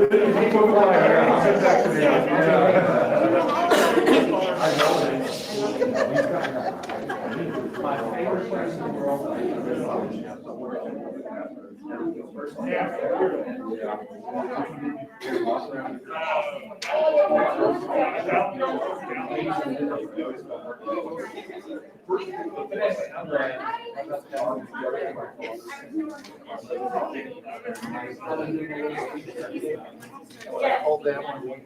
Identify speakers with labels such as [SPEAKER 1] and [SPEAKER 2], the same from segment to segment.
[SPEAKER 1] My favorite place in the world. Hold that one.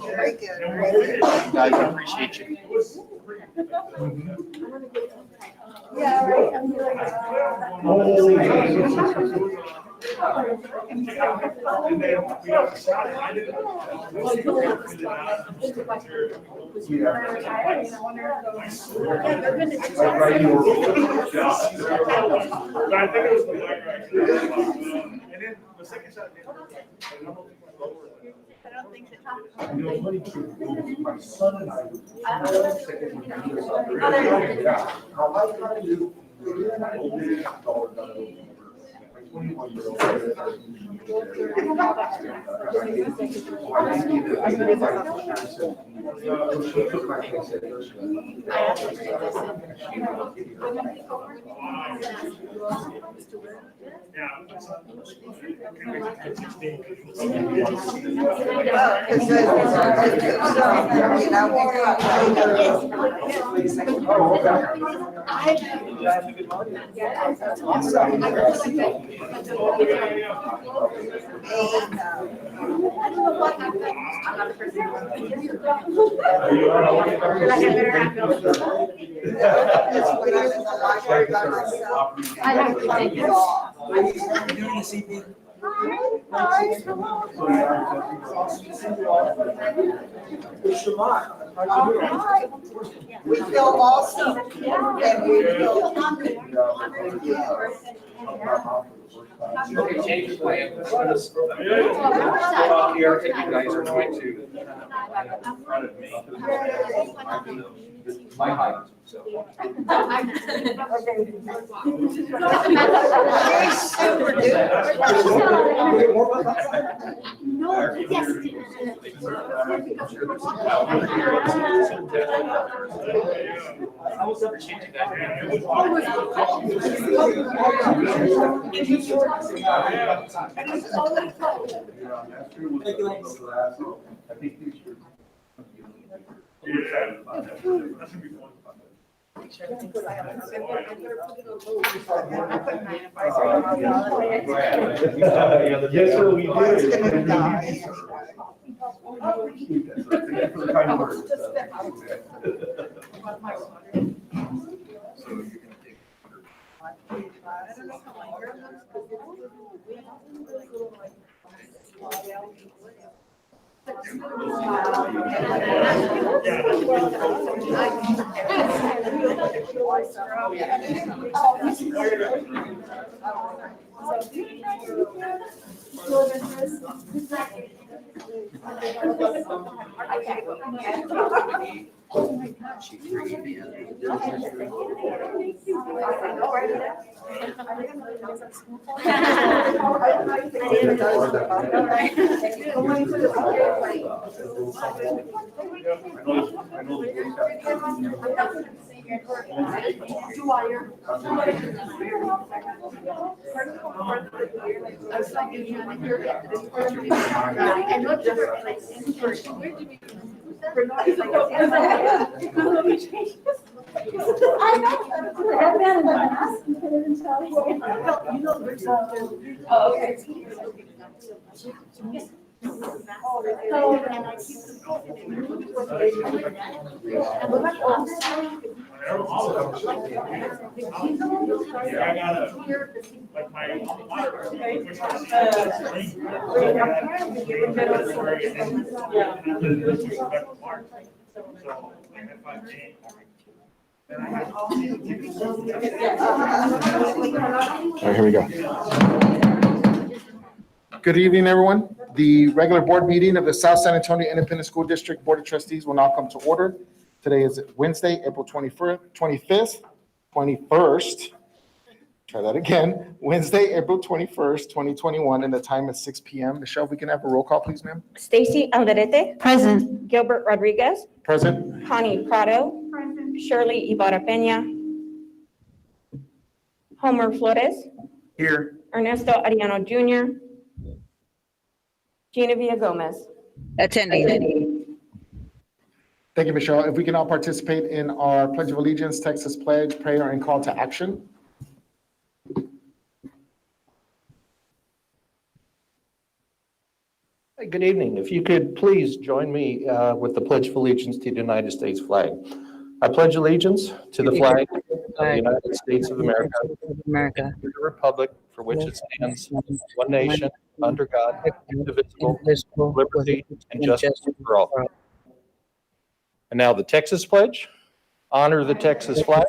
[SPEAKER 2] Very good.
[SPEAKER 1] Guys, I appreciate you.
[SPEAKER 2] Yeah, right.
[SPEAKER 3] My son and I.
[SPEAKER 2] We feel awesome and we feel hungry.
[SPEAKER 1] Okay, change of plan. Here, I think you guys are going to. My height, so.
[SPEAKER 2] Super duper.
[SPEAKER 1] I was never changing that.
[SPEAKER 3] Yes, sir, we
[SPEAKER 2] Mine's
[SPEAKER 3] did.
[SPEAKER 2] gonna die.
[SPEAKER 4] All right, here we go. Good evening, everyone. The regular board meeting of the South San Antonio Independent School District Board of Trustees will now come to order. Today is Wednesday, April 21st. Try that again. Wednesday, April 21st, 2021, and the time is 6 p.m. Michelle, if we can have a roll call, please, ma'am.
[SPEAKER 5] Stacy Alderete,
[SPEAKER 6] Present.
[SPEAKER 5] Gilbert Rodriguez,
[SPEAKER 4] Present.
[SPEAKER 5] Connie Prado, Shirley Ibarra Peña, Homer Flores,
[SPEAKER 4] Here.
[SPEAKER 5] Ernesto Ariano Jr., Gina Villagomez.
[SPEAKER 6] Attending.
[SPEAKER 4] Thank you, Michelle. If we can all participate in our Pledge of Allegiance, Texas Pledge, prayer, and call to action.
[SPEAKER 7] Hey, good evening. If you could please join me with the Pledge of Allegiance to the United States flag. I pledge allegiance to the flag of the United States of America,
[SPEAKER 6] America.
[SPEAKER 7] to the republic for which it stands, one nation, under God, indivisible, liberty and justice for all. And now the Texas Pledge. Honor the Texas flag.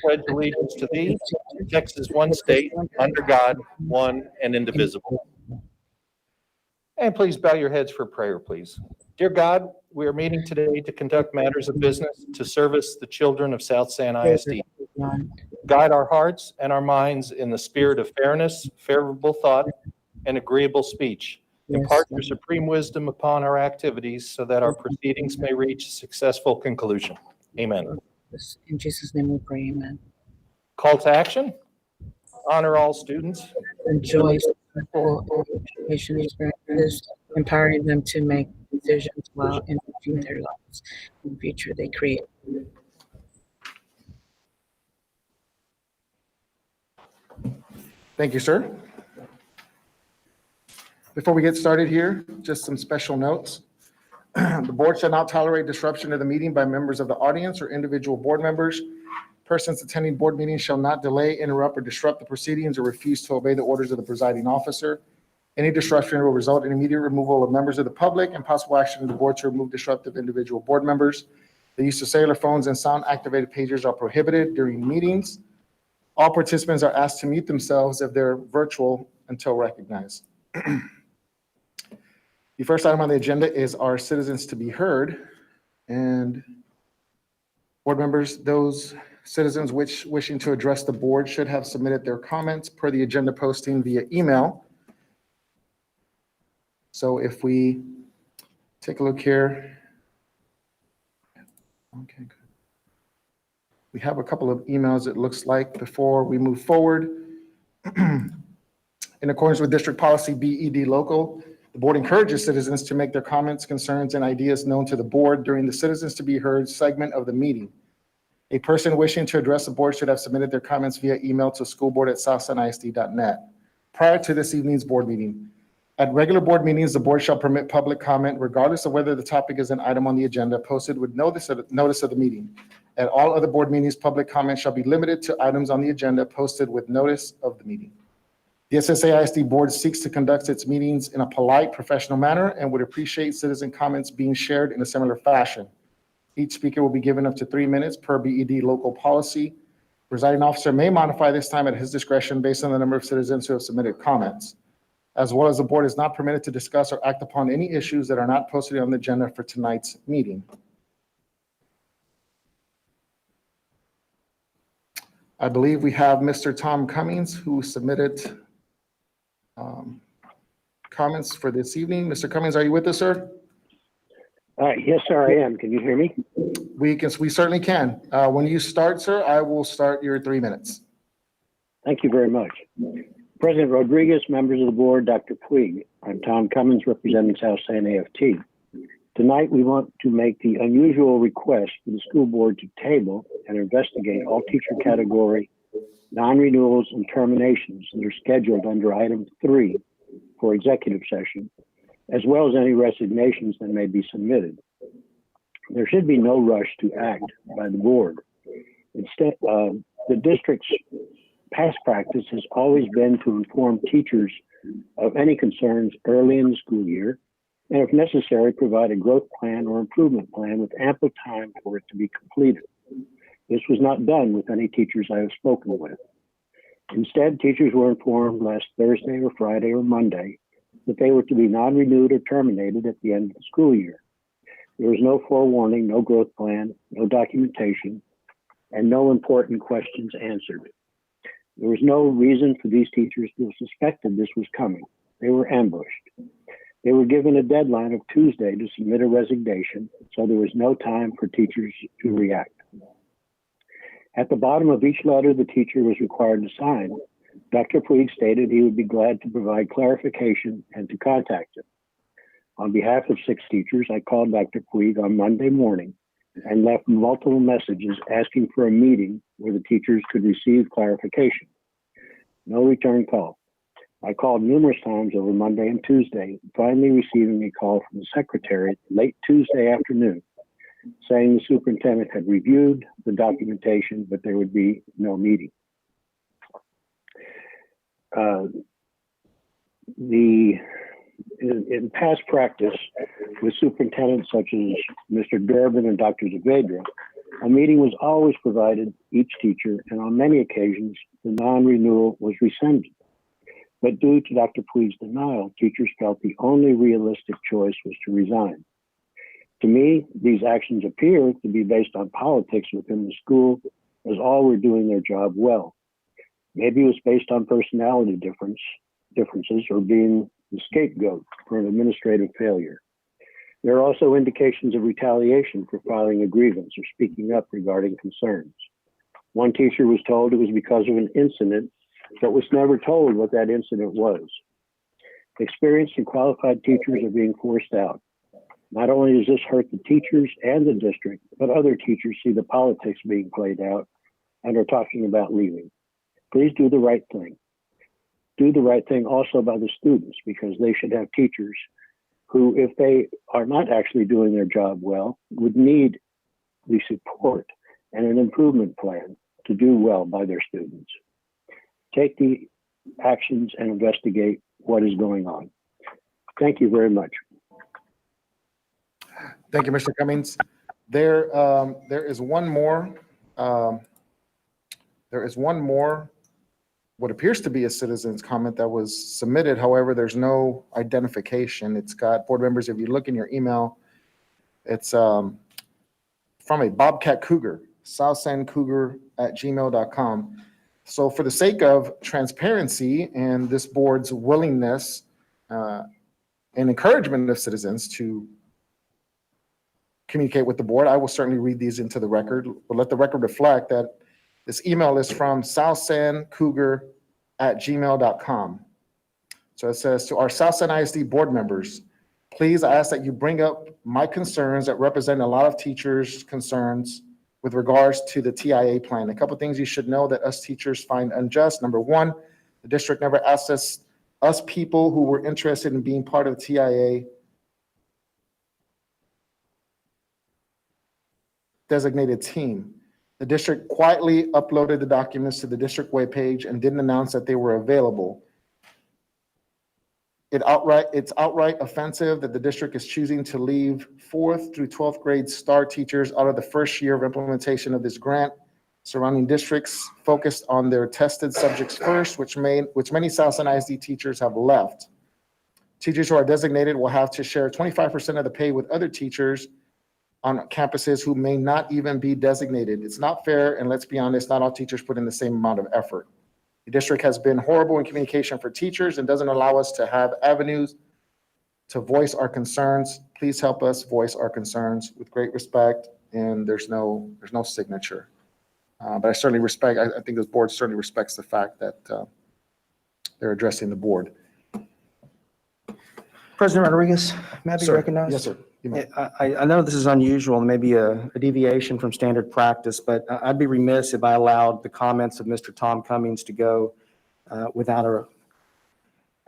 [SPEAKER 7] Pledge allegiance to thee, Texas one state, under God, one and indivisible. And please bow your heads for prayer, please. Dear God, we are meeting today to conduct matters of business to service the children of South San ISD. Guide our hearts and our minds in the spirit of fairness, favorable thought, and agreeable speech. Impart your supreme wisdom upon our activities so that our proceedings may reach a successful conclusion. Amen.
[SPEAKER 6] In Jesus' name we pray, amen.
[SPEAKER 7] Call to action. Honor all students.
[SPEAKER 6] Enjoy full education experiences, empowering them to make decisions while enriching their lives and the future they create.
[SPEAKER 4] Thank you, sir. Before we get started here, just some special notes. The board shall not tolerate disruption of the meeting by members of the audience or individual board members. Persons attending board meetings shall not delay, interrupt, or disrupt the proceedings or refuse to obey the orders of the presiding officer. Any disruption will result in immediate removal of members of the public and possible action of the board to remove disruptive individual board members. The use of cellular phones and sound-activated pagers are prohibited during meetings. All participants are asked to mute themselves if they're virtual until recognized. The first item on the agenda is our citizens to be heard. And board members, those citizens wishing to address the board should have submitted their comments per the agenda posting via email. So if we take a look here. Okay, good. We have a couple of emails, it looks like, before we move forward. In accordance with District Policy BED Local, the board encourages citizens to make their comments, concerns, and ideas known to the board during the Citizens to be Heard segment of the meeting. A person wishing to address the board should have submitted their comments via email to schoolboard@southsanisd.net prior to this evening's board meeting. At regular board meetings, the board shall permit public comment regardless of whether the topic is an item on the agenda posted with notice of the meeting. At all other board meetings, public comment shall be limited to items on the agenda posted with notice of the meeting. The SSAISD board seeks to conduct its meetings in a polite, professional manner and would appreciate citizen comments being shared in a similar fashion. Each speaker will be given up to 3 minutes per BED local policy. Presiding officer may modify this time at his discretion based on the number of citizens who have submitted comments. As well as the board is not permitted to discuss or act upon any issues that are not posted on the agenda for tonight's meeting. I believe we have Mr. Tom Cummings who submitted comments for this evening. Mr. Cummings, are you with us, sir?
[SPEAKER 8] Yes, sir, I am. Can you hear me?
[SPEAKER 4] We certainly can. When you start, sir, I will start your 3 minutes.
[SPEAKER 8] Thank you very much. President Rodriguez, members of the board, Dr. Puig. I'm Tom Cummins, representing South San AFT. Tonight, we want to make the unusual request for the school board to table and investigate all teacher category non-renewals and terminations that are scheduled under item 3 for executive session as well as any resignations that may be submitted. There should be no rush to act by the board. Instead, the district's past practice has always been to inform teachers of any concerns early in the school year, and if necessary, provide a growth plan or improvement plan with ample time for it to be completed. This was not done with any teachers I have spoken with. Instead, teachers were informed last Thursday or Friday or Monday that they were to be non-renewed or terminated at the end of the school year. There was no forewarning, no growth plan, no documentation, and no important questions answered. There was no reason for these teachers to have suspected this was coming. They were ambushed. They were given a deadline of Tuesday to submit a resignation, so there was no time for teachers to react. At the bottom of each letter the teacher was required to sign, Dr. Puig stated he would be glad to provide clarification and to contact him. On behalf of 6 teachers, I called Dr. Puig on Monday morning and left multiple messages asking for a meeting where the teachers could receive clarification. No return call. I called numerous times over Monday and Tuesday, finally receiving a call from the secretary late Tuesday afternoon, saying the superintendent had reviewed the documentation, but there would be no meeting. In past practice with superintendents such as Mr. Durbin and Dr. Zavedra, a meeting was always provided each teacher, and on many occasions, the non-renewal was rescinded. But due to Dr. Puig's denial, teachers felt the only realistic choice was to resign. To me, these actions appear to be based on politics within the school, as all were doing their job well. Maybe it was based on personality differences or being the scapegoat for an administrative failure. There are also indications of retaliation for filing a grievance or speaking up regarding concerns. One teacher was told it was because of an incident, but was never told what that incident was. Experienced and qualified teachers are being forced out. Not only does this hurt the teachers and the district, but other teachers see the politics being played out and are talking about leaving. Please do the right thing. Do the right thing also by the students, because they should have teachers who, if they are not actually doing their job well, would need the support and an improvement plan to do well by their students. Take the actions and investigate what is going on. Thank you very much.
[SPEAKER 4] Thank you, Mr. Cummings. There is one more. What appears to be a citizen's comment that was submitted. However, there's no identification. It's got, board members, if you look in your email, it's from a Bobcat Cougar, southsandcougar@gmail.com. So for the sake of transparency and this board's willingness and encouragement of citizens to communicate with the board, I will certainly read these into the record, but let the record reflect that this email is from southsandcougar@gmail.com. So it says, to our Southside ISD board members, please, I ask that you bring up my concerns that represent a lot of teachers' concerns with regards to the TIA plan. A couple of things you should know that us teachers find unjust. Number one, the district never asked us people who were interested in being part of the TIA designated team. The district quietly uploaded the documents to the district webpage and didn't announce that they were available. It's outright offensive that the district is choosing to leave 4th through 12th grade STAR teachers out of the first year of implementation of this grant. Surrounding districts focused on their tested subjects first, which many Southside ISD teachers have left. Teachers who are designated will have to share 25% of the pay with other teachers on campuses who may not even be designated. It's not fair, and let's be honest, not all teachers put in the same amount of effort. The district has been horrible in communication for teachers and doesn't allow us to have avenues to voice our concerns. Please help us voice our concerns with great respect, and there's no signature. But I certainly respect, I think this board certainly respects the fact that they're addressing the board.
[SPEAKER 9] President Rodriguez, may I be
[SPEAKER 4] Sir.
[SPEAKER 9] recognized?
[SPEAKER 4] Yes, sir. You may.
[SPEAKER 9] I know this is unusual and maybe a deviation from standard practice, but I'd be remiss if I allowed the comments of Mr. Tom Cummings to go without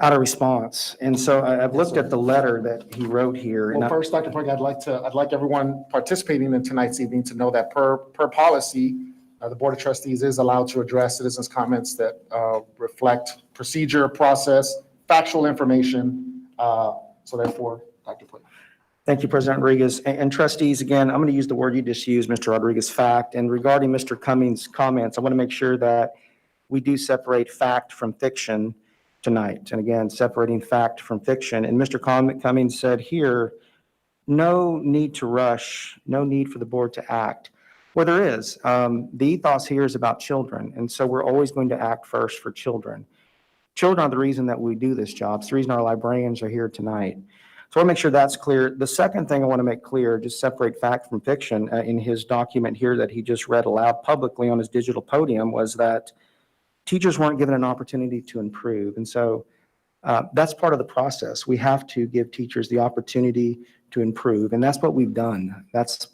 [SPEAKER 9] out of response. And so I've looked at the letter that he wrote here. and
[SPEAKER 4] Well,
[SPEAKER 9] I-
[SPEAKER 4] first, Dr. Puig, I'd like everyone participating in tonight's evening to know that per policy, the Board of Trustees is allowed to address citizens' comments that reflect procedure, process, factual information. So therefore, Dr. Puig.
[SPEAKER 9] Thank you, President Rodriguez. And trustees, again, I'm going to use the word you just used, Mr. Rodriguez, fact. And regarding Mr. Cummings' comments, I want to make sure that we do separate fact from fiction tonight. And again, separating fact from fiction. And Mr. Cummings said here, no need to rush, no need for the board to act. Well, there is. The ethos here is about children. And so we're always going to act first for children. Children are the reason that we do this job. It's the reason our librarians are here tonight. So I want to make sure that's clear. The second thing I want to make clear, just separate fact from fiction, in his document here that he just read aloud publicly on his digital podium, was that teachers weren't given an opportunity to improve. And so that's part of the process. We have to give teachers the opportunity to improve. And that's what we've done. That's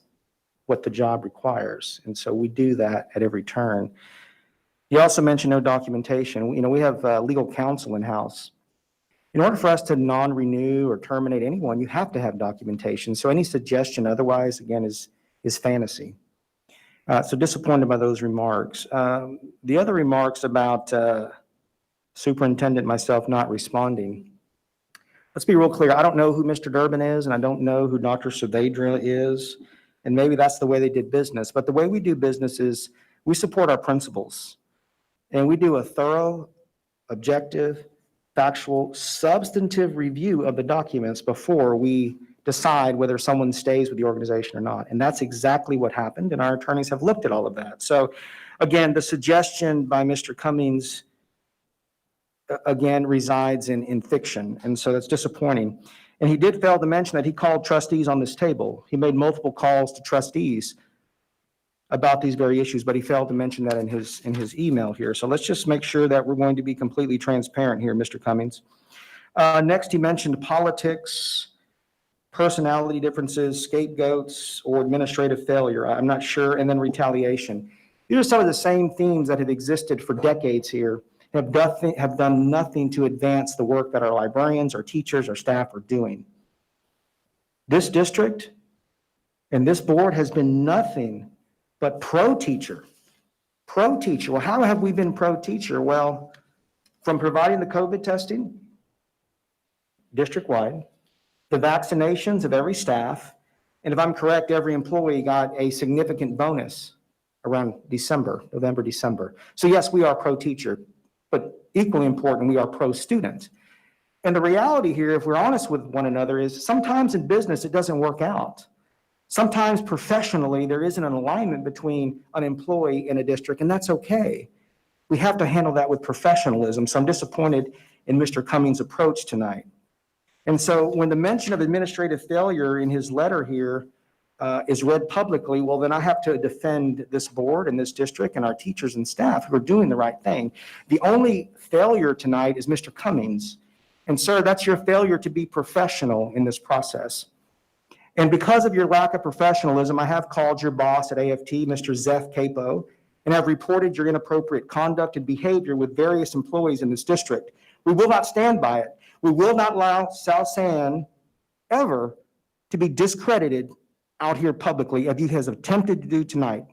[SPEAKER 9] what the job requires. And so we do that at every turn. You also mentioned no documentation. You know, we have legal counsel in-house. In order for us to non-renew or terminate anyone, you have to have documentation. So any suggestion otherwise, again, is fantasy. So disappointed by those remarks. The other remarks about superintendent myself not responding. Let's be real clear. I don't know who Mr. Durbin is, and I don't know who Dr. Saavedra is. And maybe that's the way they did business. But the way we do business is we support our principles. And we do a thorough, objective, factual, substantive review of the documents before we decide whether someone stays with the organization or not. And that's exactly what happened. And our attorneys have looked at all of that. So again, the suggestion by Mr. Cummings, again, resides in fiction. And so that's disappointing. And he did fail to mention that he called trustees on this table. He made multiple calls to trustees about these very issues, but he failed to mention that in his email here. So let's just make sure that we're going to be completely transparent here, Mr. Cummings. Next, he mentioned politics, personality differences, scapegoats, or administrative failure. I'm not sure. And then retaliation. These are some of the same themes that have existed for decades here, have done nothing to advance the work that our librarians, our teachers, our staff are doing. This district and this board has been nothing but pro-teacher. Pro-teacher. Well, how have we been pro-teacher? Well, from providing the COVID testing district-wide, the vaccinations of every staff, and if I'm correct, every employee got a significant bonus around November, December. So yes, we are pro-teacher, but equally important, we are pro-student. And the reality here, if we're honest with one another, is sometimes in business, it doesn't work out. Sometimes professionally, there isn't an alignment between an employee and a district, and that's okay. We have to handle that with professionalism. So I'm disappointed in Mr. Cummings' approach tonight. And so when the mention of administrative failure in his letter here is read publicly, well, then I have to defend this board and this district and our teachers and staff who are doing the right thing. The only failure tonight is Mr. Cummings. And sir, that's your failure to be professional in this process. And because of your lack of professionalism, I have called your boss at AFT, Mr. Zeph Capo, and have reported your inappropriate conduct and behavior with various employees in this district. We will not stand by it. We will not allow South San ever to be discredited out here publicly as he has attempted to do tonight.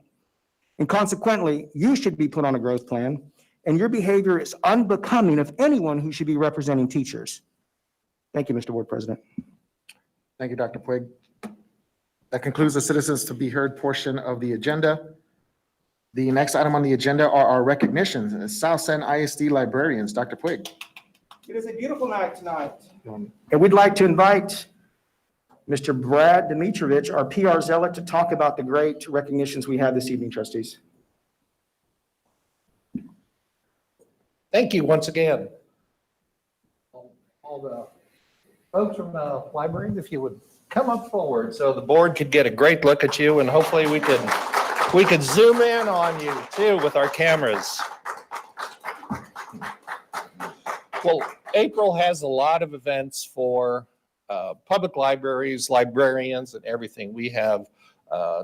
[SPEAKER 9] And consequently, you should be put on a growth plan, and your behavior is unbecoming of anyone who should be representing teachers. Thank you, Mr. Board President.
[SPEAKER 4] Thank you, Dr. Puig. That concludes the citizens to be heard portion of the agenda. The next item on the agenda are our recognitions. South San ISD librarians. Dr. Puig.
[SPEAKER 9] It is a beautiful night tonight. And we'd like to invite Mr. Brad Dimitrovich, our PR zealot, to talk about the great recognitions we have this evening, trustees.
[SPEAKER 7] Thank you once again. All the folks from the library, if you would come up forward so the board could get a great look at you, and hopefully we could zoom in on you too with our cameras. Well, April has a lot of events for public libraries, librarians, and everything. We have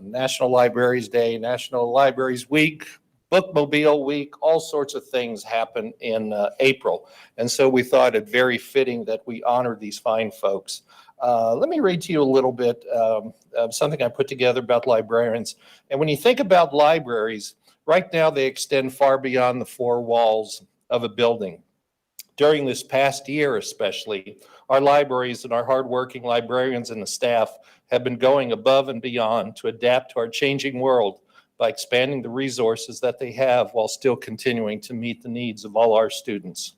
[SPEAKER 7] National Libraries Day, National Libraries Week, Bookmobile Week, all sorts of things happen in April. And so we thought it very fitting that we honor these fine folks. Let me read to you a little bit of something I put together about librarians. And when you think about libraries, right now they extend far beyond the four walls of a building. During this past year especially, our libraries and our hardworking librarians and the staff have been going above and beyond to adapt to our changing world by expanding the resources that they have while still continuing to meet the needs of all our students.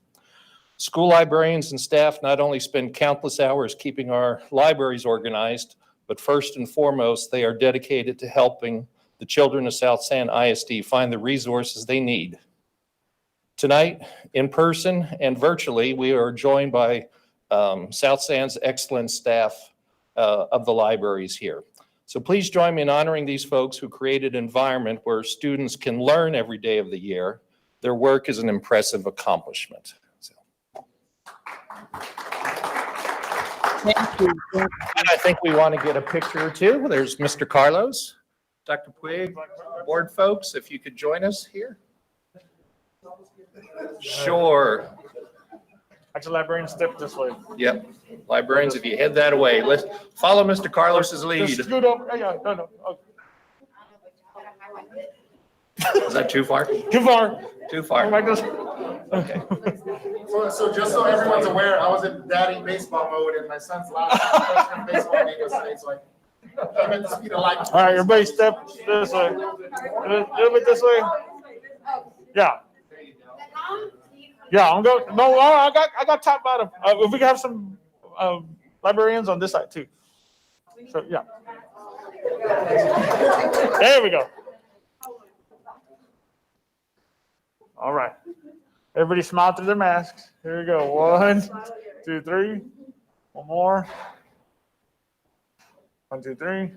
[SPEAKER 7] School librarians and staff not only spend countless hours keeping our libraries organized, but first and foremost, they are dedicated to helping the children of South San ISD find the resources they need. Tonight, in person and virtually, we are joined by South San's excellent staff of the libraries here. So please join me in honoring these folks who created an environment where students can learn every day of the year. Their work is an impressive accomplishment. So.
[SPEAKER 6] Thank you.
[SPEAKER 7] And I think we want to get a picture or two. There's Mr. Carlos, Dr. Puig, board folks, if you could join us here. Sure.
[SPEAKER 3] Actually, librarian, step this way.
[SPEAKER 7] Yep. Librarians, if you head that way, let's follow Mr. Carlos's lead.
[SPEAKER 3] Just scoot over. Yeah, no. Oh,
[SPEAKER 7] Is that too far?
[SPEAKER 3] too far.
[SPEAKER 7] Too far.
[SPEAKER 3] Like this.
[SPEAKER 7] Okay.
[SPEAKER 10] So just so everyone's aware, I was in daddy baseball mode and my son's last freshman baseball game was today, so I came at the speed of light.
[SPEAKER 3] All right, everybody step this way. A little bit this way. Yeah. Yeah, I'm going. No, I got top bottom. If we can have some librarians on this side too. So yeah. There we go. All right. Everybody smile through their masks. Here we go. 1, 2, 3. One more. 1, 2, 3.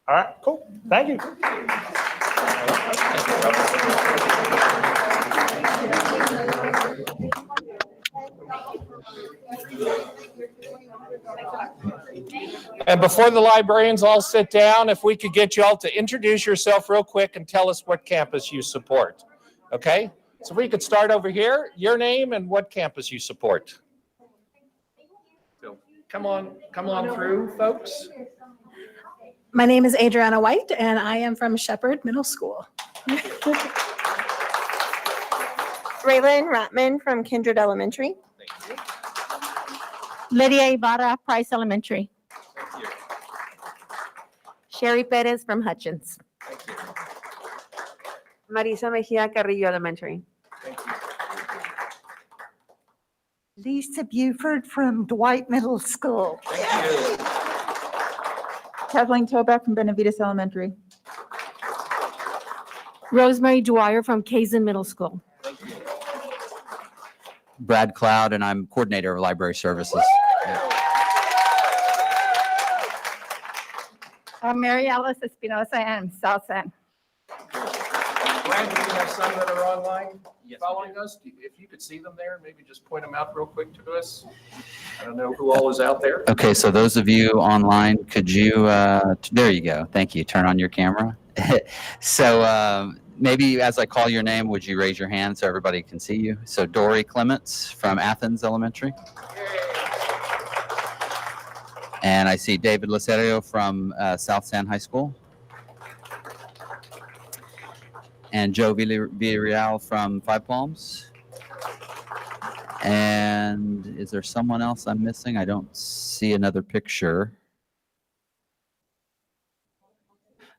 [SPEAKER 3] All right, cool. Thank you.
[SPEAKER 7] And before the librarians all sit down, if we could get you all to introduce yourself real quick and tell us what campus you support. Okay? So we could start over here, your name and what campus you support. So come on through, folks.
[SPEAKER 11] My name is Adriana White, and I am from Shepherd Middle School.
[SPEAKER 5] Raylan Rotman from Kindred Elementary.
[SPEAKER 7] Thank you.
[SPEAKER 12] Lydia Ibarra, Price Elementary.
[SPEAKER 7] Thank you.
[SPEAKER 12] Sherry Perez from Hutchins.
[SPEAKER 7] Thank you.
[SPEAKER 12] Marisa Mejia, Carrillo Elementary.
[SPEAKER 7] Thank you.
[SPEAKER 2] Lisa Buford from Dwight Middle School.
[SPEAKER 7] Thank you.
[SPEAKER 12] Kathleen Toback from Benavides Elementary. Rosemary Dwyer from Kazin Middle School.
[SPEAKER 7] Thank you.
[SPEAKER 13] Brad Cloud, and I'm coordinator of library services.
[SPEAKER 11] I'm Mary Alice Espinosa, and South San.
[SPEAKER 7] Brad, do you have some that are online following us? If you could see them there, maybe just point them out real quick to us. I don't know who all is out there.
[SPEAKER 13] Okay, so those of you online, could you, there you go. Thank you. Turn on your camera. So maybe as I call your name, would you raise your hand so everybody can see you? So Dory Clements from Athens Elementary. And I see David Lacerio from South San High School. And Joe Villarreal from Five Palms. And is there someone else I'm missing? I don't see another picture.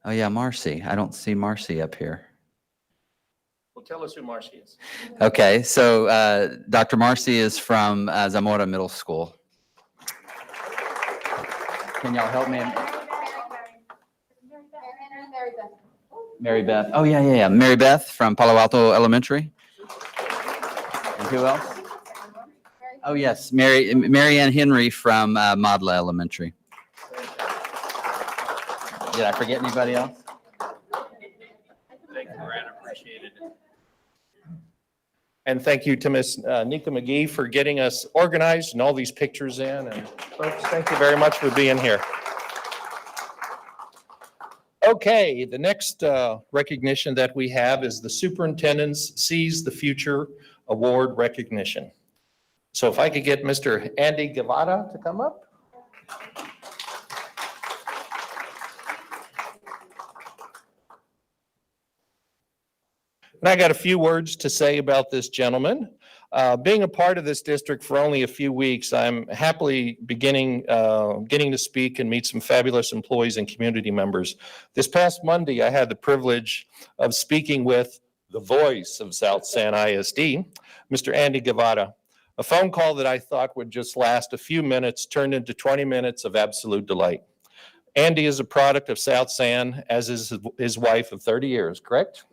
[SPEAKER 13] Oh yeah, Marcy. I don't see Marcy up here.
[SPEAKER 7] Well, tell us who Marcy is.
[SPEAKER 13] Okay, so Dr. Marcy is from Zamora Middle School. Can y'all help me? Mary Beth. Oh yeah. Mary Beth from Palo Alto Elementary. And who else? Oh yes, Mary Ann Henry from Modla Elementary. Did I forget anybody else?
[SPEAKER 7] Thank you, Brad. Appreciate it. And thank you to Ms. Nika McGee for getting us organized and all these pictures in. And folks, thank you very much for being here. Okay, the next recognition that we have is the Superintendent's Seize the Future Award recognition. So if I could get Mr. Andy Gavada to come up. And I got a few words to say about this gentleman. Being a part of this district for only a few weeks, I'm happily getting to speak and meet some fabulous employees and community members. This past Monday, I had the privilege of speaking with the voice of South San ISD, Mr. Andy Gavada. A phone call that I thought would just last a few minutes turned into 20 minutes of absolute delight. Andy is a product of South San, as is his wife of 30 years, correct?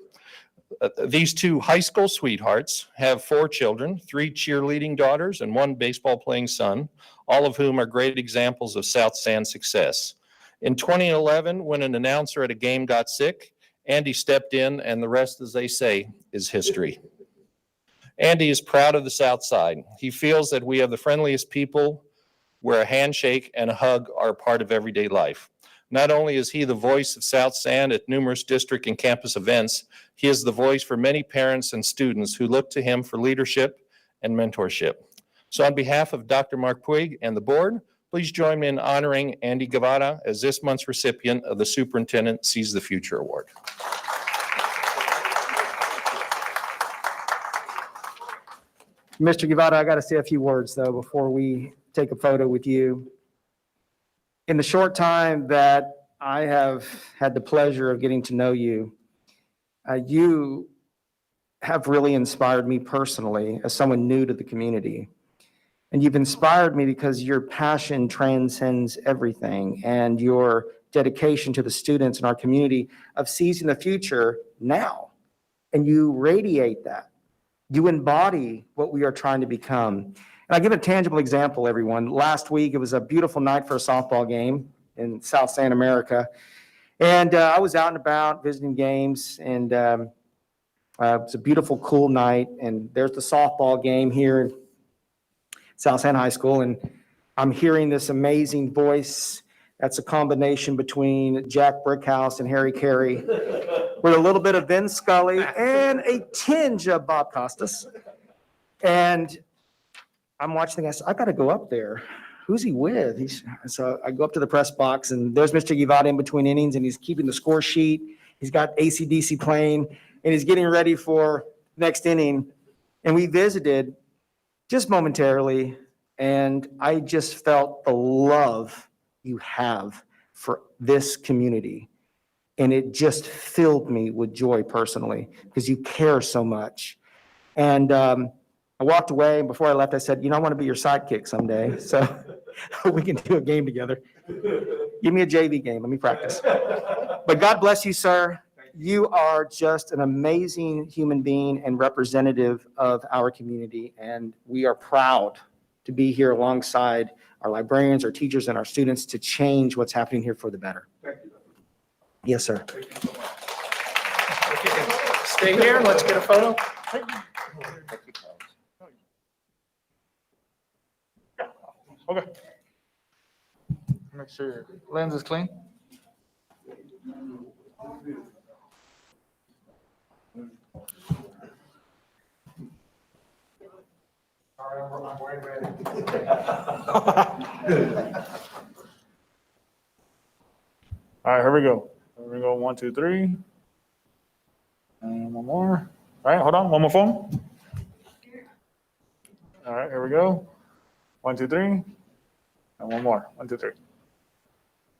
[SPEAKER 7] These two high school sweethearts have 4 children, 3 cheerleading daughters, and 1 baseball-playing son, all of whom are great examples of South San success. In 2011, when an announcer at a game got sick, Andy stepped in, and the rest, as they say, is history. Andy is proud of the South Side. He feels that we have the friendliest people, where a handshake and a hug are a part of everyday life. Not only is he the voice of South San at numerous district and campus events, he is the voice for many parents and students who look to him for leadership and mentorship. So on behalf of Dr. Mark Puig and the board, please join me in honoring Andy Gavada as this month's recipient of the Superintendent Seize the Future Award.
[SPEAKER 9] Mr. Gavada, I got to say a few words, though, before we take a photo with you. In the short time that I have had the pleasure of getting to know you, you have really inspired me personally as someone new to the community. And you've inspired me because your passion transcends everything, and your dedication to the students in our community of seizing the future now. And you radiate that. You embody what we are trying to become. And I'll give a tangible example, everyone. Last week, it was a beautiful night for a softball game in South San America. And I was out and about visiting games, and it was a beautiful, cool night. And there's the softball game here in South San High School. And I'm hearing this amazing voice. That's a combination between Jack Brickhouse and Harry Carey, with a little bit of Vin Scully and a tinge of Bob Costas. And I'm watching the guy. I got to go up there. Who's he with? So I go up to the press box, and there's Mr. Gavada in between innings, and he's keeping the score sheet. He's got AC/DC playing, and he's getting ready for next inning. And we visited just momentarily, and I just felt the love you have for this community. And it just filled me with joy personally, because you care so much. And I walked away, and before I left, I said, I want to be your sidekick someday, so we can do a game together. Give me a JV game. Let me practice. But God bless you, sir. You are just an amazing human being and representative of our community, and we are proud to be here alongside our librarians, our teachers, and our students to change what's happening here for the better.
[SPEAKER 10] Thank you.
[SPEAKER 9] Yes, sir.
[SPEAKER 7] If you can stay here, let's get a photo.
[SPEAKER 3] Okay. Make sure your lens is clean. All right, here we go. Here we go. 1, 2, 3. And one more. All right, hold on. One more phone. All right, here we go. 1, 2, 3. And one more. 1, 2, 3.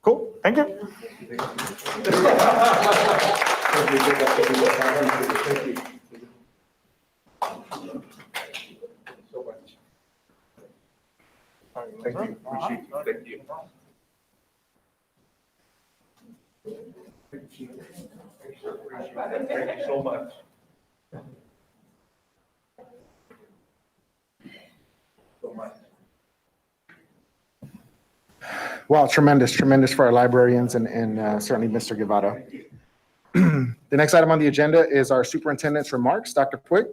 [SPEAKER 3] Cool. Thank you.
[SPEAKER 10] Thank you. Appreciate you. Thank you. Thank you so much.
[SPEAKER 4] Wow, tremendous for our librarians and certainly Mr. Gavada. The next item on the agenda is our superintendent's remarks. Dr. Puig.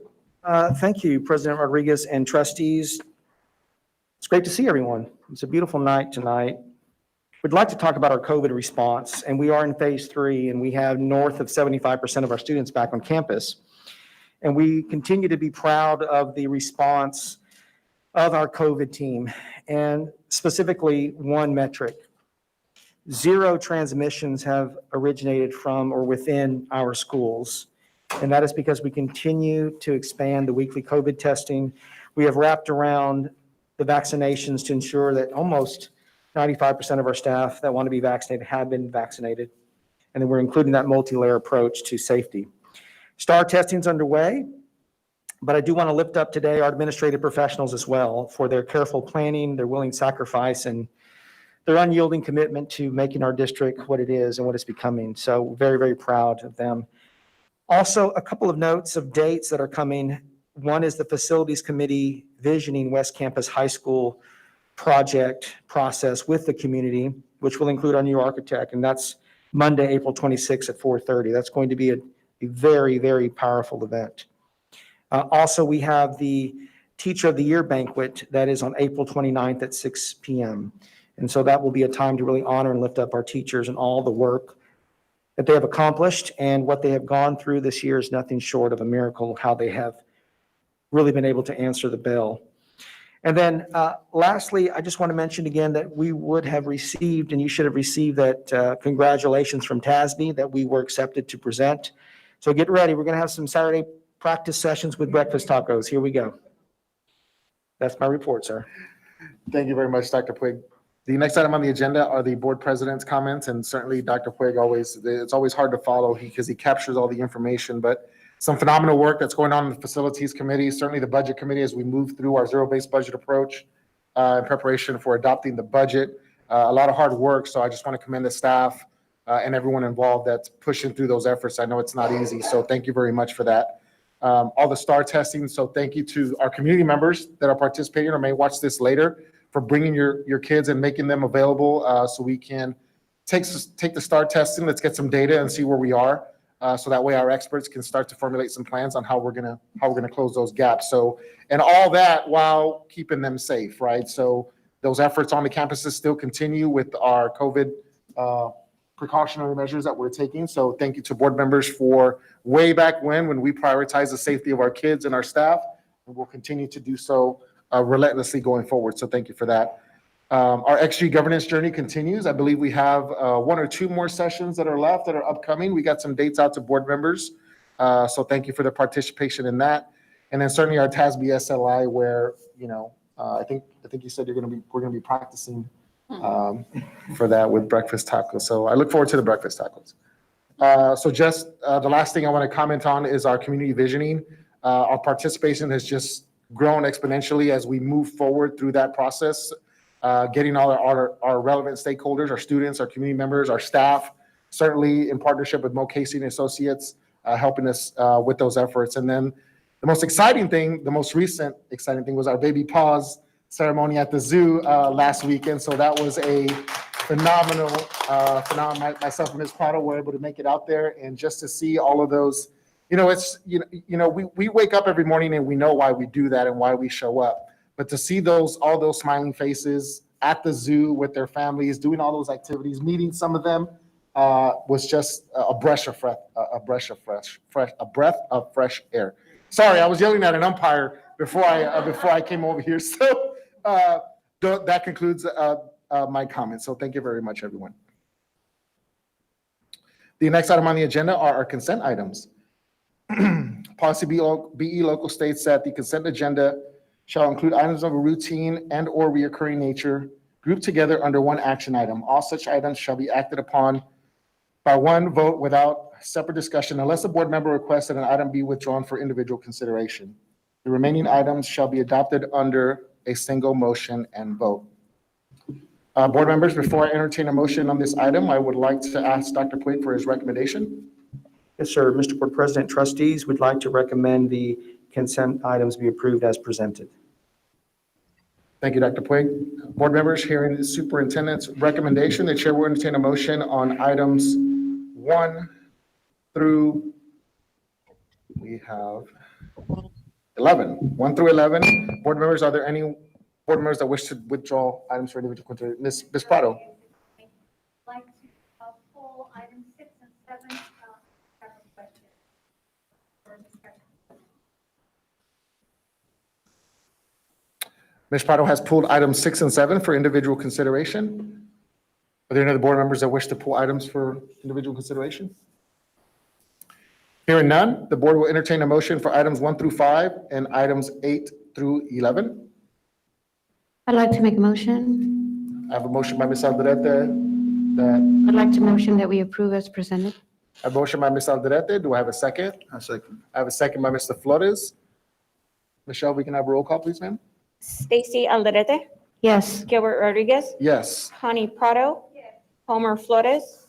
[SPEAKER 9] Thank you, President Rodriguez and trustees. It's great to see everyone. It's a beautiful night tonight. We'd like to talk about our COVID response, and we are in phase 3, and we have north of 75% of our students back on campus. And we continue to be proud of the response of our COVID team, and specifically one metric. 0 transmissions have originated from or within our schools, and that is because we continue to expand the weekly COVID testing. We have wrapped around the vaccinations to ensure that almost 95% of our staff that want to be vaccinated have been vaccinated, and then we're including that multi-layer approach to safety. STAR testing is underway, but I do want to lift up today our administrative professionals as well for their careful planning, their willing sacrifice, and their unyielding commitment to making our district what it is and what it's becoming. So very, very proud of them. Also, a couple of notes of dates that are coming. One is the Facilities Committee visioning West Campus High School project process with the community, which will include our new architect, and that's Monday, April 26th at 4:30. That's going to be a very, very powerful event. Also, we have the Teacher of the Year banquet that is on April 29th at 6 p.m. And so that will be a time to really honor and lift up our teachers and all the work that they have accomplished, and what they have gone through this year is nothing short of a miracle, how they have really been able to answer the bell. And then lastly, I just want to mention again that we would have received, and you should have received that congratulations from TASB that we were accepted to present. So get ready. We're going to have some Saturday practice sessions with breakfast tacos. Here we go. That's my report, sir.
[SPEAKER 4] Thank you very much, Dr. Puig. The next item on the agenda are the board president's comments, and certainly Dr. Puig it's always hard to follow because he captures all the information, but some phenomenal work that's going on in the facilities committee, certainly the budget committee as we move through our zero-based budget approach in preparation for adopting the budget. A lot of hard work, so I just want to commend the staff and everyone involved that's pushing through those efforts. I know it's not easy, so thank you very much for that. All the STAR testing, so thank you to our community members that are participating or may watch this later for bringing your kids and making them available so we can take the STAR testing. Let's get some data and see where we are. So that way our experts can start to formulate some plans on how we're gonna close those gaps. So, and all that while keeping them safe, right? So those efforts on the campuses still continue with our COVID precautionary measures that we're taking. So thank you to board members for way back when we prioritize the safety of our kids and our staff, and we'll continue to do so relentlessly going forward. So thank you for that. Our XG governance journey continues. I believe we have 1 or 2 more sessions that are left that are upcoming. We got some dates out to board members. So thank you for the participation in that. And then certainly our TASB SLI where, I think you said we're going to be practicing for that with breakfast tacos. So I look forward to the breakfast tacos. So just the last thing I want to comment on is our community visioning. Our participation has just grown exponentially as we move forward through that process. Getting all our relevant stakeholders, our students, our community members, our staff, certainly in partnership with Mo Casey and Associates, helping us with those efforts. And then the most recent exciting thing was our baby pause ceremony at the zoo last weekend. So that was a phenomenal. Myself and Ms. Prado were able to make it out there, and just to see all of those, we wake up every morning and we know why we do that and why we show up. But to see all those smiling faces at the zoo with their families, doing all those activities, meeting some of them, was just a breath of fresh air. Sorry, I was yelling at an umpire before I came over here. So that concludes my comments. So thank you very much, everyone. The next item on the agenda are our consent items. Policy BE local states that the consent agenda shall include items of a routine and or reoccurring nature grouped together under one action item. All such items shall be acted upon by one vote without separate discussion unless a board member requests that an item be withdrawn for individual consideration. The remaining items shall be adopted under a single motion and vote. Board members, before I entertain a motion on this item, I would like to ask Dr. Puig for his recommendation.
[SPEAKER 9] Yes, sir. Mr. Board President, trustees would like to recommend the consent items be approved as presented.
[SPEAKER 4] Thank you, Dr. Puig. Board members, hearing the superintendent's recommendation, the chair will entertain a motion on items 1 through, we have 11. 1 through 11. Board members, are there any board members that wish to withdraw items for individual consideration? Ms. Prado. Ms. Prado has pulled items 6 and 7 for individual consideration. Are there any other board members that wish to pull items for individual consideration? Hearing none, the board will entertain a motion for items 1 through 5 and items 8 through 11.
[SPEAKER 14] I'd like to make a motion.
[SPEAKER 4] I have a motion by Ms. Alderete that,
[SPEAKER 14] I'd like to motion that we approve as presented.
[SPEAKER 4] a motion by Ms. Alderete. Do I have a second?
[SPEAKER 10] A second.
[SPEAKER 4] I have a second by Mr. Flores. Michelle, we can have a roll call, please, ma'am?
[SPEAKER 5] Stacy Alderete,
[SPEAKER 14] Yes.
[SPEAKER 5] Gilbert Rodriguez,
[SPEAKER 4] Yes.
[SPEAKER 5] Connie Prado, Homer Flores,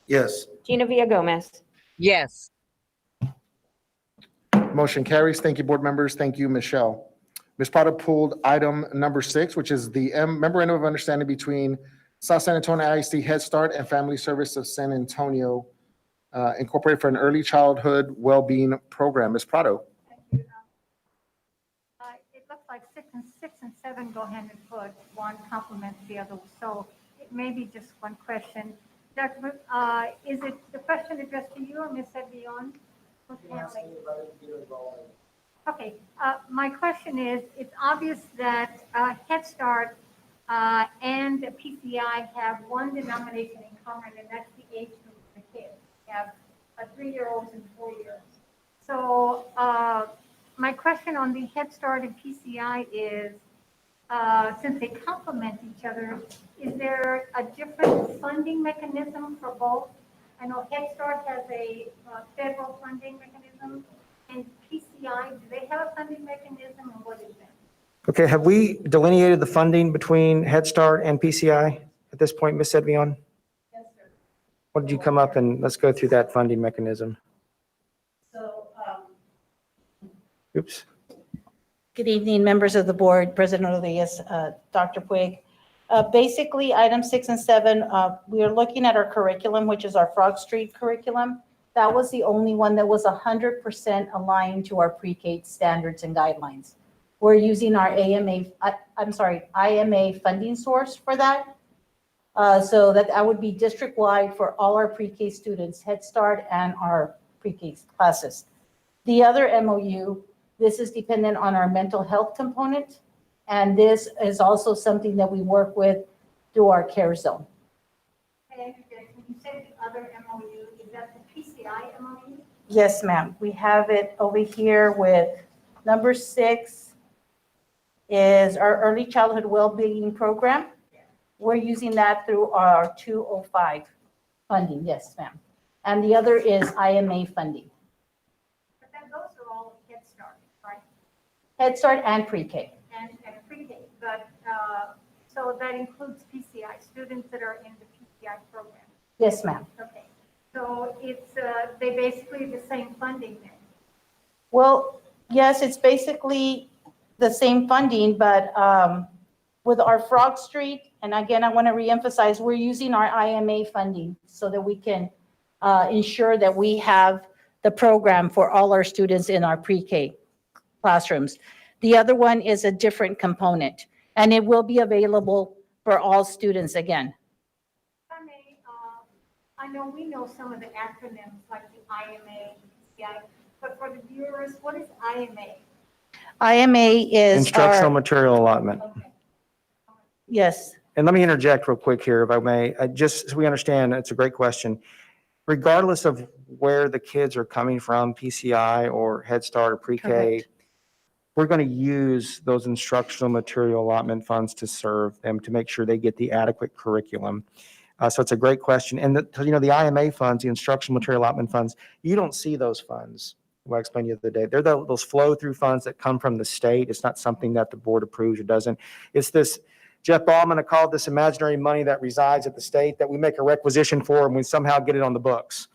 [SPEAKER 10] Yes.
[SPEAKER 5] Genoveva Gomez.
[SPEAKER 6] Yes.
[SPEAKER 4] Motion carries. Thank you, board members. Thank you, Michelle. Ms. Prado pulled item number 6, which is the memorandum of understanding between South San Antonio ISD Head Start and Family Service of San Antonio Incorporated for an early childhood well-being program. Ms. Prado.
[SPEAKER 15] It looks like 6 and 7 go hand in foot. One complements the other. So it may be just one question. Dr. Is it the question addressed to you or Ms. Edvion? Okay. My question is, it's obvious that Head Start and PCI have one denomination in common, and that's the age group of the kids. We have 3-year-olds and 4-year-olds. So my question on the Head Start and PCI is, since they complement each other, is there a different funding mechanism for both? I know Head Start has a federal funding mechanism, and PCI, do they have a funding mechanism, and what is that?
[SPEAKER 9] Okay, have we delineated the funding between Head Start and PCI at this point, Ms. Edvion?
[SPEAKER 15] Yes, sir.
[SPEAKER 9] What did you come up and let's go through that funding mechanism.
[SPEAKER 11] So,
[SPEAKER 9] Oops.
[SPEAKER 11] good evening, members of the board, President Rodriguez, Dr. Puig. Basically, items 6 and 7, we are looking at our curriculum, which is our Frog Street curriculum. That was the only one that was 100% aligned to our pre-K standards and guidelines. We're using our IMA funding source for that. So that would be district-wide for all our pre-K students, Head Start and our pre-K classes. The other MOU, this is dependent on our mental health component, and this is also something that we work with through our care zone.
[SPEAKER 15] And when you say the other MOU, is that the PCI MOU?
[SPEAKER 11] Yes, ma'am. We have it over here with number 6 is our early childhood well-being program. We're using that through our 205 funding. Yes, ma'am. And the other is IMA funding.
[SPEAKER 15] But then those are all Head Start, right?
[SPEAKER 11] Head Start and pre-K.
[SPEAKER 15] And pre-K, but, so that includes PCI, students that are in the PCI program.
[SPEAKER 11] Yes, ma'am.
[SPEAKER 15] Okay, so it's, they basically the same funding then?
[SPEAKER 11] Well, yes, it's basically the same funding, but with our Frog Street, and again, I want to reemphasize, we're using our IMA funding so that we can ensure that we have the program for all our students in our pre-K classrooms. The other one is a different component, and it will be available for all students again.
[SPEAKER 15] I know we know some of the acronyms like the IMA, PCI, but for the viewers, what is IMA?
[SPEAKER 11] IMA is
[SPEAKER 9] Instructional
[SPEAKER 11] our,
[SPEAKER 9] material allotment.
[SPEAKER 11] yes,
[SPEAKER 9] And let me interject real quick here, if I may, just so we understand, it's a great question. Regardless of where the kids are coming from, PCI or Head Start or pre-K,
[SPEAKER 11] Correct.
[SPEAKER 9] we're going to use those instructional material allotment funds to serve them, to make sure they get the adequate curriculum. So it's a great question. And the IMA funds, the instructional material allotment funds, you don't see those funds. Well, I explained to you the other day. They're those flow-through funds that come from the state. It's not something that the board approves or doesn't. It's this, Jeff Ballman called this imaginary money that resides at the state that we make a requisition for and we somehow get it on the books.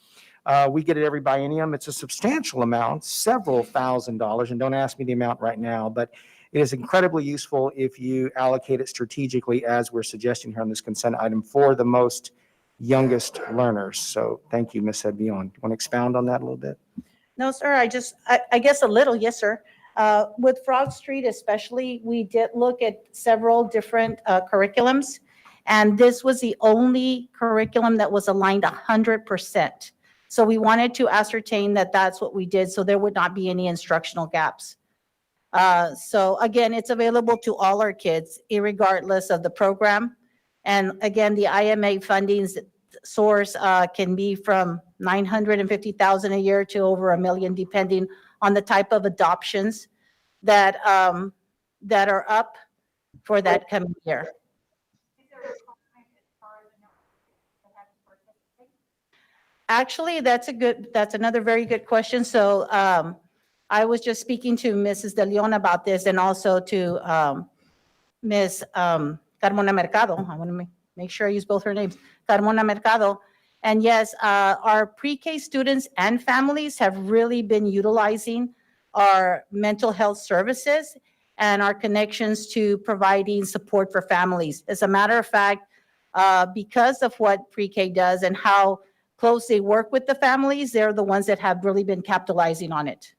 [SPEAKER 9] We get it every biennium. It's a substantial amount, several $1,000s, and don't ask me the amount right now, but it is incredibly useful if you allocate it strategically, as we're suggesting here on this consent item, for the most youngest learners. So thank you, Ms. Edvion. Want to expound on that a little bit?
[SPEAKER 11] no, sir, I guess a little, yes, sir. With Frog Street especially, we did look at several different curriculums, and this was the only curriculum that was aligned 100% So we wanted to ascertain that that's what we did, so there would not be any instructional gaps. So again, it's available to all our kids, irregardless of the program. And again, the IMA funding's source can be from 950,000 a year to over $1 million, depending on the type of adoptions that are up for that coming year. Actually, that's another very good question. So I was just speaking to Mrs. De Leon about this, and also to Ms. Carmona Mercado. I want to make sure I use both her names, Carmona Mercado. And yes, our pre-K students and families have really been utilizing our mental health services and our connections to providing support for families. As a matter of fact, because of what pre-K does and how close they work with the families, they're the ones that have really been capitalizing on it.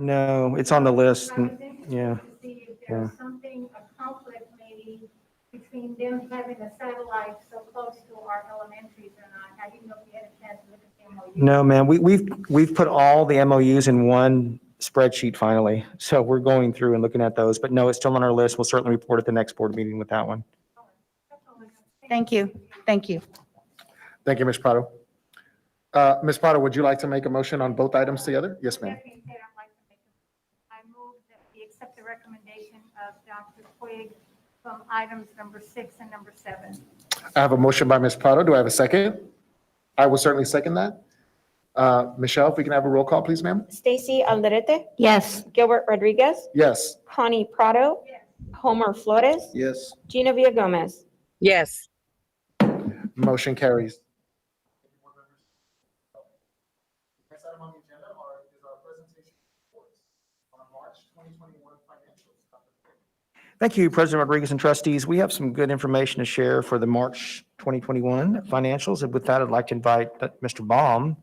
[SPEAKER 9] No, it's on the list. Yeah.
[SPEAKER 15] See if
[SPEAKER 9] Yeah.
[SPEAKER 15] there's something, a conflict maybe between them having a satellite so close to our elementaries or not. I didn't know if you had a chance to look at the MOU.
[SPEAKER 9] No, ma'am, we've put all the MOUs in one spreadsheet finally. So we're going through and looking at those, but no, it's still on our list. We'll certainly report at the next board meeting with that one.
[SPEAKER 11] Thank you. Thank you.
[SPEAKER 4] Thank you, Ms. Prado. Ms. Prado, would you like to make a motion on both items together? Yes, ma'am.
[SPEAKER 15] I move that we accept the recommendation of Dr. Quigg from items number 6 and number 7.
[SPEAKER 4] I have a motion by Ms. Prado. Do I have a second? I will certainly second that. Michelle, if we can have a roll call, please, ma'am?
[SPEAKER 5] Stacy Alderete,
[SPEAKER 12] Yes.
[SPEAKER 5] Gilbert Rodriguez,
[SPEAKER 4] Yes.
[SPEAKER 5] Connie Prado, Homer Flores,
[SPEAKER 4] Yes.
[SPEAKER 5] Gina Villagomez.
[SPEAKER 6] Yes.
[SPEAKER 4] Motion carries. Next item on the agenda is our presentation reports on March 2021 financials.
[SPEAKER 9] Thank you, President Rodriguez and trustees. We have some good information to share for the March 2021 financials. And with that, I'd like to invite Mr. Baum to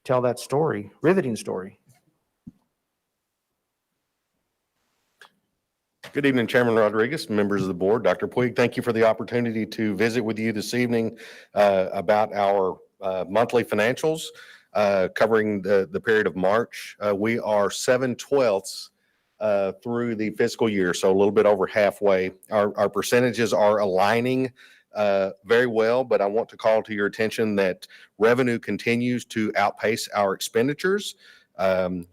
[SPEAKER 9] tell that story, riveting story.
[SPEAKER 7] Good evening, Chairman Rodriguez, members of the board, Dr. Puig. Thank you for the opportunity to visit with you this evening about our monthly financials covering the period of March. We are 7/12 through the fiscal year, so a little bit over halfway. Our percentages are aligning very well, but I want to call to your attention that revenue continues to outpace our expenditures.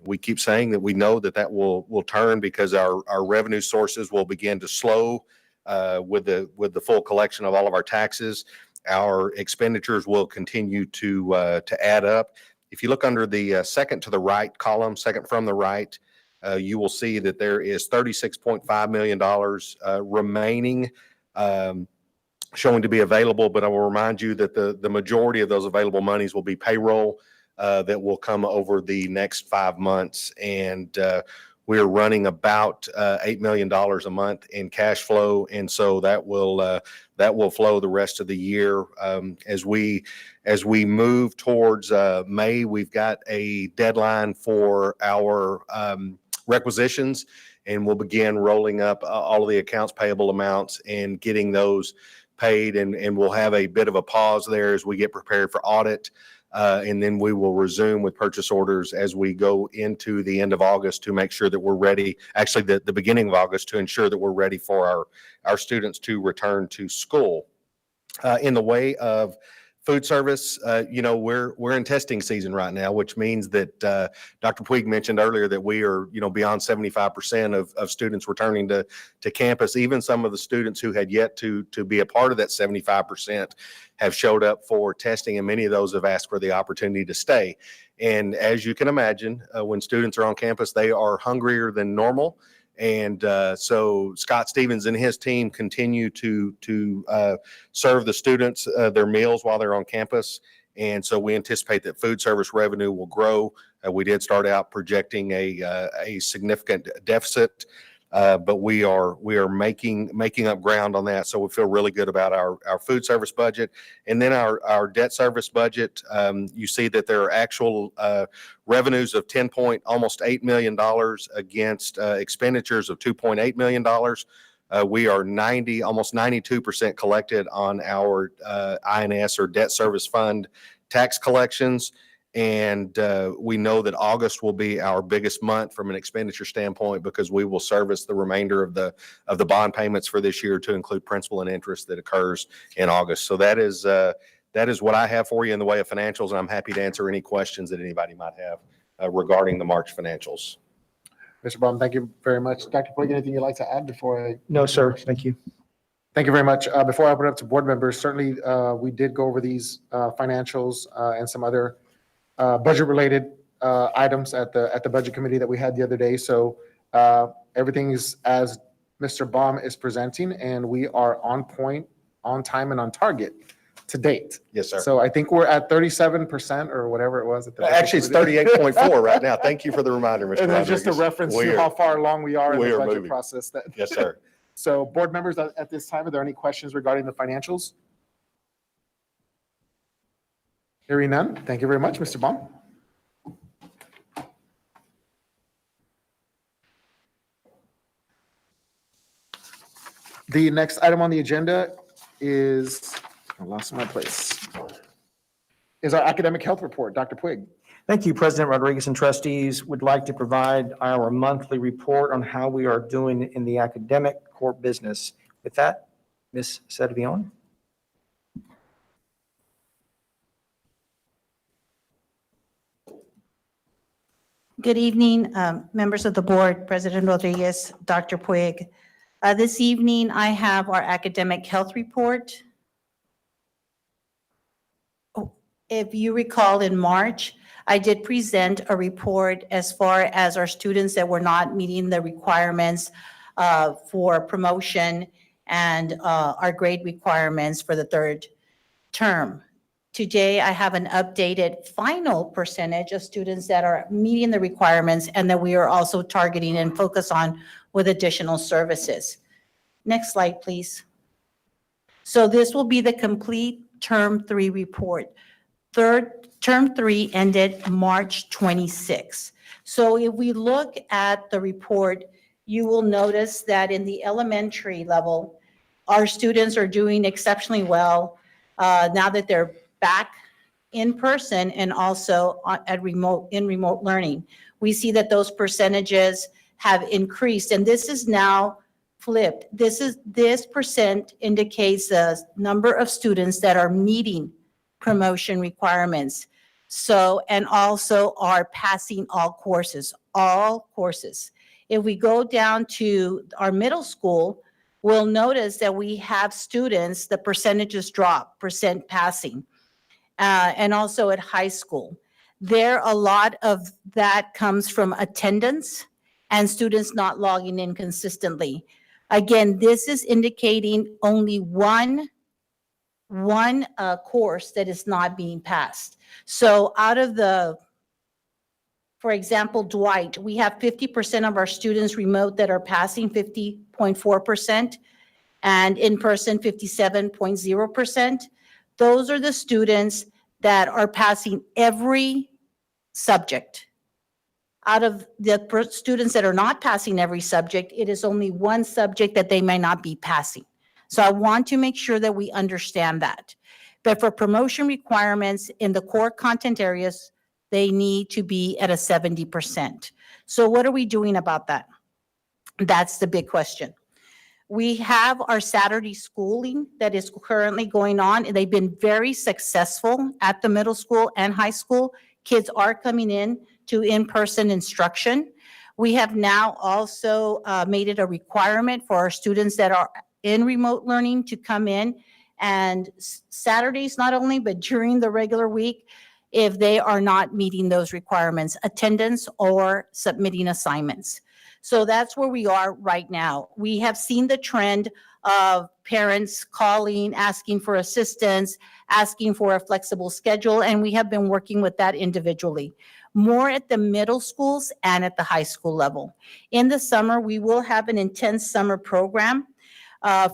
[SPEAKER 7] We keep saying that we know that will turn because our revenue sources will begin to slow with the full collection of all of our taxes. Our expenditures will continue to add up. If you look under the second to the right column, second from the right, you will see that there is $36.5 million remaining showing to be available, but I will remind you that the majority of those available monies will be payroll that will come over the next 5 months. And we're running about $8 million a month in cash flow. And so that will flow the rest of the year. As we move towards May, we've got a deadline for our requisitions, and we'll begin rolling up all of the accounts payable amounts and getting those paid. And we'll have a bit of a pause there as we get prepared for audit. And then we will resume with purchase orders as we go into the end of August to make sure that we're ready, actually the beginning of August, to ensure that we're ready for our students to return to school. In the way of food service, we're in testing season right now, which means that Dr. Puig mentioned earlier that we are, beyond 75% of students returning to campus. Even some of the students who had yet to be a part of that 75% have showed up for testing, and many of those have asked for the opportunity to stay. And as you can imagine, when students are on campus, they are hungrier than normal. And so Scott Stevens and his team continue to serve the students their meals while they're on campus. And so we anticipate that food service revenue will grow. We did start out projecting a significant deficit But we are making up ground on that. So we feel really good about our food service budget. And then our debt service budget, you see that there are actual revenues of almost $8 million against expenditures of $2.8 million. We are almost 92% collected on our INS or debt service fund tax collections. And we know that August will be our biggest month from an expenditure standpoint because we will service the remainder of the bond payments for this year to include principal and interest that occurs in August. So that is what I have for you in the way of financials, and I'm happy to answer any questions that anybody might have regarding the March financials.
[SPEAKER 4] Mr. Baum, thank you very much. Dr. Puig, anything you'd like to add before I?
[SPEAKER 9] No, sir. Thank you.
[SPEAKER 4] Thank you very much. Before I open it up to board members, certainly we did go over these financials and some other budget-related items at the budget committee that we had the other day. So everything is as Mr. Baum is presenting, and we are on point, on time, and on target to date.
[SPEAKER 7] Yes, sir.
[SPEAKER 4] So I think we're at 37% or whatever it was. At the budget
[SPEAKER 7] Actually, it's
[SPEAKER 4] committee.
[SPEAKER 7] 38.4 right now. Thank you for the reminder, Mr.
[SPEAKER 4] And then just a
[SPEAKER 7] Rodriguez.
[SPEAKER 4] reference
[SPEAKER 7] We
[SPEAKER 4] to
[SPEAKER 7] are-
[SPEAKER 4] how far along we are in
[SPEAKER 7] we
[SPEAKER 4] the
[SPEAKER 7] are
[SPEAKER 4] budget
[SPEAKER 7] moving.
[SPEAKER 4] process.
[SPEAKER 7] Yes, sir.
[SPEAKER 4] So board members, at this time, are there any questions regarding the financials? Hearing none, thank you very much, Mr. Baum. The next item on the agenda is, I lost my place, is our academic health report. Dr. Puig.
[SPEAKER 9] Thank you, President Rodriguez and trustees. Would like to provide our monthly report on how we are doing in the academic core business. With that, Ms. Servillon.
[SPEAKER 11] Good evening, members of the board, President Rodriguez, Dr. Puig. This evening, I have our academic health report. Oh, if you recall, in March, I did present a report as far as our students that were not meeting the requirements for promotion and our grade requirements for the third term. Today, I have an updated final percentage of students that are meeting the requirements and that we are also targeting and focus on with additional services. Next slide, please. So this will be the complete term 3 report. Term 3 ended March 26. So if we look at the report, you will notice that in the elementary level, our students are doing exceptionally well now that they're back in person and also in remote learning. We see that those percentages have increased, and this is now flipped. This percent indicates the number of students that are meeting promotion requirements. So, and also are passing all courses. If we go down to our middle school, we'll notice that we have students, the percentages drop, percent passing. And also at high school. A lot of that comes from attendance and students not logging in consistently. Again, this is indicating only one course that is not being passed. So out of for example, Dwight, we have 50% of our students remote that are passing, 50.4%, and in person, 57.0%. Those are the students that are passing every subject. Out of the students that are not passing every subject, it is only one subject that they may not be passing. So I want to make sure that we understand that. But for promotion requirements in the core content areas, they need to be at a 70%. So what are we doing about that? That's the big question. We have our Saturday schooling that is currently going on, and they've been very successful at the middle school and high school. Kids are coming in to in-person instruction. We have now also made it a requirement for our students that are in remote learning to come in, and Saturdays not only, but during the regular week, if they are not meeting those requirements, attendance or submitting assignments. So that's where we are right now. We have seen the trend of parents calling, asking for assistance, asking for a flexible schedule, and we have been working with that individually. more at the middle schools and at the high school level. In the summer, we will have an intense summer program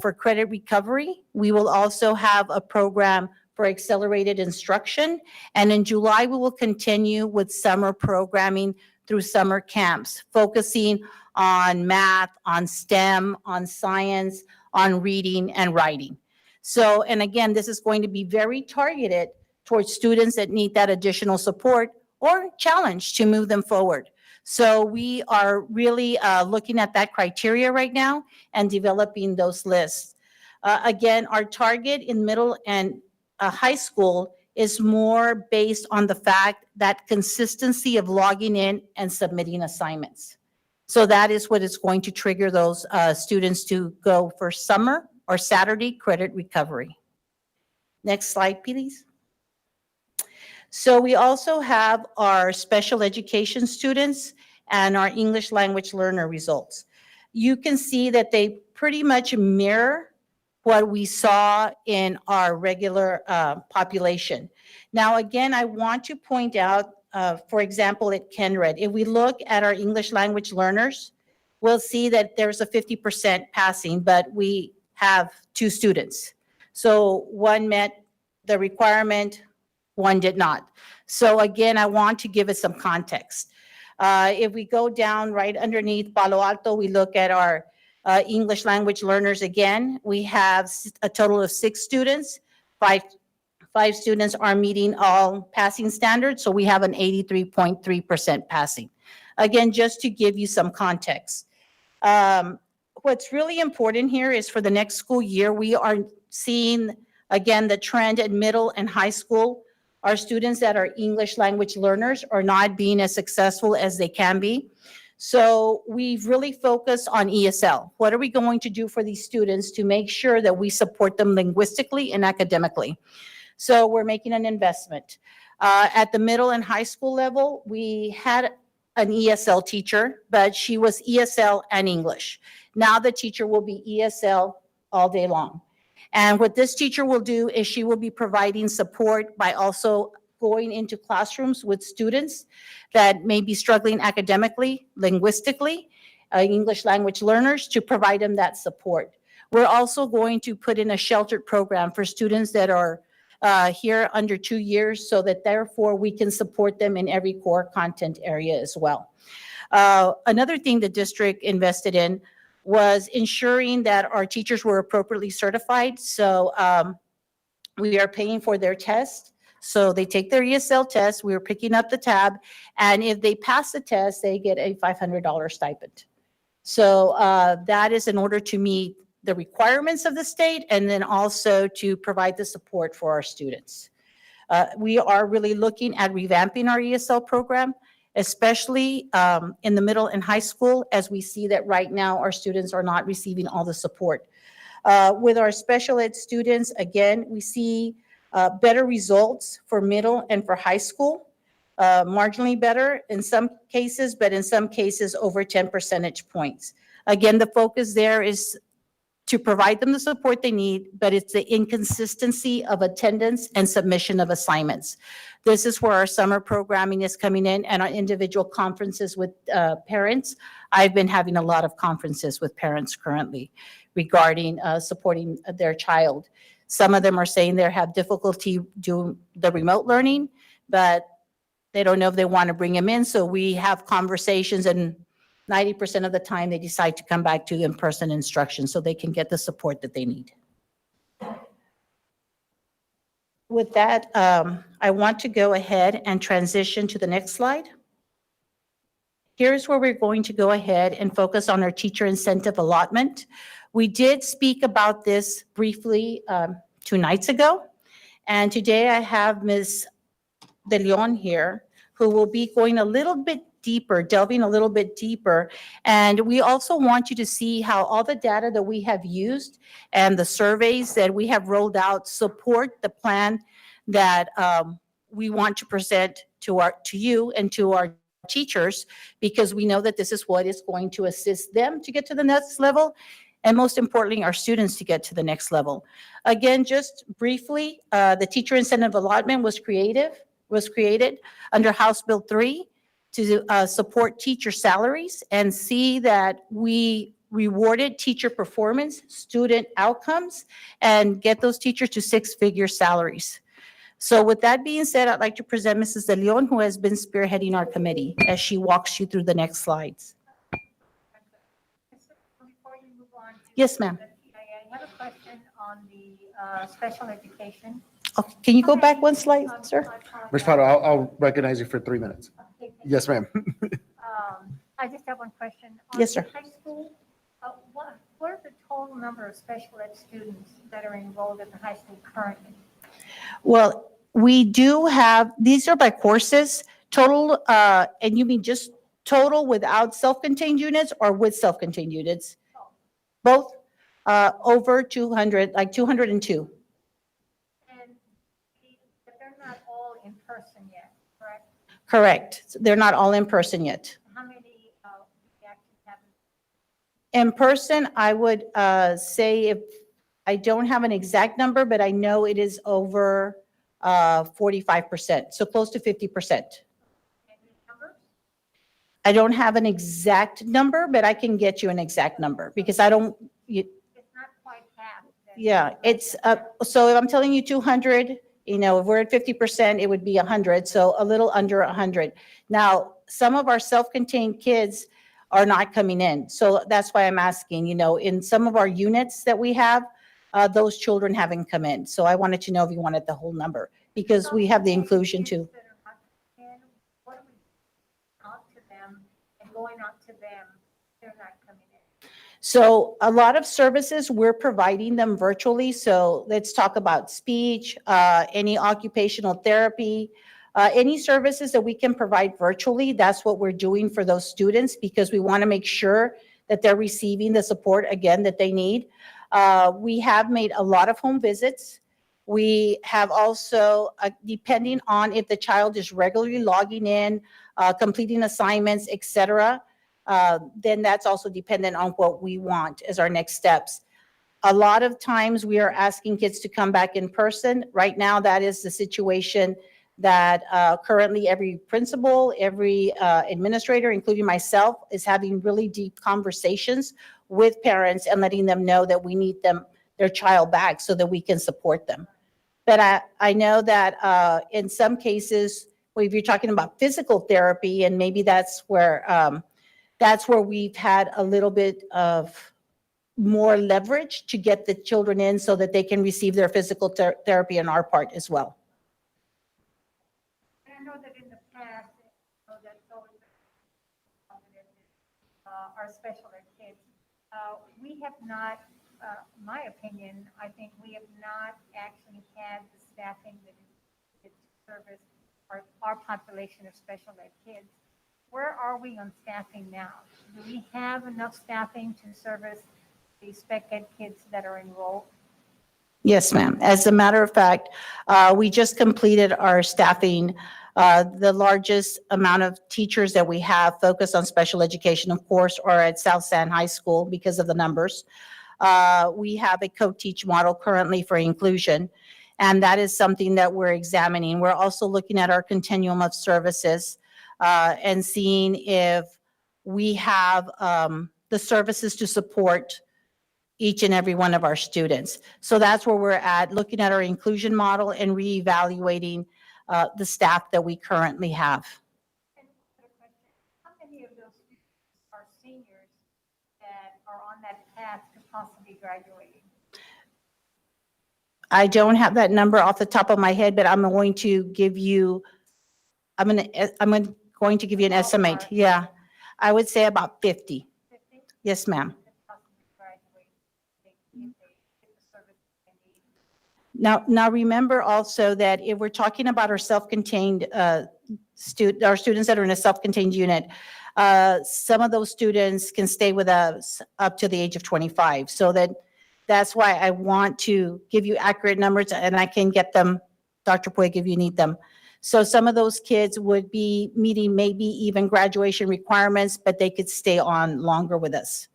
[SPEAKER 11] for credit recovery. We will also have a program for accelerated instruction. And in July, we will continue with summer programming through summer camps, focusing on math, on STEM, on science, on reading and writing. So, and again, this is going to be very targeted towards students that need that additional support or challenge to move them forward. So we are really looking at that criteria right now and developing those lists. Again, our target in middle and high school is more based on the fact that consistency of logging in and submitting assignments. So that is what is going to trigger those students to go for summer or Saturday credit recovery. Next slide, please. So we also have our special education students and our English language learner results. You can see that they pretty much mirror what we saw in our regular population. Now, again, I want to point out, for example, at Kenred, if we look at our English language learners, we'll see that there's a 50% passing, but we have 2 students. So one met the requirement, one did not. So again, I want to give it some context. If we go down right underneath Palo Alto, we look at our English language learners again. We have a total of 6 students. Five students are meeting all passing standards, so we have an 83.3% passing. Again, just to give you some context. What's really important here is for the next school year, we are seeing, again, the trend at middle and high school. Our students that are English language learners are not being as successful as they can be. So we've really focused on ESL. What are we going to do for these students to make sure that we support them linguistically and academically? So we're making an investment. At the middle and high school level, we had an ESL teacher, but she was ESL and English. Now the teacher will be ESL all day long. And what this teacher will do is she will be providing support by also going into classrooms with students that may be struggling academically, linguistically, English language learners, to provide them that support. We're also going to put in a sheltered program for students that are here under 2 years, so that therefore we can support them in every core content area as well. Another thing the district invested in was ensuring that our teachers were appropriately certified. So we are paying for their test. So they take their ESL test, we're picking up the tab, and if they pass the test, they get a $500 stipend. So that is in order to meet the requirements of the state, and then also to provide the support for our students. We are really looking at revamping our ESL program, especially in the middle and high school, as we see that right now our students are not receiving all the support. With our special ed students, again, we see better results for middle and for high school, marginally better in some cases, but in some cases over 10 percentage points. Again, the focus there is to provide them the support they need, but it's the inconsistency of attendance and submission of assignments. This is where our summer programming is coming in, and our individual conferences with parents. I've been having a lot of conferences with parents currently regarding supporting their child. Some of them are saying they have difficulty doing the remote learning, but they don't know if they want to bring them in. So we have conversations, and 90% of the time they decide to come back to in-person instruction so they can get the support that they need. With that, I want to go ahead and transition to the next slide. Here's where we're going to go ahead and focus on our teacher incentive allotment. We did speak about this briefly 2 nights ago, and today I have Ms. De Leon here, who will be going a little bit deeper, delving a little bit deeper. And we also want you to see how all the data that we have used and the surveys that we have rolled out support the plan that we want to present to you and to our teachers, because we know that this is what is going to assist them to get to the next level, and most importantly, our students to get to the next level. Again, just briefly, the teacher incentive allotment was created under House Bill 3. to support teacher salaries and see that we rewarded teacher performance, student outcomes, and get those teachers to six-figure salaries. So with that being said, I'd like to present Mrs. De Leon, who has been spearheading our committee as she walks you through the next slides.
[SPEAKER 15] Before you move on to
[SPEAKER 11] Yes, ma'am.
[SPEAKER 15] the TIA, I have a question on the special education.
[SPEAKER 11] Okay, can you go back one slide, sir?
[SPEAKER 4] Ms. Prado, I'll recognize you for 3 minutes. Yes, ma'am.
[SPEAKER 15] I just have one question.
[SPEAKER 11] Yes, sir.
[SPEAKER 15] On high school, what are the total number of special ed students that are enrolled in the high school currently?
[SPEAKER 11] Well, we do have, these are by courses, total, and you mean just total without self-contained units or with self-contained units? Both, over 200, like 202.
[SPEAKER 15] And but they're not all in person yet, correct?
[SPEAKER 11] Correct. They're not all in person yet.
[SPEAKER 15] How many we actually have?
[SPEAKER 11] In person, I would say if, I don't have an exact number, but I know it is over 45%, so close to 50%.
[SPEAKER 15] Any numbers?
[SPEAKER 11] I don't have an exact number, but I can get you an exact number because I don't,
[SPEAKER 15] It's not quite half. then.
[SPEAKER 11] yeah, it's, so if I'm telling you 200, you know, if we're at 50%, it would be 100, so a little under 100. Now, some of our self-contained kids are not coming in, so that's why I'm asking, you know, in some of our units that we have, those children haven't come in. So I wanted to know if you wanted the whole number, because we have the inclusion too.
[SPEAKER 15] Kids that are not coming in, what are we out to them and going out to them, they're not coming in?
[SPEAKER 11] So a lot of services, we're providing them virtually. So let's talk about speech, any occupational therapy, any services that we can provide virtually. That's what we're doing for those students because we want to make sure that they're receiving the support, again, that they need. We have made a lot of home visits. We have also, depending on if the child is regularly logging in, completing assignments, et cetera, then that's also dependent on what we want as our next steps. A lot of times we are asking kids to come back in person. Right now, that is the situation that currently every principal, every administrator, including myself, is having really deep conversations with parents and letting them know that we need their child back so that we can support them. But I know that in some cases, well, if you're talking about physical therapy, and maybe that's where we've had a little bit of more leverage to get the children in so that they can receive their physical therapy on our part as well.
[SPEAKER 15] And I know that in the past, that's always been our special ed kids. We have not, my opinion, I think we have not actually had the staffing that is to service our population of special ed kids. Where are we on staffing now? Do we have enough staffing to service the spec ed kids that are enrolled?
[SPEAKER 11] Yes, ma'am. As a matter of fact, we just completed our staffing. The largest amount of teachers that we have focused on special education, of course, are at South San High School because of the numbers. We have a co-teach model currently for inclusion, and that is something that we're examining. We're also looking at our continuum of services and seeing if we have the services to support each and every one of our students. So that's where we're at, looking at our inclusion model and reevaluating the staff that we currently have.
[SPEAKER 15] And another question, how many of those students are seniors that are on that path to possibly graduating?
[SPEAKER 11] I don't have that number off the top of my head, but I'm going to give you, I'm going to give you an estimate. Yeah, I would say about 50.
[SPEAKER 15] 50?
[SPEAKER 11] Yes, ma'am.
[SPEAKER 15] That possibly graduate if they get the service they need.
[SPEAKER 11] Now remember also that if we're talking about our self-contained our students that are in a self-contained unit, some of those students can stay with us up to the age of 25. So that's why I want to give you accurate numbers, and I can get them, Dr. Puig, if you need them. So some of those kids would be meeting maybe even graduation requirements, but they could stay on longer with us.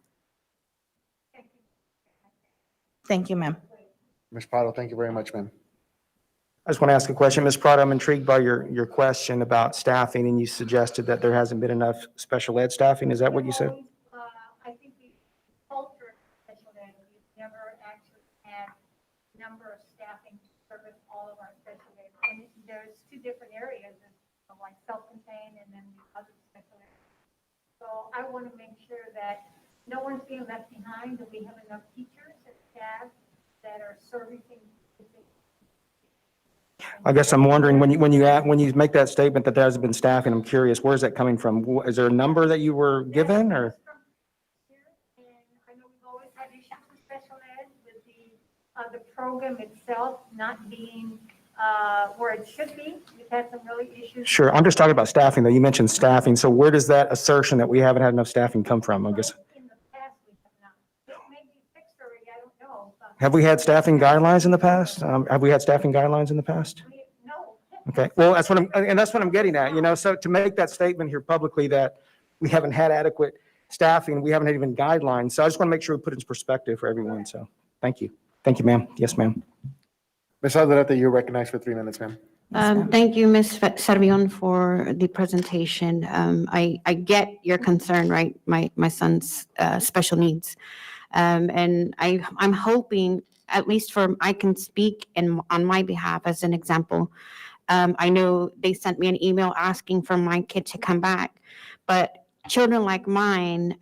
[SPEAKER 11] Thank you, ma'am.
[SPEAKER 4] Ms. Prado, thank you very much, ma'am.
[SPEAKER 9] I just want to ask a question. Ms. Prado, I'm intrigued by your question about staffing, and you suggested that there hasn't been enough special ed staffing. Is that what you said?
[SPEAKER 15] I think the culture of special ed, we've never actually had number of staffing to service all of our special ed. And there's two different areas, like self-contained and then the other special ed. So I want to make sure that no one's being left behind, that we have enough teachers and staff that are servicing.
[SPEAKER 9] I guess I'm wondering, when you make that statement that there hasn't been staffing, I'm curious, where's that coming from? Is there a number that you were given, or?
[SPEAKER 15] And I know we've always had issues with special ed, with the program itself not being where it should be. We've had some really issues.
[SPEAKER 9] Sure, I'm just talking about staffing, though. You mentioned staffing, so where does that assertion that we haven't had enough staffing come from, I guess?
[SPEAKER 15] In the past, we have not. It may be fixed already, I don't know.
[SPEAKER 9] Have we had staffing guidelines in the past? Have we had staffing guidelines in the past?
[SPEAKER 15] No.
[SPEAKER 9] Okay, well, that's what I'm getting at, so to make that statement here publicly that we haven't had adequate staffing, we haven't had even guidelines, so I just want to make sure we put it in perspective for everyone, so, thank you. Thank you, ma'am. Yes, ma'am.
[SPEAKER 4] Ms. Alderete, you're recognized for 3 minutes, ma'am.
[SPEAKER 14] Thank you, Ms. Servion, for the presentation. I get your concern, right? My son's special needs. And I'm hoping, at least I can speak on my behalf as an example. I know they sent me an email asking for my kid to come back, but children like mine,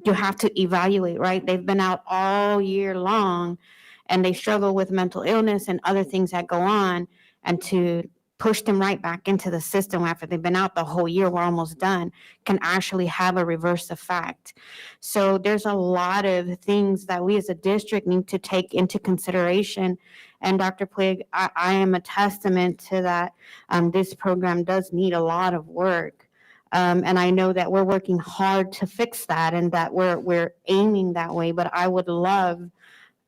[SPEAKER 14] you have to evaluate, right? They've been out all year long and they struggle with mental illness and other things that go on, and to push them right back into the system after they've been out the whole year, we're almost done, can actually have a reverse effect. So there's a lot of things that we as a district need to take into consideration. And Dr. Plig, I am a testament to that. This program does need a lot of work. And I know that we're working hard to fix that and that we're aiming that way, but I would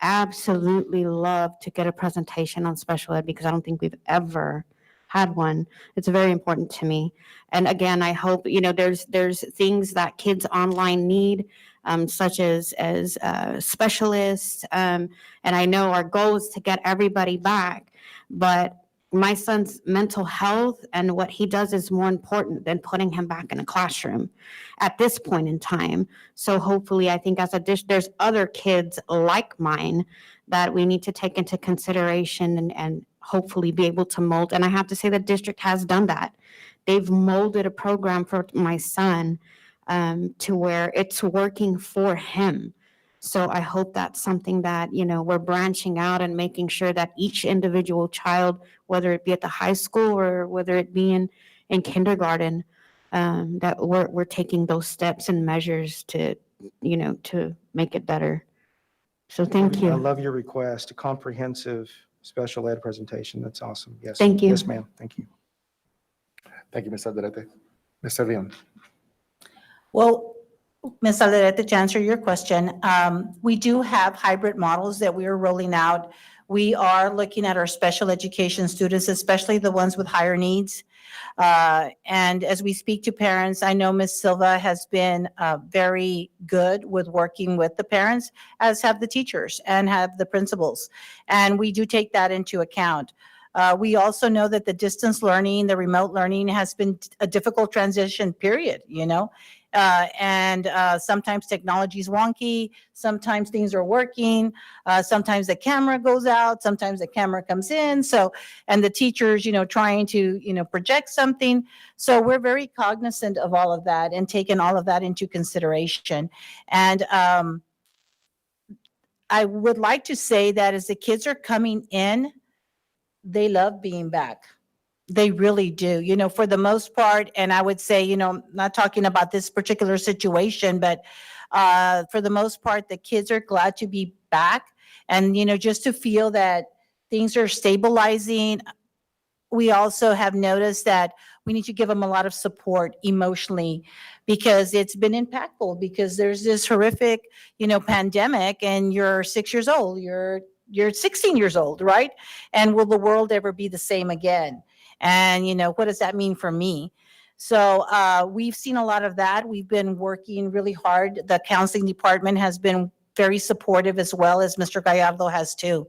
[SPEAKER 14] absolutely love to get a presentation on special ed, because I don't think we've ever had one. It's very important to me. And again, I hope, there's things that kids online need, such as specialists. And I know our goal is to get everybody back, but my son's mental health and what he does is more important than putting him back in a classroom at this point in time. So hopefully, I think as a dish, there's other kids like mine that we need to take into consideration and hopefully be able to mold. And I have to say the district has done that. They've molded a program for my son to where it's working for him. So I hope that's something that, we're branching out and making sure that each individual child, whether it be at the high school or whether it be in kindergarten, that we're taking those steps and measures to make it better. So thank
[SPEAKER 9] I
[SPEAKER 14] you.
[SPEAKER 9] love your request, a comprehensive special ed presentation. That's awesome. Yes.
[SPEAKER 14] Thank you.
[SPEAKER 9] Yes, ma'am. Thank you.
[SPEAKER 4] Thank you, Ms. Alderete. Ms. Servion.
[SPEAKER 11] Well, Ms. Alderete, to answer your question, we do have hybrid models that we are rolling out. We are looking at our special education students, especially the ones with higher needs. And as we speak to parents, I know Ms. Silva has been very good with working with the parents, as have the teachers and have the principals. And we do take that into account. We also know that the distance learning, the remote learning has been a difficult transition period, and sometimes technology is wonky, sometimes things are working, sometimes the camera goes out, sometimes the camera comes in. So, and the teachers, trying to, project something. So we're very cognizant of all of that and taking all of that into consideration. And I would like to say that as the kids are coming in, they love being back. They really do, for the most part. And I would say, not talking about this particular situation, but for the most part, the kids are glad to be back. And, just to feel that things are stabilizing. We also have noticed that we need to give them a lot of support emotionally, because it's been impactful, because there's this horrific, pandemic, and you're 6 years old, you're 16 years old, right? And will the world ever be the same again? And, what does that mean for me? So we've seen a lot of that. We've been working really hard. The counseling department has been very supportive, as well as Mr. Gallardo has too.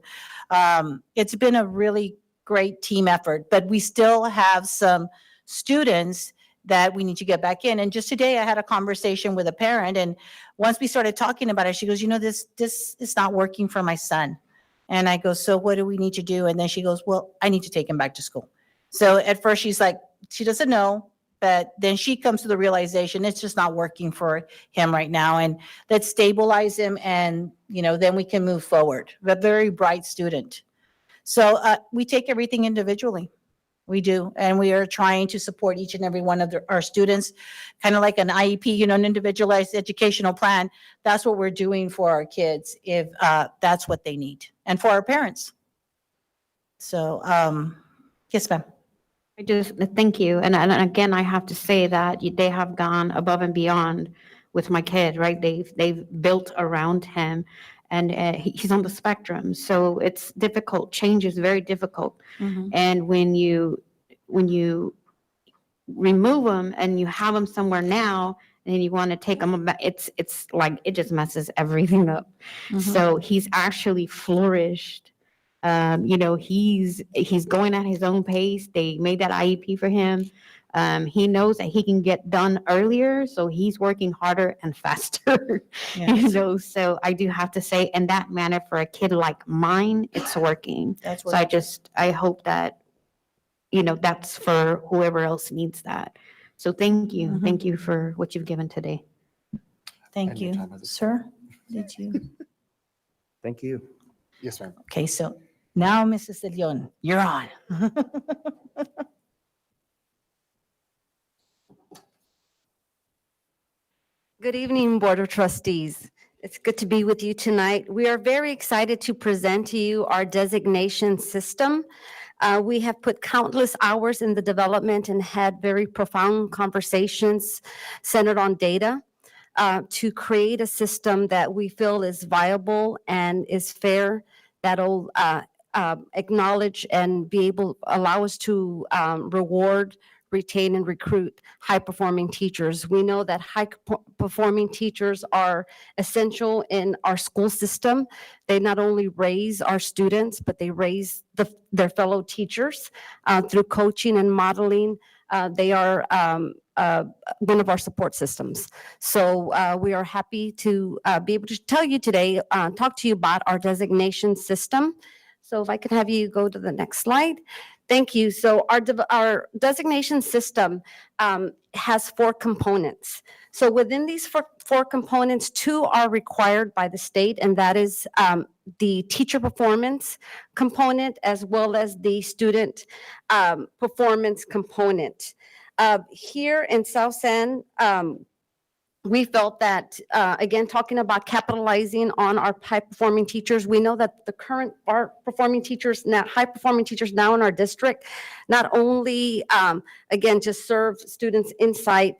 [SPEAKER 11] It's been a really great team effort, but we still have some students that we need to get back in. And just today I had a conversation with a parent, and once we started talking about it, she goes, this is not working for my son. And I go, so what do we need to do? And then she goes, well, I need to take him back to school. So at first she's like, she doesn't know, but then she comes to the realization it's just not working for him right now. And let's stabilize him, and, then we can move forward. A very bright student. So we take everything individually. We do. And we are trying to support each and every one of our students, kind of like an IEP, an individualized educational plan. That's what we're doing for our kids, if that's what they need, and for our parents. So, yes, ma'am.
[SPEAKER 14] I just, thank you. And again, I have to say that they have gone above and beyond with my kid, right? They've built around him, and he's on the spectrum. So it's difficult. Change is very difficult.
[SPEAKER 11] Mhm.
[SPEAKER 14] And when you remove them and you have them somewhere now, and you want to take them back, it's like, it just messes everything up.
[SPEAKER 11] Mhm.
[SPEAKER 14] So he's actually flourished. He's going at his own pace. They made that IEP for him. He knows that he can get done earlier, so he's working harder and faster.
[SPEAKER 11] Yes.
[SPEAKER 14] So I do have to say, in that manner, for a kid like mine, it's working.
[SPEAKER 11] That's
[SPEAKER 14] So
[SPEAKER 11] what
[SPEAKER 14] I hope that, that's for whoever else needs that. So thank you.
[SPEAKER 11] Mhm.
[SPEAKER 14] Thank you for what you've given today.
[SPEAKER 11] Thank
[SPEAKER 4] And your
[SPEAKER 11] you.
[SPEAKER 4] time has
[SPEAKER 11] Sir, did you?
[SPEAKER 4] Thank you. Yes, ma'am.
[SPEAKER 11] Okay, so now, Mrs. De Leon, you're on.
[SPEAKER 16] Good evening, Board of Trustees. It's good to be with you tonight. We are very excited to present to you our designation system. We have put countless hours in the development and had very profound conversations centered on data to create a system that we feel is viable and is fair, that'll acknowledge and allow us to reward, retain, and recruit high-performing teachers. We know that high-performing teachers are essential in our school system. They not only raise our students, but they raise their fellow teachers through coaching and modeling. They are one of our support systems. So we are happy to be able to tell you today, talk to you about our designation system. So if I could have you go to the next slide. Thank you. So our designation system has 4 components. So within these four components, 2 are required by the state, and that is the teacher performance component as well as the student performance component. Here in South San, we felt that, again, talking about capitalizing on our high-performing teachers, we know that the current high-performing teachers now in our district not only, again, just serve students inside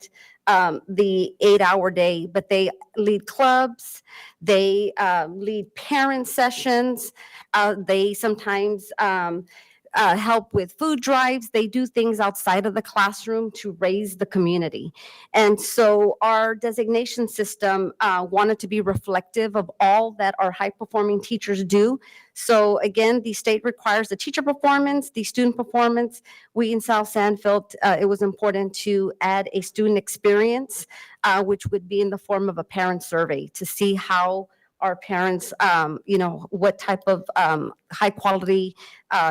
[SPEAKER 16] the 8-hour day, but they lead clubs, they lead parent sessions, they sometimes help with food drives. They do things outside of the classroom to raise the community. And so our designation system wanted to be reflective of all that our high-performing teachers do. So again, the state requires the teacher performance, the student performance. We in South San felt it was important to add a student experience, which would be in the form of a parent survey to see how our parents, what type of high quality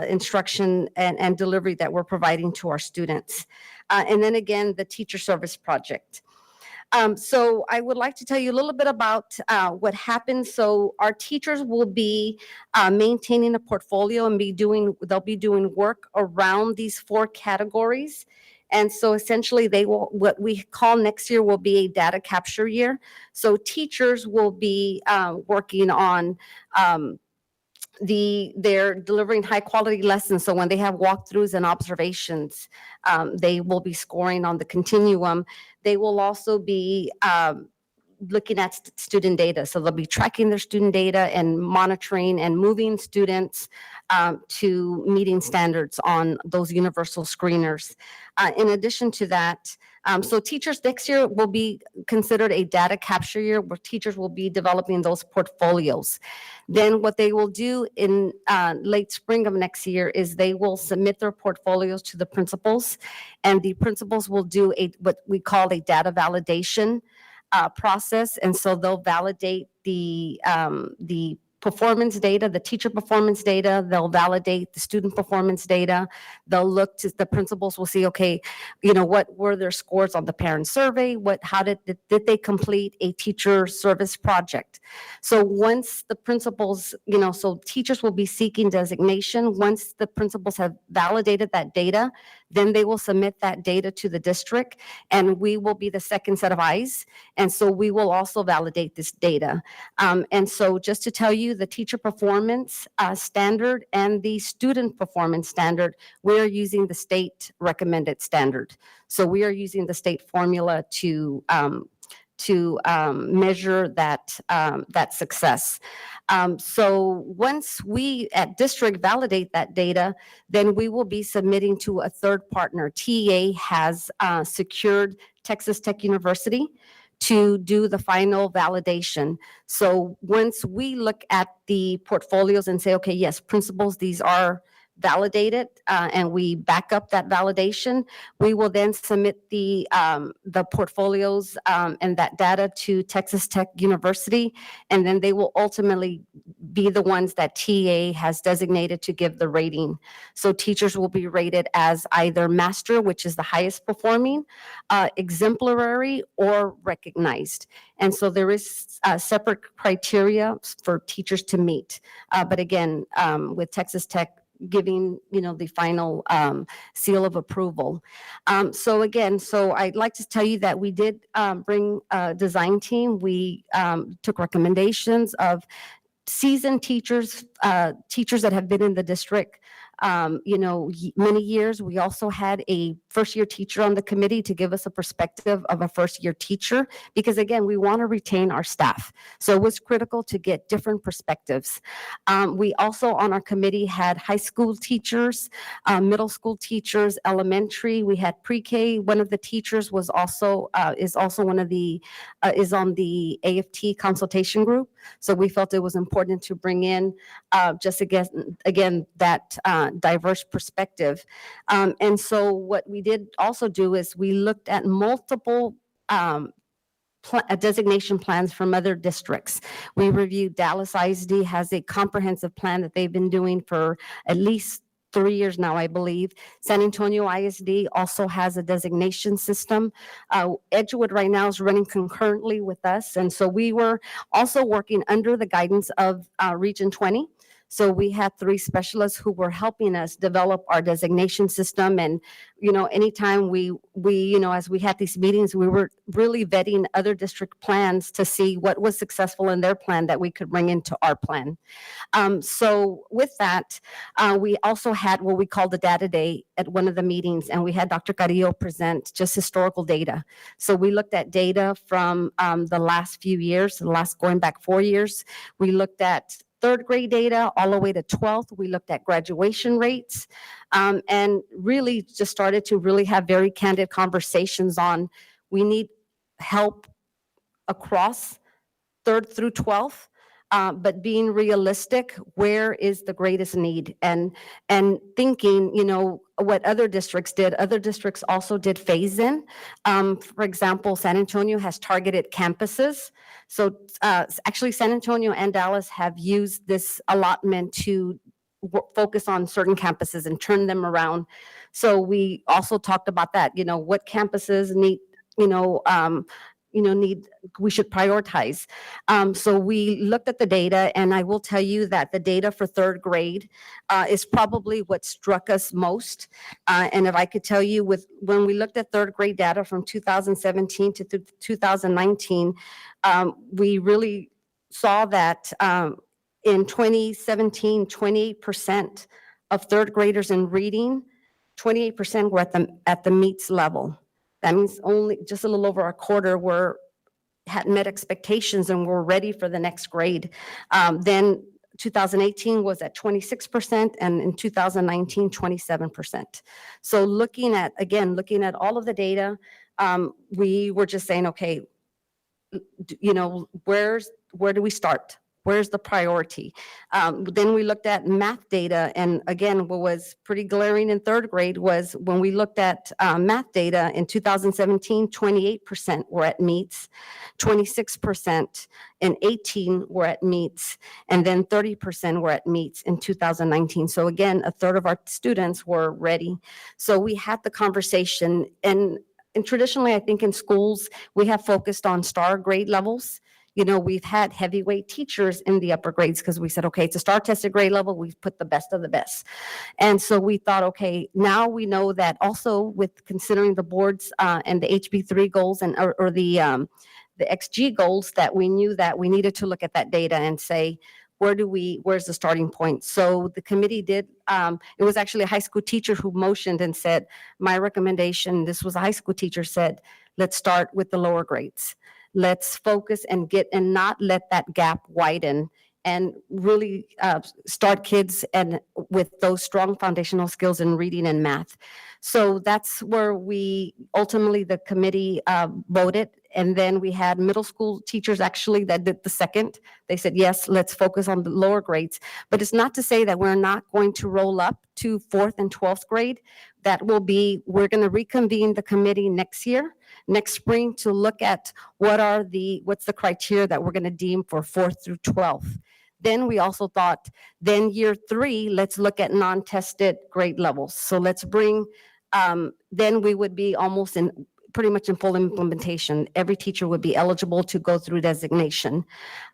[SPEAKER 16] instruction and delivery that we're providing to our students. And then again, the teacher service project. So I would like to tell you a little bit about what happens. So our teachers will be maintaining a portfolio and they'll be doing work around these 4 categories. And so essentially what we call next year will be a data capture year. So teachers will be working on they're delivering high quality lessons. So when they have walkthroughs and observations, they will be scoring on the continuum. They will also be looking at student data. So they'll be tracking their student data and monitoring and moving students to meeting standards on those universal screeners. In addition to that, so teachers next year will be considered a data capture year where teachers will be developing those portfolios. Then what they will do in late spring of next year is they will submit their portfolios to the principals, and the principals will do what we call a data validation process. And so they'll validate the performance data, the teacher performance data. They'll validate the student performance data. They'll look to, the principals will see, okay, what were their scores on the parent survey? How did they complete a teacher service project? So once the principals, so teachers will be seeking designation. Once the principals have validated that data, then they will submit that data to the district, and we will be the second set of eyes. And so we will also validate this data. And so just to tell you, the teacher performance standard and the student performance standard, we are using the state recommended standard. So we are using the state formula to measure that success. So once we at district validate that data, then we will be submitting to a third partner. TEA has secured Texas Tech University to do the final validation. So once we look at the portfolios and say, okay, yes, principals, these are validated, and we back up that validation, we will then submit the portfolios and that data to Texas Tech University, and then they will ultimately be the ones that TA has designated to give the rating. So teachers will be rated as either master, which is the highest performing, exemplary, or recognized. And so there is separate criteria for teachers to meet. But again, with Texas Tech giving, the final seal of approval. So I'd like to tell you that we did bring a design team. We took recommendations of seasoned teachers, teachers that have been in the district, many years. We also had a first-year teacher on the committee to give us a perspective of a first-year teacher, because again, we want to retain our staff. So it was critical to get different perspectives. We also on our committee had high school teachers, middle school teachers, elementary. We had pre-K. One of the teachers was also is on the AFT consultation group. So we felt it was important to bring in just again that diverse perspective. And so what we did also do is we looked at multiple designation plans from other districts. We reviewed Dallas ISD has a comprehensive plan that they've been doing for at least 3 years now, I believe. San Antonio ISD also has a designation system. Edgewood right now is running concurrently with us. And so we were also working under the guidance of Region 20. So we had 3 specialists who were helping us develop our designation system. And, anytime we as we had these meetings, we were really vetting other district plans to see what was successful in their plan that we could bring into our plan. So with that, we also had what we called the data day at one of the meetings, and we had Dr. Carrillo present just historical data. So we looked at data from the last few years, going back 4 years. We looked at third grade data all the way to 12th. We looked at graduation rates, and really just started to really have very candid conversations on we need help across 3rd through 12th, but being realistic, where is the greatest need? And thinking, what other districts did. Other districts also did phase in. For example, San Antonio has targeted campuses. So actually San Antonio and Dallas have used this allotment to focus on certain campuses and turn them around. So we also talked about that, what campuses need, we should prioritize. So we looked at the data, and I will tell you that the data for 3rd grade is probably what struck us most. And if I could tell you, when we looked at 3rd grade data from 2017 to 2019, we really saw that in 2017, 28% of 3rd graders in reading, 28% were at the meets level. That means only just a little over a quarter were had met expectations and were ready for the next grade. Then 2018 was at 26%, and in 2019, 27%. So looking at all of the data, we were just saying, okay, where do we start? Where's the priority? Then we looked at math data, and again, what was pretty glaring in third grade was when we looked at math data in 2017, 28% were at meets, 26% in 18 were at meets, and then 30% were at meets in 2019. So again, a third of our students were ready. So we had the conversation, and traditionally, I think in schools, we have focused on star grade levels. We've had heavyweight teachers in the upper grades because we said, okay, it's a star tested grade level. We've put the best of the best. And so we thought, okay, now we know that also with considering the boards and the HB3 goals or the XG goals, that we knew that we needed to look at that data and say, where's the starting point? So the committee did, it was actually a high school teacher who motioned and said, my recommendation, this was a high school teacher, said, let's start with the lower grades. Let's focus and not let that gap widen, and really start kids and with those strong foundational skills in reading and math. So that's where the committee voted. And then we had middle school teachers actually that did the second. They said, yes, let's focus on the lower grades. But it's not to say that we're not going to roll up to 4th and 12th grade. We're going to reconvene the committee next spring, to look at what's the criteria that we're going to deem for 4th through 12th. Then we also thought, then year 3, let's look at non-tested grade levels. So let's bring, then we would be almost pretty much in full implementation. Every teacher would be eligible to go through designation.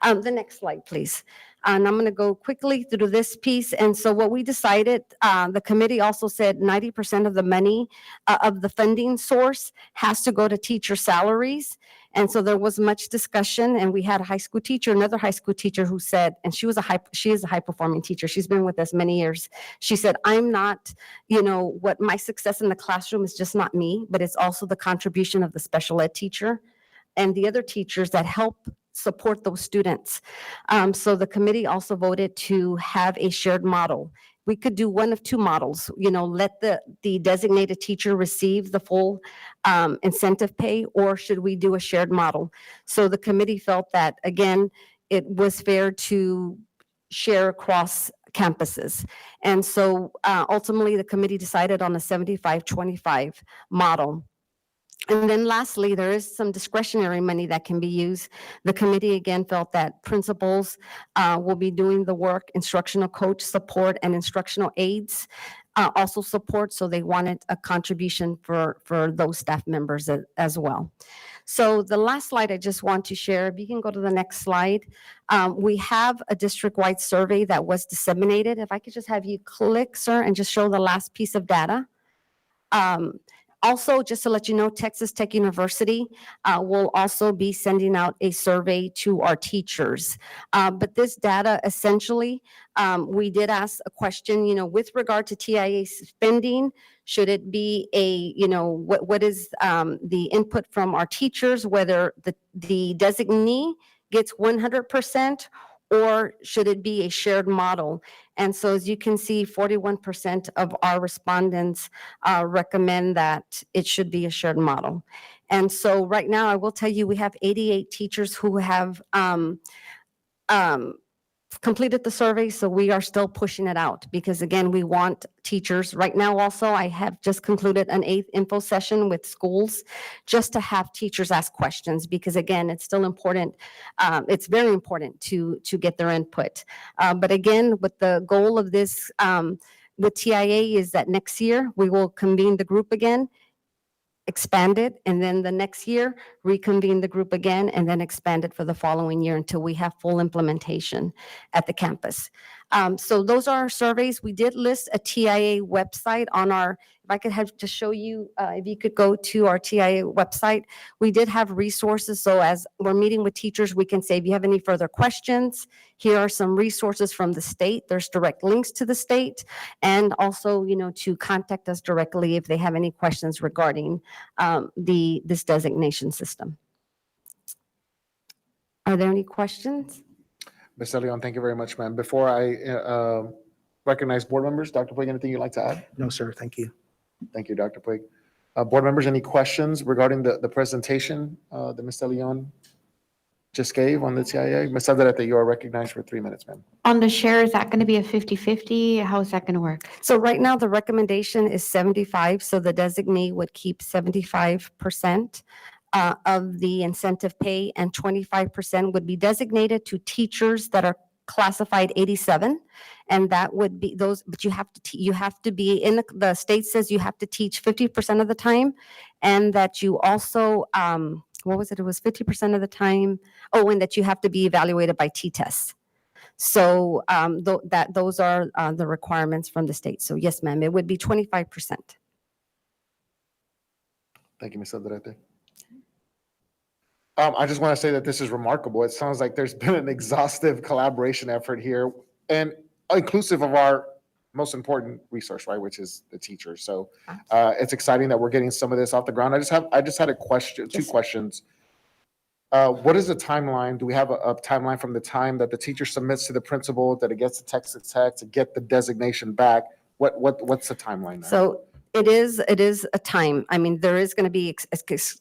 [SPEAKER 16] The next slide, please. And I'm going to go quickly through this piece. And so what we decided, the committee also said 90% of the money of the funding source has to go to teacher salaries. And so there was much discussion, and we had another high school teacher who said, and she is a high performing teacher. She's been with us many years. She said, I'm not, what my success in the classroom is just not me, but it's also the contribution of the special ed teacher and the other teachers that help support those students. So the committee also voted to have a shared model. We could do one of two models, let the designated teacher receive the full incentive pay, or should we do a shared model? So the committee felt that, again, it was fair to share across campuses. And so ultimately, the committee decided on a 75-25 model. And then lastly, there is some discretionary money that can be used. The committee again felt that principals will be doing the work, instructional coach support and instructional aides also support. So they wanted a contribution for those staff members as well. So the last slide I just want to share, if you can go to the next slide. We have a district-wide survey that was disseminated. If I could just have you click, sir, and just show the last piece of data. Also, just to let you know, Texas Tech University will also be sending out a survey to our teachers. But this data, essentially, we did ask a question, with regard to TIA spending, should it be what is the input from our teachers, whether the designee gets 100%, or should it be a shared model? And so as you can see, 41% of our respondents recommend that it should be a shared model. And so right now, I will tell you, we have 88 teachers who have completed the survey, so we are still pushing it out because, again, we want teachers. Right now also, I have just concluded an 8th info session with schools just to have teachers ask questions because, again, it's still important. It's very important to get their input. But again, with the goal of this with TIA is that next year we will convene the group again, expand it, and then the next year reconvene the group again, and then expand it for the following year until we have full implementation at the campus. So those are our surveys. We did list a TIA website on our, if I could have just show you, if you could go to our TIA website, we did have resources. So as we're meeting with teachers, we can say, if you have any further questions, here are some resources from the state. There's direct links to the state, and also, to contact us directly if they have any questions regarding this designation system. Are there any questions?
[SPEAKER 4] Ms. Leon, thank you very much, ma'am. Before I recognize board members, Dr. Puig, anything you'd like to add?
[SPEAKER 9] No, sir, thank you.
[SPEAKER 4] Thank you, Dr. Puig. Board members, any questions regarding the presentation that Ms. Leon just gave on the TIA? Ms. Alderete, you are recognized for 3 minutes, ma'am.
[SPEAKER 14] On the share, is that going to be a 50/50? How is that going to work?
[SPEAKER 16] So right now, the recommendation is 75, so the designee would keep 75% of the incentive pay, and 25% would be designated to teachers that are classified 87, and that would be those, but you have to be in the state says you have to teach 50% of the time, and that you also, what was it? It was 50% of the time. Oh, and that you have to be evaluated by T-tests. So those are the requirements from the state. So yes, ma'am, it would be 25%.
[SPEAKER 4] Thank you, Ms. Alderete. I just want to say that this is remarkable. It sounds like there's been an exhaustive collaboration effort here, and inclusive of our most important resource, right, which is the teachers. So it's exciting that we're getting some of this off the ground. I just had a question, two questions. What is the timeline? Do we have a timeline from the time that the teacher submits to the principal, that it gets the text to get the designation back? What's the timeline there?
[SPEAKER 16] So it is a time. I mean, there is going to be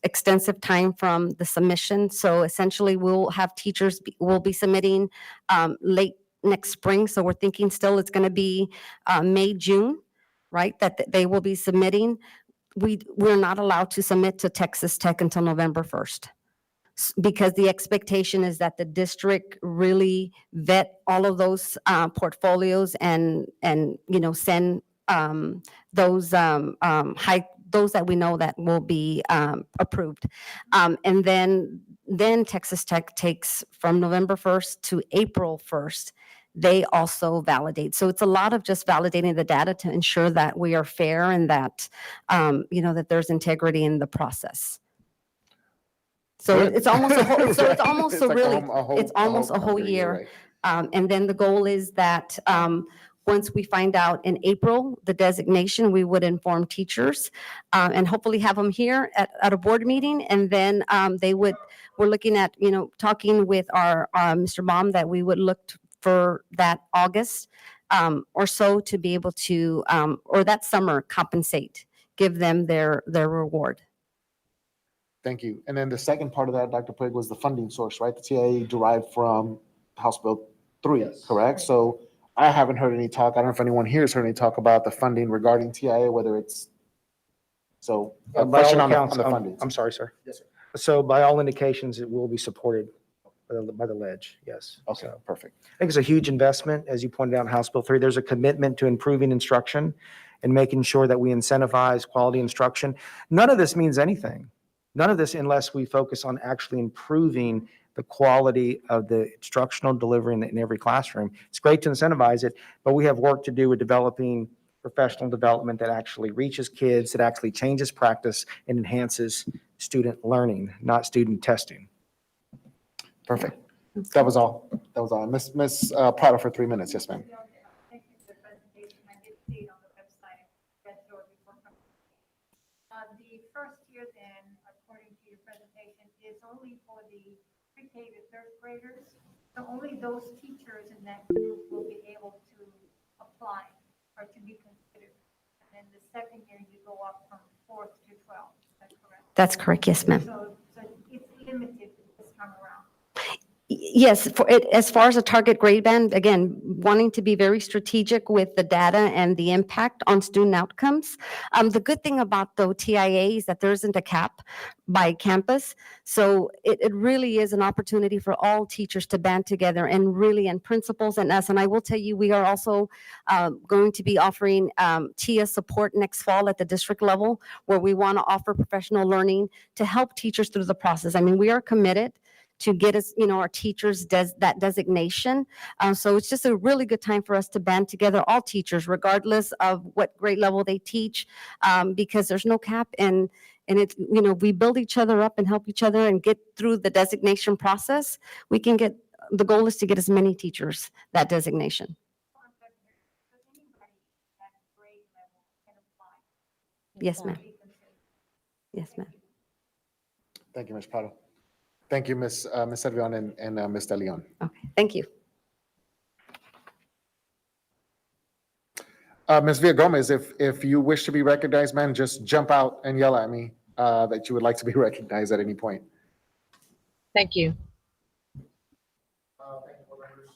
[SPEAKER 16] extensive time from the submission. So essentially, we'll have teachers will be submitting late next spring. So we're thinking still it's going to be May, June, right? That they will be submitting. We're not allowed to submit to Texas Tech until November 1st. Because the expectation is that the district really vet all of those portfolios and send those those that we know that will be approved, and then Texas Tech takes from November 1st to April 1st. They also validate. So it's a lot of just validating the data to ensure that we are fair and that that there's integrity in the process. So it's almost a whole, so it's almost
[SPEAKER 4] It's
[SPEAKER 16] a
[SPEAKER 4] like
[SPEAKER 16] really,
[SPEAKER 4] it's almost
[SPEAKER 16] a whole
[SPEAKER 4] calendar
[SPEAKER 16] year.
[SPEAKER 4] right?
[SPEAKER 16] And then the goal is that once we find out in April, the designation, we would inform teachers and hopefully have them here at a board meeting. And then we're looking at, talking with our Mr. Baum, that we would look for that August or so to be able to, or that summer, compensate, give them their reward.
[SPEAKER 4] Thank you. And then the second part of that, Dr. Puig, was the funding source, right? The TIA derived from House Bill 3, correct? So I haven't heard any talk. I don't know if anyone here has heard any talk about the funding regarding TIA, whether it's, so a
[SPEAKER 9] By all
[SPEAKER 4] question on
[SPEAKER 9] accounts,
[SPEAKER 4] the funding.
[SPEAKER 9] I'm sorry, sir.
[SPEAKER 4] Yes, sir.
[SPEAKER 9] So by all indications, it will be supported by the ledge, yes.
[SPEAKER 4] Okay,
[SPEAKER 9] So
[SPEAKER 4] perfect.
[SPEAKER 9] I think it's a huge investment, as you pointed out in House Bill 3. There's a commitment to improving instruction and making sure that we incentivize quality instruction. None of this means anything. None of this unless we focus on actually improving the quality of the instructional delivery in every classroom. It's great to incentivize it, but we have work to do with developing professional development that actually reaches kids, that actually changes practice and enhances student learning, not student testing.
[SPEAKER 4] Perfect. That was all. That was all. Ms. Prado for 3 minutes. Yes, ma'am.
[SPEAKER 15] Thank you for the presentation. I did see it on the website. Read through it before coming. The first year then, according to your presentation, is only for the pre-K to third graders. So only those teachers in that group will be able to apply or to be considered. And then the second year, you go up from 4th to 12th. Is that correct?
[SPEAKER 16] That's correct. Yes, ma'am.
[SPEAKER 15] So it's limited this time around.
[SPEAKER 16] Yes, as far as a target grade band, again, wanting to be very strategic with the data and the impact on student outcomes. The good thing about the TIA is that there isn't a cap by campus. So it really is an opportunity for all teachers to band together and principals and us. And I will tell you, we are also going to be offering TIA support next fall at the district level, where we want to offer professional learning to help teachers through the process. I mean, we are committed to get us, our teachers that designation. So it's just a really good time for us to band together, all teachers, regardless of what grade level they teach, because there's no cap, and it, we build each other up and help each other and get through the designation process. The goal is to get as many teachers that designation. Yes, ma'am. Yes, ma'am.
[SPEAKER 4] Thank you, Ms. Prado. Thank you, Ms. Servillon and Ms. De Leon.
[SPEAKER 16] Okay, thank you.
[SPEAKER 4] Ms. Villagomez, if you wish to be recognized, ma'am, just jump out and yell at me that you would like to be recognized at any point.
[SPEAKER 6] Thank you.
[SPEAKER 10] Thank you, board members.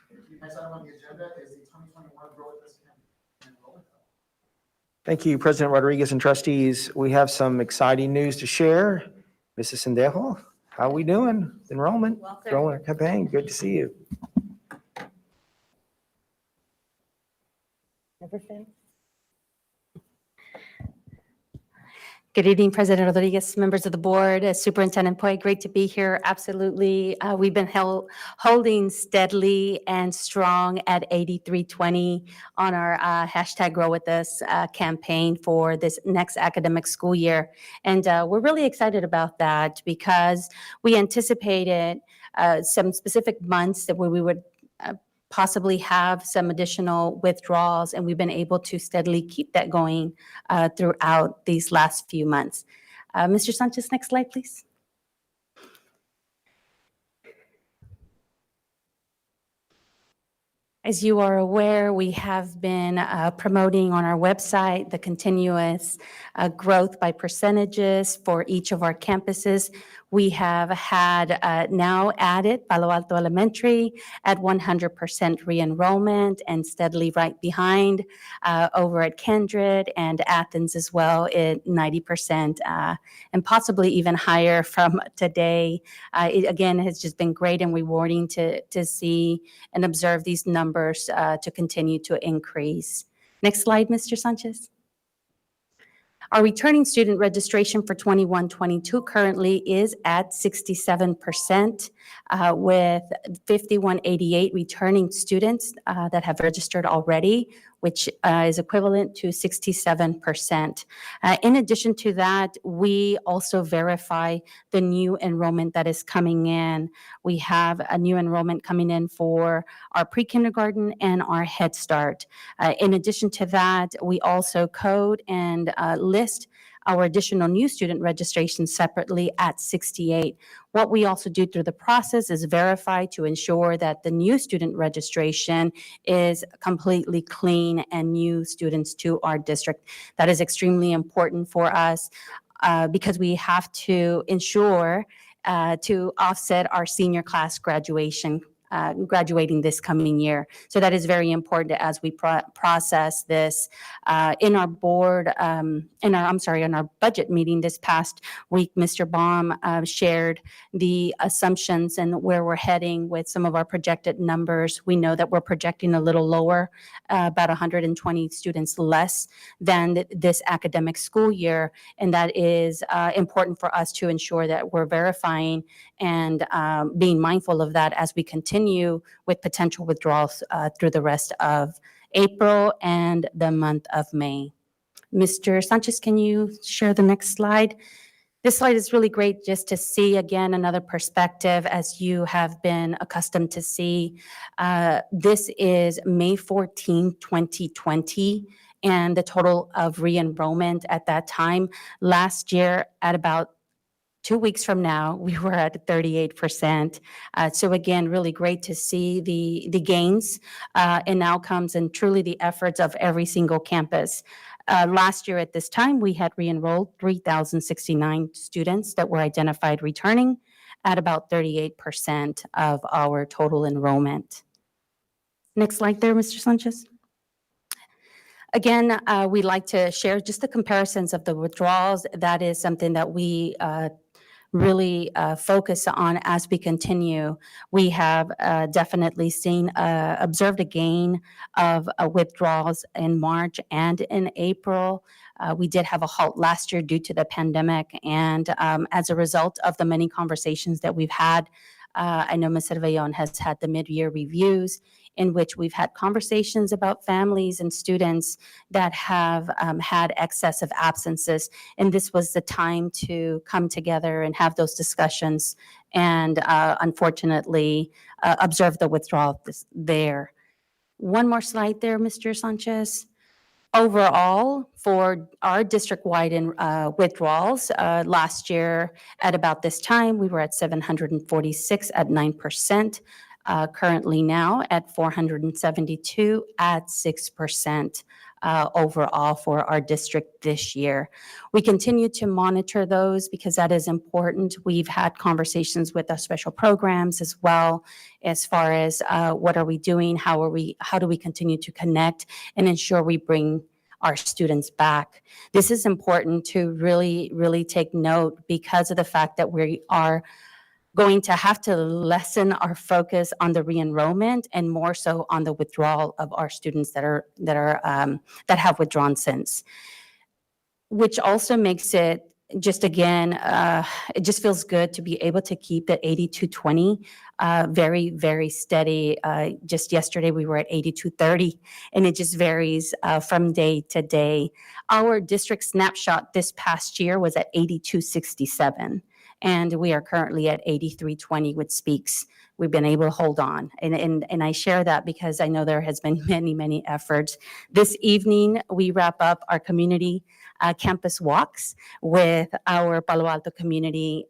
[SPEAKER 10] The next item on the agenda is the 2021 Grow With Us campaign enrollment.
[SPEAKER 9] Thank you, President Rodriguez and trustees. We have some exciting news to share. Mrs. Sendejo, how we doing? Enrollment, growing our campaign. Good to see you.
[SPEAKER 16] Never fail. Good evening, President Rodriguez, members of the board, Superintendent Poi, great to be here. Absolutely. We've been holding steadily and strong at 8320 on our hashtag Grow With Us campaign for this next academic school year. And we're really excited about that because we anticipated some specific months that where we would possibly have some additional withdrawals, and we've been able to steadily keep that going throughout these last few months. Mr. Sanchez, next slide, please. As you are aware, we have been promoting on our website the continuous growth by percentages for each of our campuses. We have had now added Palo Alto Elementary at 100% re-enrollment and steadily right behind over at Kindred and Athens as well at 90% and possibly even higher from today. It again has just been great and rewarding to see and observe these numbers to continue to increase. Next slide, Mr. Sanchez. Our returning student registration for 21-22 currently is at 67% with 5188 returning students that have registered already, which is equivalent to 67%. In addition to that, we also verify the new enrollment that is coming in. We have a new enrollment coming in for our pre-kindergarten and our Head Start. In addition to that, we also code and list our additional new student registration separately at 68. What we also do through the process is verify to ensure that the new student registration is completely clean and new students to our district. That is extremely important for us because we have to ensure to offset our senior class graduating this coming year. So that is very important as we process this in our board, in our budget meeting this past week. Mr. Baum shared the assumptions and where we're heading with some of our projected numbers. We know that we're projecting a little lower, about 120 students less than this academic school year. And that is important for us to ensure that we're verifying and being mindful of that as we continue with potential withdrawals through the rest of April and the month of May. Mr. Sanchez, can you share the next slide? This slide is really great just to see, again, another perspective as you have been accustomed to see. This is May 14, 2020, and the total of re-enrollment at that time. Last year, at about 2 weeks from now, we were at 38%. So again, really great to see the gains and outcomes and truly the efforts of every single campus. Last year at this time, we had re-enrolled 3,069 students that were identified returning at about 38% of our total enrollment. Next slide there, Mr. Sanchez. Again, we like to share just the comparisons of the withdrawals. That is something that we really focus on as we continue. We have definitely observed a gain of withdrawals in March and in April. We did have a halt last year due to the pandemic, and as a result of the many conversations that we've had, I know Ms. Cervellon has had the mid-year reviews in which we've had conversations about families and students that have had excessive absences. And this was the time to come together and have those discussions and unfortunately observe the withdrawal there. One more slide there, Mr. Sanchez.
[SPEAKER 17] Overall, for our district-wide withdrawals, last year at about this time, we were at 746 at 9%. Currently now at 472 at 6%. Overall for our district this year. We continue to monitor those because that is important. We've had conversations with our special programs as well as far as what are we doing, how do we continue to connect and ensure we bring our students back. This is important to really take note because of the fact that we are going to have to lessen our focus on the re-enrollment and more so on the withdrawal of our students that have withdrawn since, which also makes it just again, it just feels good to be able to keep the 8220 very steady. Just yesterday we were at 8230 and it just varies from day to day. Our district snapshot this past year was at 8267. And we are currently at 8320, which speaks we've been able to hold on. And I share that because I know there has been many efforts. This evening, we wrap up our community campus walks with our Palo Alto community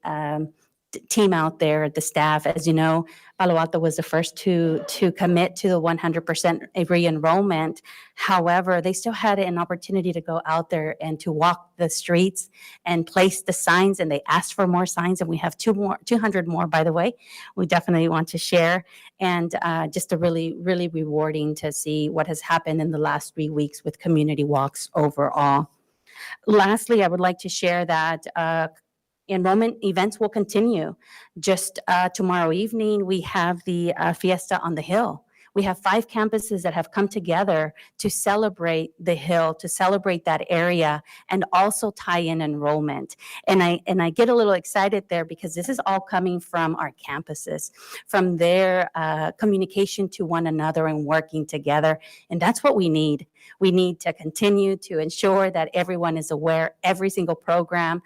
[SPEAKER 17] team out there, the staff. As you know, Palo Alto was the first to commit to the 100% re-enrollment. However, they still had an opportunity to go out there and to walk the streets and place the signs, and they asked for more signs, and we have 200 more, by the way. We definitely want to share, and just a really rewarding to see what has happened in the last 3 weeks with community walks overall. Lastly, I would like to share that enrollment events will continue. Just tomorrow evening, we have the Fiesta on the Hill. We have 5 campuses that have come together to celebrate the Hill, to celebrate that area, and also tie in enrollment. And I get a little excited there because this is all coming from our campuses, from their communication to one another and working together. And that's what we need. We need to continue to ensure that everyone is aware, every single program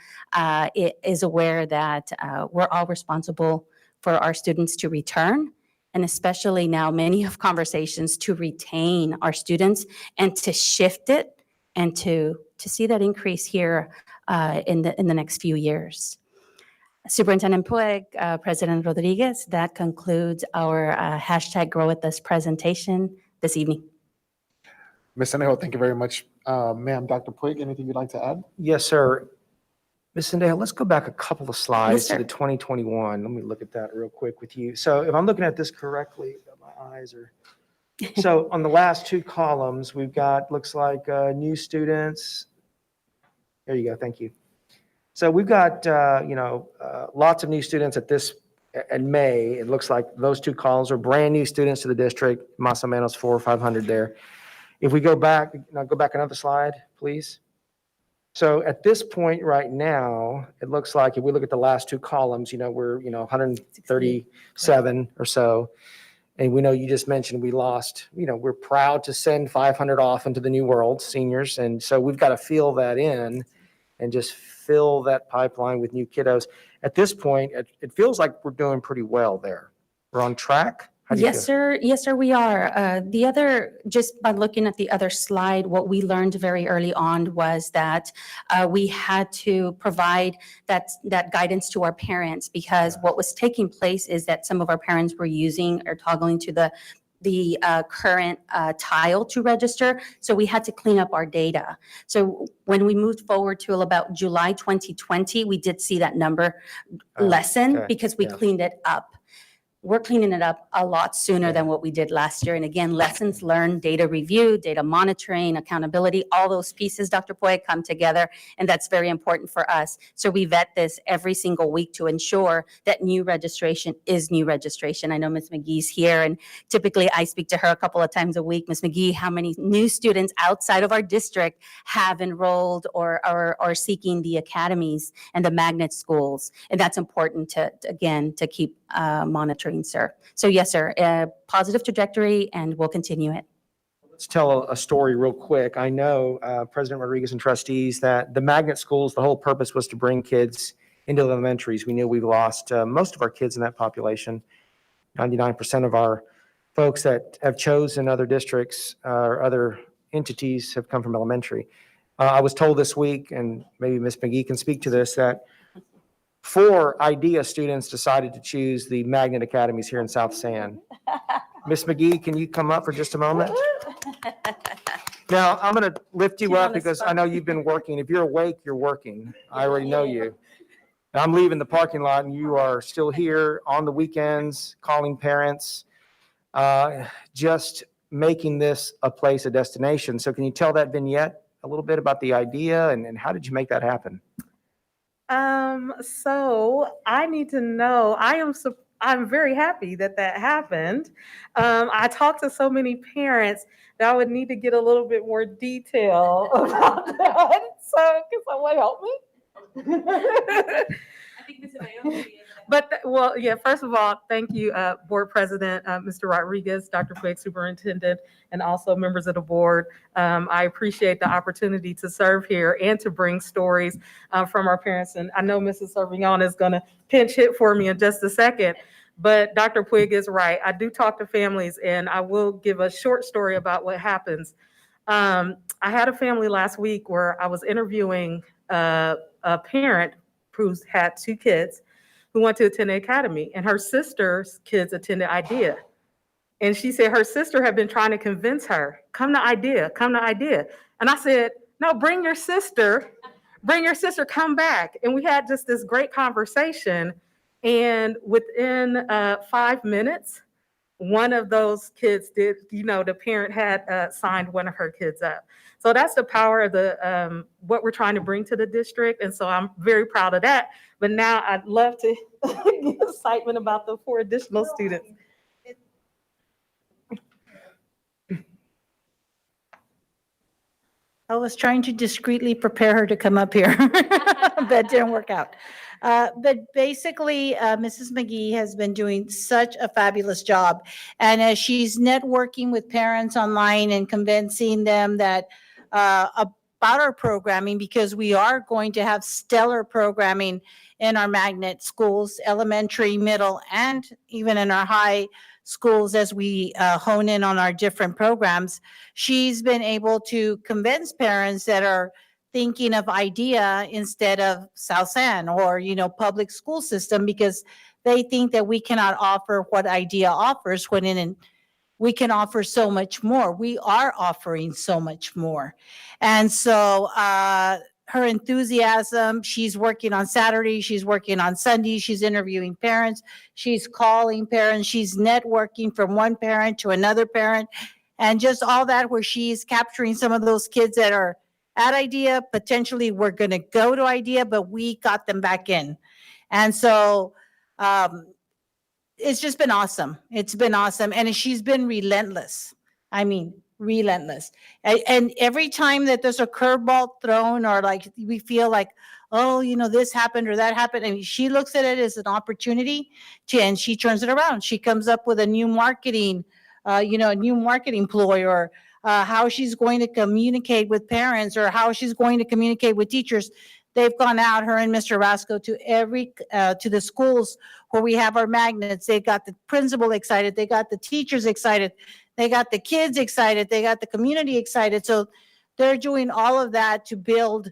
[SPEAKER 17] is aware that we're all responsible for our students to return. And especially now, many of conversations to retain our students and to shift it and to see that increase here in the next few years. Superintendent Puig, President Rodriguez, that concludes our hashtag Grow With Us presentation this evening.
[SPEAKER 4] Ms. Sendejo, thank you very much. Ma'am, Dr. Puig, anything you'd like to add?
[SPEAKER 9] Yes, sir. Ms. Sendejo, let's go back a couple of slides
[SPEAKER 17] Yes,
[SPEAKER 9] to the 2021. Let me look at that real quick with you. So if I'm looking at this correctly, my eyes are. So on the last 2 columns, we've got, looks like new students. There you go. Thank you. So we've got, lots of new students in May. It looks like those 2 columns are brand new students to the district, más o menos 400 or 500 there. If we go back, now go back another slide, please. So at this point right now, it looks like if we look at the last 2 columns, we're, 137 or so. And we know you just mentioned we lost, we're proud to send 500 off into the new world, seniors. And so we've got to fill that in and just fill that pipeline with new kiddos. At this point, it feels like we're doing pretty well there. We're on track. How do you
[SPEAKER 17] Yes,
[SPEAKER 9] feel?
[SPEAKER 17] sir, we are. Just by looking at the other slide, what we learned very early on was that we had to provide that guidance to our parents, because what was taking place is that some of our parents were using or toggling to the current tile to register. So we had to clean up our data. So when we moved forward to about July 2020, we did see that number lessen because we cleaned it up. We're cleaning it up a lot sooner than what we did last year. And again, lessons learned, data review, data monitoring, accountability, all those pieces, Dr. Puig, come together. And that's very important for us. So we vet this every single week to ensure that new registration is new registration. I know Ms. McGee's here, and typically I speak to her a couple of times a week. Ms. McGee, how many new students outside of our district have enrolled or are seeking the academies and the magnet schools? And that's important to keep monitoring, sir. So yes, sir, positive trajectory, and we'll continue it.
[SPEAKER 9] Let's tell a story real quick. I know, President Rodriguez and trustees, that the magnet schools, the whole purpose was to bring kids into the elementaries. We knew we've lost most of our kids in that population. 99% of our folks that have chosen other districts or other entities have come from elementary. I was told this week, and maybe Ms. McGee can speak to this, that 4 IDEA students decided to choose the Magnet Academies here in South San. Ms. McGee, can you come up for just a moment? Now, I'm going to lift you
[SPEAKER 11] She's
[SPEAKER 9] up
[SPEAKER 11] on the
[SPEAKER 9] because I
[SPEAKER 11] spot.
[SPEAKER 9] know you've been working. If you're awake, you're working. I already know you. And I'm leaving the parking lot and you are still here on the weekends, calling parents, just making this a place, a destination. So can you tell that vignette a little bit about the idea and how did you make that happen?
[SPEAKER 18] So I need to know, I'm very happy that that happened. I talked to so many parents that I would need to get a little bit more detail about that. So, can someone help me?
[SPEAKER 17] I think Ms. Ibayo.
[SPEAKER 18] Well, yeah, first of all, thank you, Board President, Mr. Rodriguez, Dr. Quigg, Superintendent, and also members of the board. I appreciate the opportunity to serve here and to bring stories from our parents. And I know Mrs. Servignone is going to pinch hit for me in just a second, but Dr. Quigg is right. I do talk to families, and I will give a short story about what happens. I had a family last week where I was interviewing a parent who's had 2 kids who went to attend the academy, and her sister's kids attended IDEA. And she said her sister had been trying to convince her, come to IDEA, come to IDEA. And I said, no, bring your sister, come back. And we had just this great conversation. And within 5 minutes, one of those kids did, the parent had signed one of her kids up. So that's the power of the what we're trying to bring to the district. And so I'm very proud of that. But now I'd love to get excitement about the 4 additional students.
[SPEAKER 11] I was trying to discreetly prepare her to come up here. That didn't work out. But basically, Mrs. McGee has been doing such a fabulous job. And as she's networking with parents online and convincing them that about our programming, because we are going to have stellar programming in our magnet schools, elementary, middle, and even in our high schools as we hone in on our different programs, she's been able to convince parents that are thinking of IDEA instead of South San or, public school system, because they think that we cannot offer what IDEA offers when we can offer so much more. We are offering so much more. And so her enthusiasm, she's working on Saturday, she's working on Sunday, she's interviewing parents, she's calling parents, she's networking from one parent to another parent, and just all that where she's capturing some of those kids that are at IDEA, potentially we're going to go to IDEA, but we got them back in. And so it's just been awesome. It's been awesome. And she's been relentless. I mean, relentless. And every time that there's a curveball thrown or like we feel like, oh, this happened or that happened, and she looks at it as an opportunity and she turns it around. She comes up with a new marketing, a new marketing ploy, or how she's going to communicate with parents or how she's going to communicate with teachers. They've gone out, her and Mr. Rasco, to the schools where we have our magnets. They got the principal excited. They got the teachers excited. They got the kids excited. They got the community excited. So they're doing all of that to build,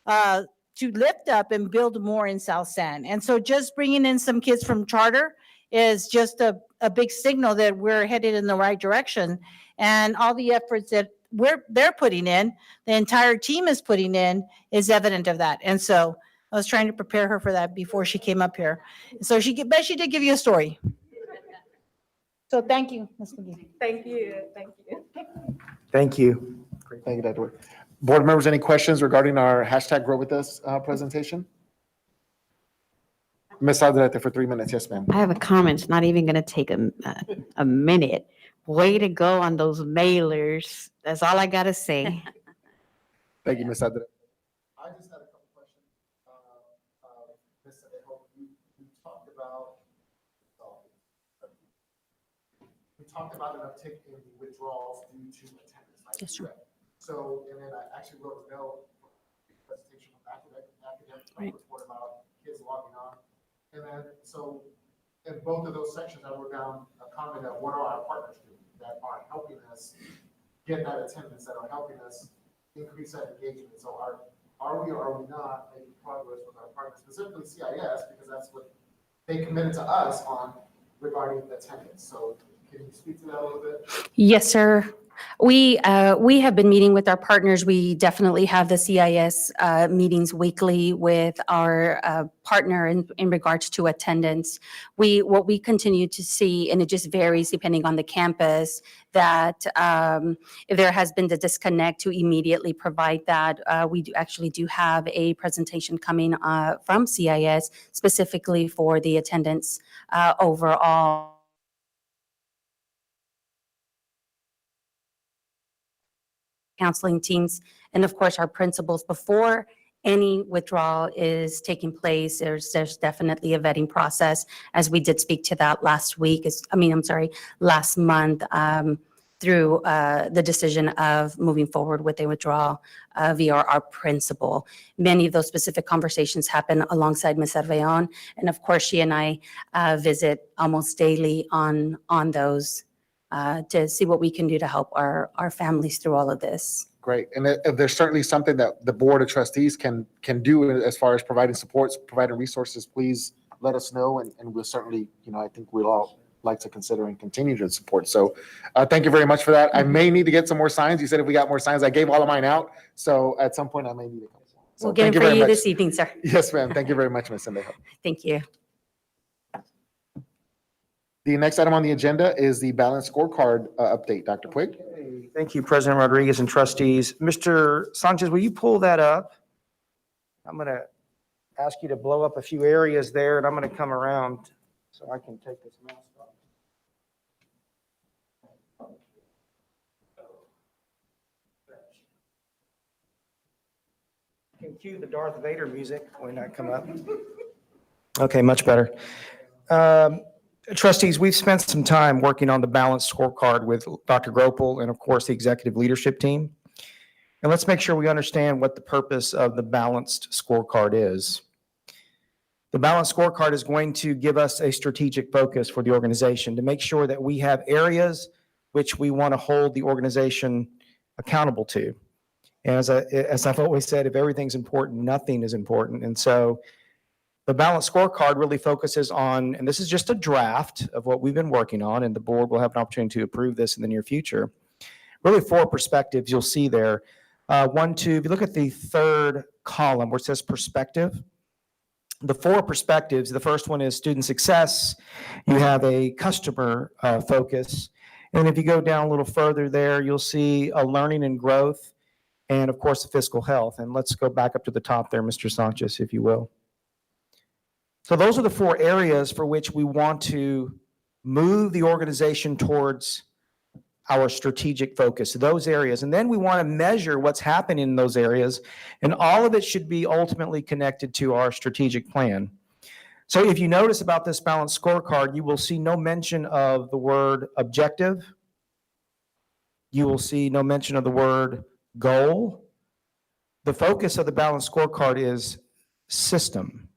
[SPEAKER 11] to lift up and build more in South San. And so just bringing in some kids from charter is just a big signal that we're headed in the right direction. And all the efforts that they're putting in, the entire team is putting in, is evident of that. And so I was trying to prepare her for that before she came up here. So she did give you a story. So thank you, Ms. McGee.
[SPEAKER 18] Thank you. Thank you.
[SPEAKER 4] Thank you. Great, thank you, Dr. Wood. Board members, any questions regarding our hashtag Grow With Us presentation? Ms. Aldrete for 3 minutes. Yes, ma'am.
[SPEAKER 14] I have a comment. It's not even going to take a minute. Way to go on those mailers. That's all I got to say.
[SPEAKER 4] Thank you, Ms. Aldrete. I just had a couple questions. Ms. Adejo, you talked about an uptick in the withdrawals due to attendance.
[SPEAKER 14] Yes, sir.
[SPEAKER 4] So, and then I actually wrote a note presentation from academic report about kids logging on. And then, so in both of those sections, I wrote down a comment of what are our partners doing that are helping us
[SPEAKER 10] get that attendance, that are helping us increase that engagement. So are we or are we not making progress with our partners, specifically CIS, because that's what they committed to us on regarding attendance. So can you speak to that a little bit?
[SPEAKER 17] Yes, sir. We have been meeting with our partners. We definitely have the CIS meetings weekly with our partner in regards to attendance. What we continue to see, and it just varies depending on the campus, that there has been the disconnect to immediately provide that. We actually do have a presentation coming from CIS specifically for the attendance overall. Counseling teams, and of course, our principals. Before any withdrawal is taking place, there's definitely a vetting process, as we did speak to that last month, through the decision of moving forward with a withdrawal via our principal. Many of those specific conversations happen alongside Ms. Cerveon, and of course, she and I visit almost daily on those to see what we can do to help our families through all of this.
[SPEAKER 4] Great. And if there's certainly something that the Board of Trustees can do as far as providing supports, providing resources, please let us know. And we'll certainly, I think we'll all like to consider and continue to support. So thank you very much for that. I may need to get some more signs. You said if we got more signs, I gave all of mine out. So at some point I may need to come. So
[SPEAKER 17] We'll get them for you this evening, sir.
[SPEAKER 4] Yes, ma'am. Thank you very much, Ms. Sandejo.
[SPEAKER 17] Thank you.
[SPEAKER 4] The next item on the agenda is the balance scorecard update. Dr. Puig?
[SPEAKER 9] Okay, thank you, President Rodriguez and trustees. Mr. Sanchez, will you pull that up? I'm going to ask you to blow up a few areas there, and I'm going to come around so I can take this mask off. You can cue the Darth Vader music when I come up. Okay, much better. Trustees, we've spent some time working on the balanced scorecard with Dr. Gropel and, of course, the executive leadership team. And let's make sure we understand what the purpose of the balanced scorecard is. The balanced scorecard is going to give us a strategic focus for the organization to make sure that we have areas which we want to hold the organization accountable to. And as I've always said, if everything's important, nothing is important. And so the balanced scorecard really focuses on, and this is just a draft of what we've been working on, and the board will have an opportunity to approve this in the near future. Really 4 perspectives you'll see there. 1, 2, if you look at the third column where it says perspective, the 4 perspectives, the first one is student success. You have a customer focus. And if you go down a little further there, you'll see a learning and growth, and of course, the fiscal health. And let's go back up to the top there, Mr. Sanchez, if you will. So those are the 4 areas for which we want to move the organization towards our strategic focus, those areas. And then we want to measure what's happening in those areas. And all of it should be ultimately connected to our strategic plan. So if you notice about this balanced scorecard, you will see no mention of the word objective. You will see no mention of the word goal. The focus of the balanced scorecard is system.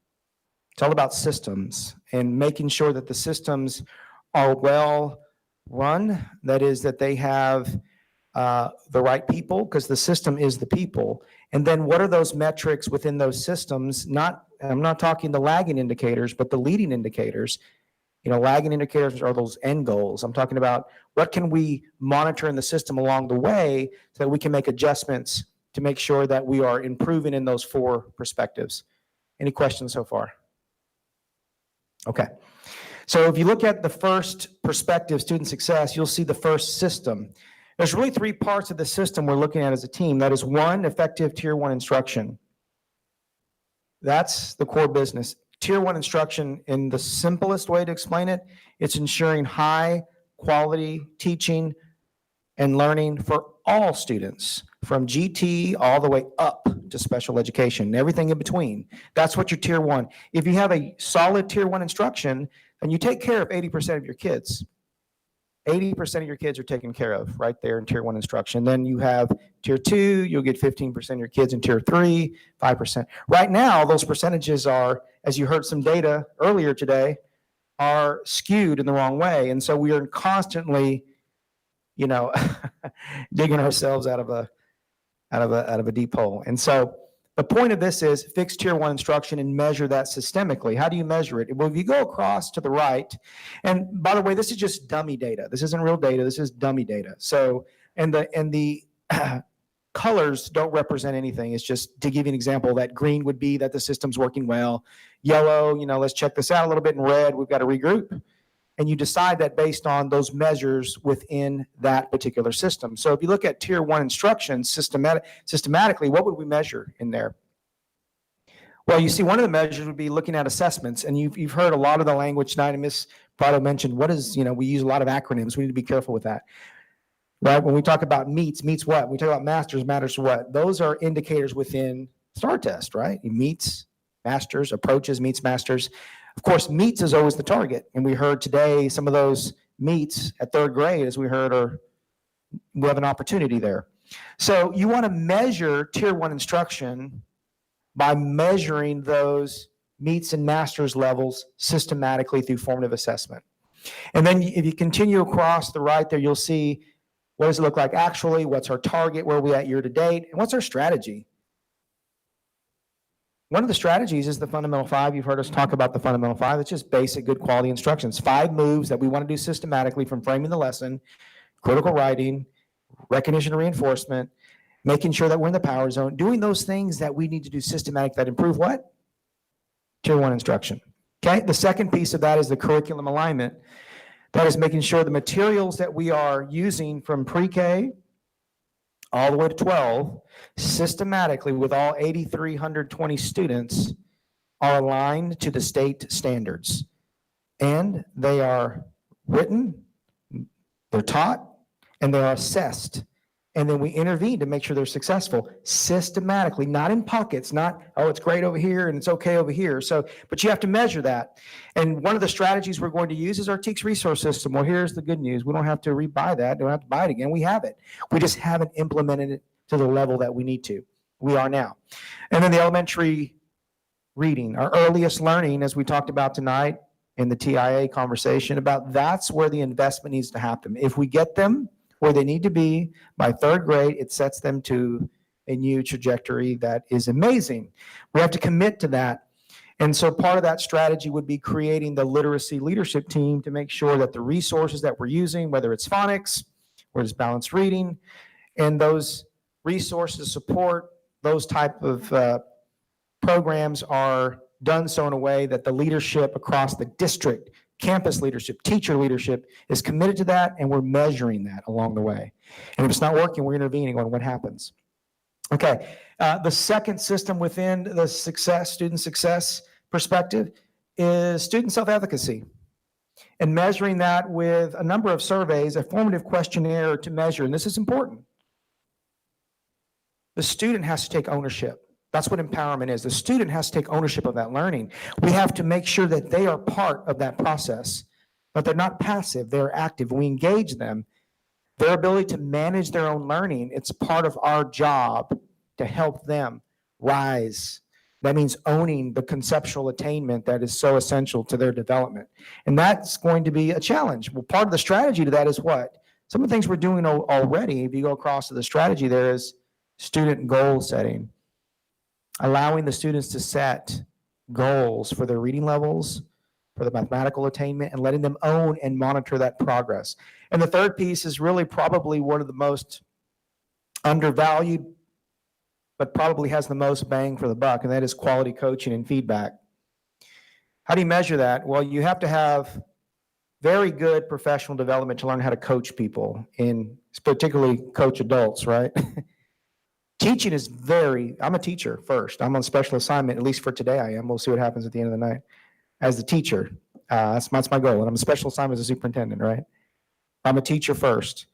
[SPEAKER 9] It's all about systems and making sure that the systems are well run. That is, that they have the right people, because the system is the people. And then what are those metrics within those systems? I'm not talking the lagging indicators, but the leading indicators. Lagging indicators are those end goals. I'm talking about what can we monitor in the system along the way so that we can make adjustments to make sure that we are improving in those 4 perspectives. Any questions so far? Okay. So if you look at the first perspective, student success, you'll see the first system. There's really 3 parts of the system we're looking at as a team. That is 1, effective Tier 1 instruction. That's the core business. Tier 1 instruction, in the simplest way to explain it, it's ensuring high quality teaching and learning for all students, from GT all the way up to special education, and everything in between. That's what your Tier 1. If you have a solid Tier 1 instruction, then you take care of 80% of your kids. 80% of your kids are taken care of right there in Tier 1 instruction. Then you have Tier 2, you'll get 15% of your kids in Tier 3, 5%. Right now, those percentages are, as you heard some data earlier today, are skewed in the wrong way. And so we are constantly digging ourselves out of a deep hole. And so the point of this is fix tier one instruction and measure that systemically. How do you measure it? Well, if you go across to the right, and by the way, this is just dummy data. This isn't real data. This is dummy data. So, and the colors don't represent anything. It's just to give you an example that green would be that the system's working well. Yellow, let's check this out a little bit. And red, we've got to regroup. And you decide that based on those measures within that particular system. So if you look at tier one instruction systematically, what would we measure in there? Well, you see, one of the measures would be looking at assessments. And you've heard a lot of the language tonight, and Ms. Prado mentioned, we use a lot of acronyms. We need to be careful with that. Right? When we talk about meets what? We talk about masters, matters what? Those are indicators within STAR test, right? Meets, masters, approaches, meets, masters. Of course, meets is always the target. And we heard today some of those meets at third grade, as we heard, we have an opportunity there. So you want to measure tier one instruction by measuring those meets and masters levels systematically through formative assessment. And then if you continue across the right there, you'll see what does it look like actually, what's our target, where are we at year to date, and what's our strategy? One of the strategies is the fundamental 5. You've heard us talk about the fundamental 5. It's just basic good quality instructions. 5 moves that we want to do systematically from framing the lesson, critical writing, recognition and reinforcement, making sure that we're in the power zone, doing those things that we need to do systematic that improve what? Tier 1 instruction. Okay, the second piece of that is the curriculum alignment. That is making sure the materials that we are using from pre-K all the way to 12, systematically with all 8,320 students are aligned to the state standards. And they are written, they're taught, and they are assessed. And then we intervene to make sure they're successful systematically, not in pockets, not, oh, it's great over here and it's okay over here. So, but you have to measure that. And one of the strategies we're going to use is our TEACS resource system. Well, here's the good news. We don't have to rebuy that. Don't have to buy it again. We have it. We just haven't implemented it to the level that we need to. We are now. And then the elementary reading, our earliest learning, as we talked about tonight in the TIA conversation about that's where the investment needs to happen. If we get them where they need to be by third grade, it sets them to a new trajectory that is amazing. We have to commit to that. And so part of that strategy would be creating the literacy leadership team to make sure that the resources that we're using, whether it's phonics, whether it's balanced reading, and those resources support those type of programs are done so in a way that the leadership across the district, campus leadership, teacher leadership is committed to that, and we're measuring that along the way. And if it's not working, we're intervening on what happens. Okay, the second system within the student success perspective is student self-efficacy. And measuring that with a number of surveys, a formative questionnaire to measure, and this is important. The student has to take ownership. That's what empowerment is. The student has to take ownership of that learning. We have to make sure that they are part of that process, but they're not passive, they're active. We engage them. Their ability to manage their own learning, it's part of our job to help them rise. That means owning the conceptual attainment that is so essential to their development. And that's going to be a challenge. Well, part of the strategy to that is what? Some of the things we're doing already, if you go across to the strategy, there is student goal setting. Allowing the students to set goals for their reading levels, for the mathematical attainment, and letting them own and monitor that progress. And the third piece is really probably one of the most undervalued, but probably has the most bang for the buck, and that is quality coaching and feedback. How do you measure that? Well, you have to have very good professional development to learn how to coach people, particularly coach adults, right? Teaching is I'm a teacher first. I'm on special assignment, at least for today I am. We'll see what happens at the end of the night. As the teacher, that's my goal. And I'm a special assignment as a superintendent, right? I'm a teacher first.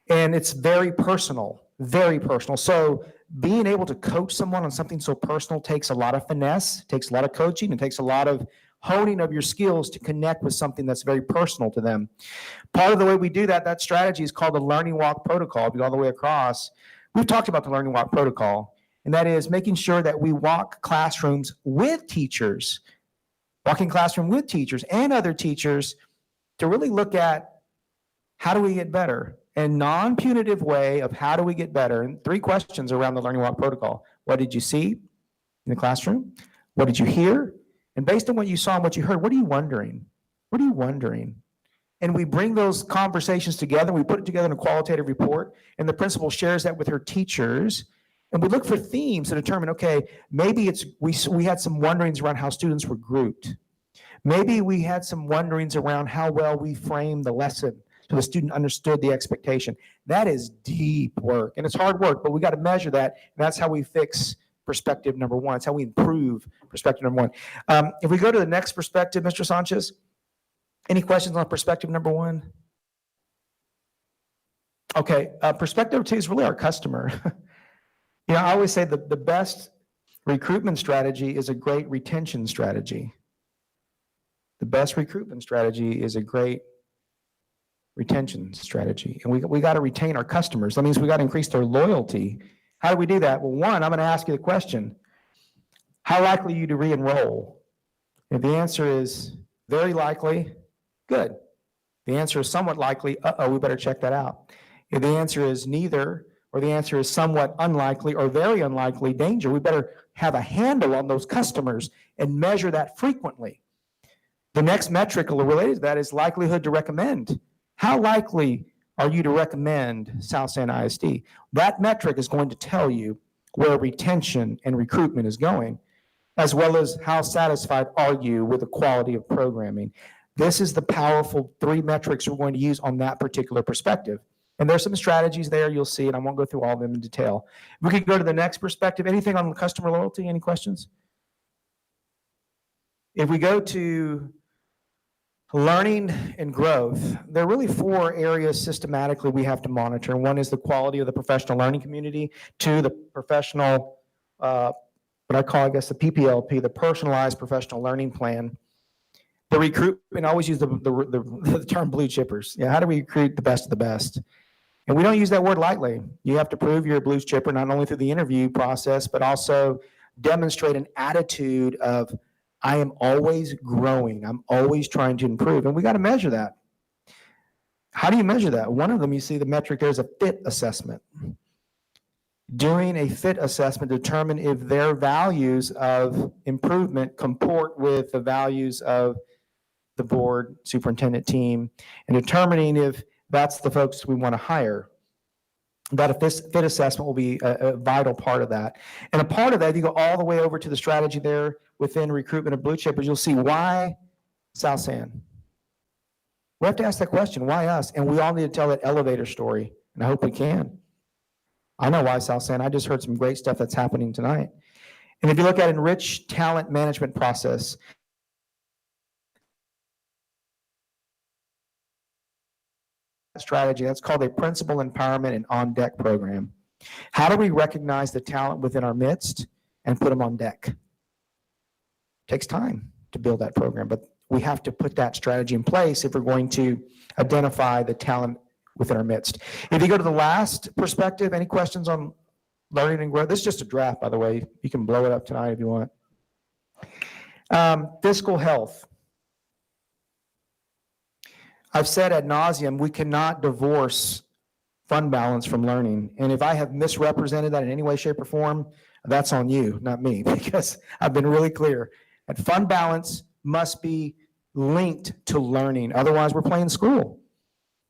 [SPEAKER 9] And it's very personal, very personal. So being able to coach someone on something so personal takes a lot of finesse, takes a lot of coaching, and takes a lot of honing of your skills to connect with something that's very personal to them. Part of the way we do that strategy is called the Learning Walk Protocol. If you go all the way across, we've talked about the Learning Walk Protocol, and that is making sure that we walk classrooms with teachers, walking classroom with teachers and other teachers to really look at How do we get better? A non-punitive way of how do we get better? And 3 questions around the Learning Walk protocol. What did you see in the classroom? What did you hear? And based on what you saw and what you heard, what are you wondering? What are you wondering? And we bring those conversations together. We put it together in a qualitative report, and the principal shares that with her teachers. And we look for themes to determine, okay, maybe we had some wonderings around how students were grouped. Maybe we had some wonderings around how well we framed the lesson so the student understood the expectation. That is deep work, and it's hard work, but we got to measure that. And that's how we fix perspective number 1. It's how we improve perspective number 1. If we go to the next perspective, Mr. Sanchez, any questions on perspective number 1? Okay, perspective number 2 is really our customer. I always say the best recruitment strategy is a great retention strategy. The best recruitment strategy is a great retention strategy. And we got to retain our customers. That means we got to increase their loyalty. How do we do that? Well, 1, I'm going to ask you the question. How likely are you to re-enroll? If the answer is very likely, good. The answer is somewhat likely, we better check that out. If the answer is neither, or the answer is somewhat unlikely or very unlikely, danger, we better have a handle on those customers and measure that frequently. The next metric related to that is likelihood to recommend. How likely are you to recommend South San ISD? That metric is going to tell you where retention and recruitment is going, as well as how satisfied are you with the quality of programming. This is the powerful 3 metrics we're going to use on that particular perspective. And there's some strategies there you'll see, and I won't go through all of them in detail. We could go to the next perspective. Anything on customer loyalty? Any questions? If we go to learning and growth, there are really 4 areas systematically we have to monitor. 1 is the quality of the professional learning community. 2, the professional, what I call, I guess, the PPLP, the personalized professional learning plan. The recruitment, I always use the term blue chippers. How do we recruit the best of the best? And we don't use that word lightly. You have to prove you're a blue chipper, not only through the interview process, but also demonstrate an attitude of, I am always growing. I'm always trying to improve. And we got to measure that. How do you measure that? One of them, you see the metric, there's a fit assessment. Doing a fit assessment to determine if their values of improvement comport with the values of the board, superintendent team, and determining if that's the folks we want to hire. That fit assessment will be a vital part of that. And a part of that, if you go all the way over to the strategy there within recruitment of blue chippers, you'll see why South San. We have to ask that question, why us? And we all need to tell that elevator story, and I hope we can. I know why South San. I just heard some great stuff that's happening tonight. And if you look at enriched talent management process, strategy, that's called a principal empowerment and on-deck program. How do we recognize the talent within our midst and put them on deck? It takes time to build that program, but we have to put that strategy in place if we're going to identify the talent within our midst. If you go to the last perspective, any questions on learning and growth? This is just a draft, by the way. You can blow it up tonight if you want. Fiscal health. I've said ad nauseum, we cannot divorce fund balance from learning. And if I have misrepresented that in any way, shape, or form, that's on you, not me, because I've been really clear that fund balance must be linked to learning. Otherwise, we're playing school.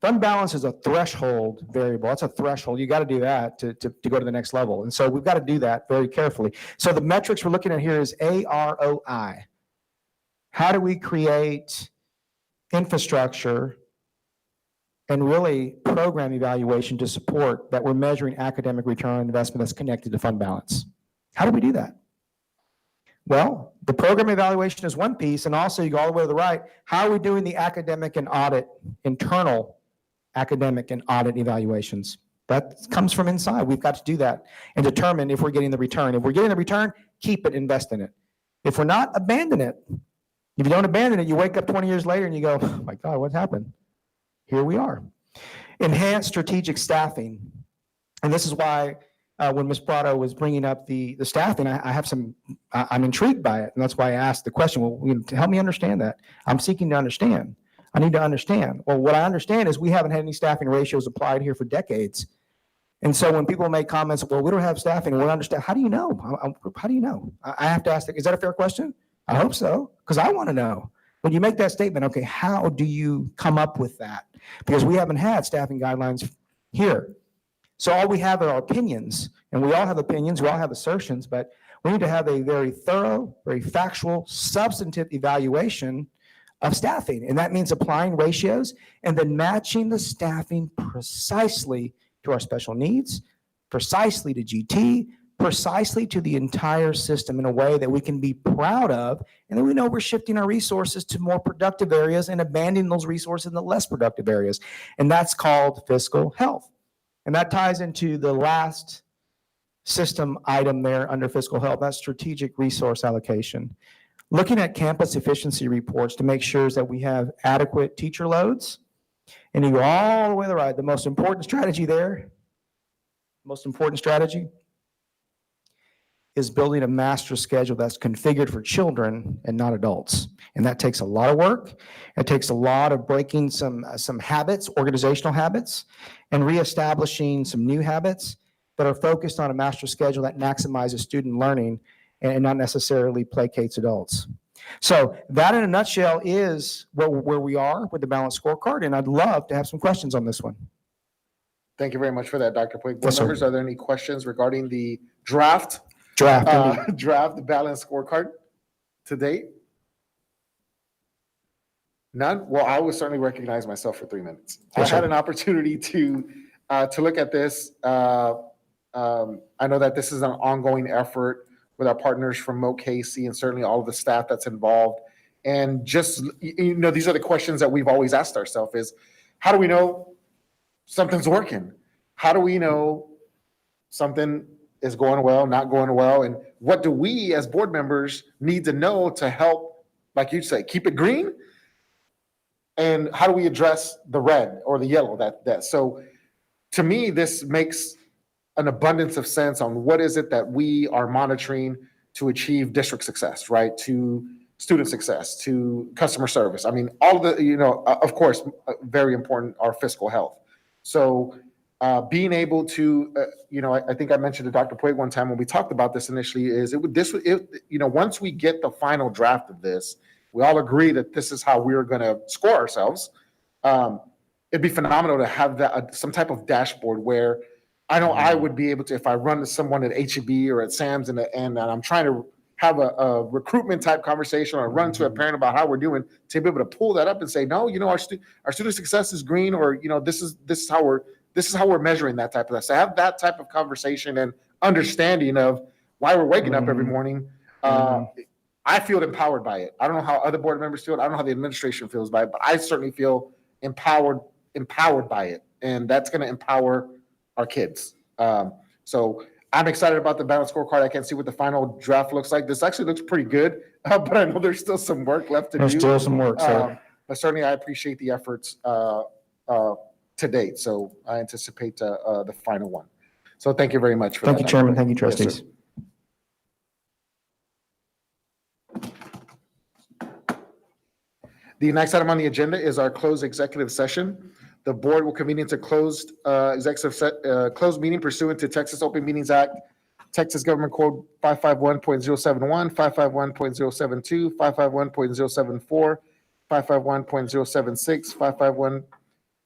[SPEAKER 9] Fund balance is a threshold variable. That's a threshold. You got to do that to go to the next level. And so we've got to do that very carefully. So the metrics we're looking at here is AROI. How do we create infrastructure and really program evaluation to support that we're measuring academic return on investment that's connected to fund balance? How do we do that? Well, the program evaluation is one piece, and also you go all the way to the right. How are we doing the academic and audit, internal academic and audit evaluations? That comes from inside. We've got to do that and determine if we're getting the return. If we're getting the return, keep it, invest in it. If we're not, abandon it. If you don't abandon it, you wake up 20 years later and you go, oh my God, what happened? Here we are. Enhanced strategic staffing. And this is why when Ms. Prado was bringing up the staffing, I'm intrigued by it. And that's why I asked the question, well, help me understand that. I'm seeking to understand. I need to understand. Well, what I understand is we haven't had any staffing ratios applied here for decades. And so when people make comments, well, we don't have staffing, we don't understand, how do you know? How do you know? I have to ask, is that a fair question? I hope so, because I want to know. When you make that statement, okay, how do you come up with that? Because we haven't had staffing guidelines here. So all we have are our opinions, and we all have opinions, we all have assertions, but we need to have a very thorough, very factual, substantive evaluation of staffing. And that means applying ratios and then matching the staffing precisely to our special needs, precisely to GT, precisely to the entire system in a way that we can be proud of, and then we know we're shifting our resources to more productive areas and abandoning those resources in the less productive areas. And that's called fiscal health. And that ties into the last system item there under fiscal health, that's strategic resource allocation. Looking at campus efficiency reports to make sure that we have adequate teacher loads. And you go all the way to the right, the most important strategy there, is building a master schedule that's configured for children and not adults. And that takes a lot of work. It takes a lot of breaking some habits, organizational habits, and reestablishing some new habits that are focused on a master schedule that maximizes student learning and not necessarily placates adults. So that in a nutshell is where we are with the balanced scorecard, and I'd love to have some questions on this one.
[SPEAKER 10] Thank you very much for that, Dr. Puig. Board
[SPEAKER 9] Yes, sir.
[SPEAKER 10] members, are there any questions regarding the draft balanced scorecard to date? None? Well, I will certainly recognize myself for 3 minutes.
[SPEAKER 9] Yes,
[SPEAKER 10] I had
[SPEAKER 9] sir.
[SPEAKER 10] an opportunity to look at this. I know that this is an ongoing effort with our partners from MoKC and certainly all of the staff that's involved. And just, these are the questions that we've always asked ourselves is, how do we know something's working? How do we know something is going well, not going well? And what do we as board members need to know to help, like you say, keep it green? And how do we address the red or the yellow? So to me, this makes an abundance of sense on what is it that we are monitoring to achieve district success, right? To student success, to customer service. I mean, all of the, of course, very important, our fiscal health. So being able to, I think I mentioned to Dr. Puig one time when we talked about this initially, is once we get the final draft of this, we all agree that this is how we're going to score ourselves. It'd be phenomenal to have that some type of dashboard where I know I would be able to, if I run to someone at HEB or at Sam's and I'm trying to have a recruitment type conversation or run to a parent about how we're doing, to be able to pull that up and say, no, our student success is green, or this is how we're measuring that type of stuff. So have that type of conversation and understanding of why we're waking up every morning. I feel empowered by it. I don't know how other board members feel. I don't know how the administration feels by it, but I certainly feel empowered by it, and that's going to empower our kids. So I'm excited about the balanced scorecard. I can't see what the final draft looks like. This actually looks pretty good, but I know there's still some work left to do.
[SPEAKER 9] There's still some work, sir.
[SPEAKER 10] But certainly I appreciate the efforts to date. So I anticipate the final one. So thank you very much for that.
[SPEAKER 9] Thank you, Chairman. Thank you,
[SPEAKER 10] Yes, sir.
[SPEAKER 9] trustees.
[SPEAKER 10] The next item on the agenda is our closed executive session. The board will convene into closed meeting pursuant to Texas Open Meetings Act, Texas Government Code 551.071, 551.072, 551.074, 551.076,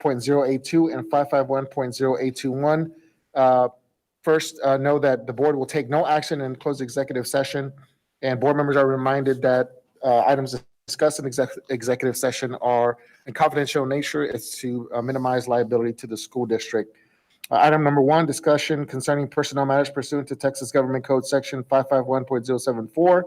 [SPEAKER 10] 551.082, and 551.0821. First, know that the board will take no action in closed executive session, and board members are reminded that items discussed in executive session are in confidential nature. It's to minimize liability to the school district. Item number 1, discussion concerning personnel matters pursuant to Texas Government Code Section 551.074.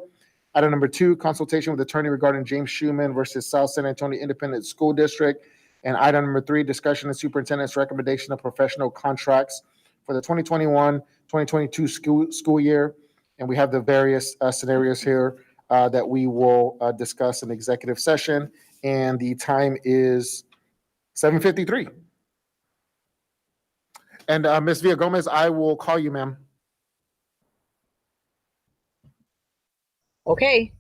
[SPEAKER 10] Item number 2, consultation with attorney regarding James Schuman versus South San Antonio Independent School District. And item number 3, discussion and superintendent's recommendation of professional contracts for the 2021-2022 school year. And we have the various scenarios here that we will discuss in executive session, and the time is 7:53. And Ms. Villagomez, I will call you, ma'am.
[SPEAKER 6] Okay.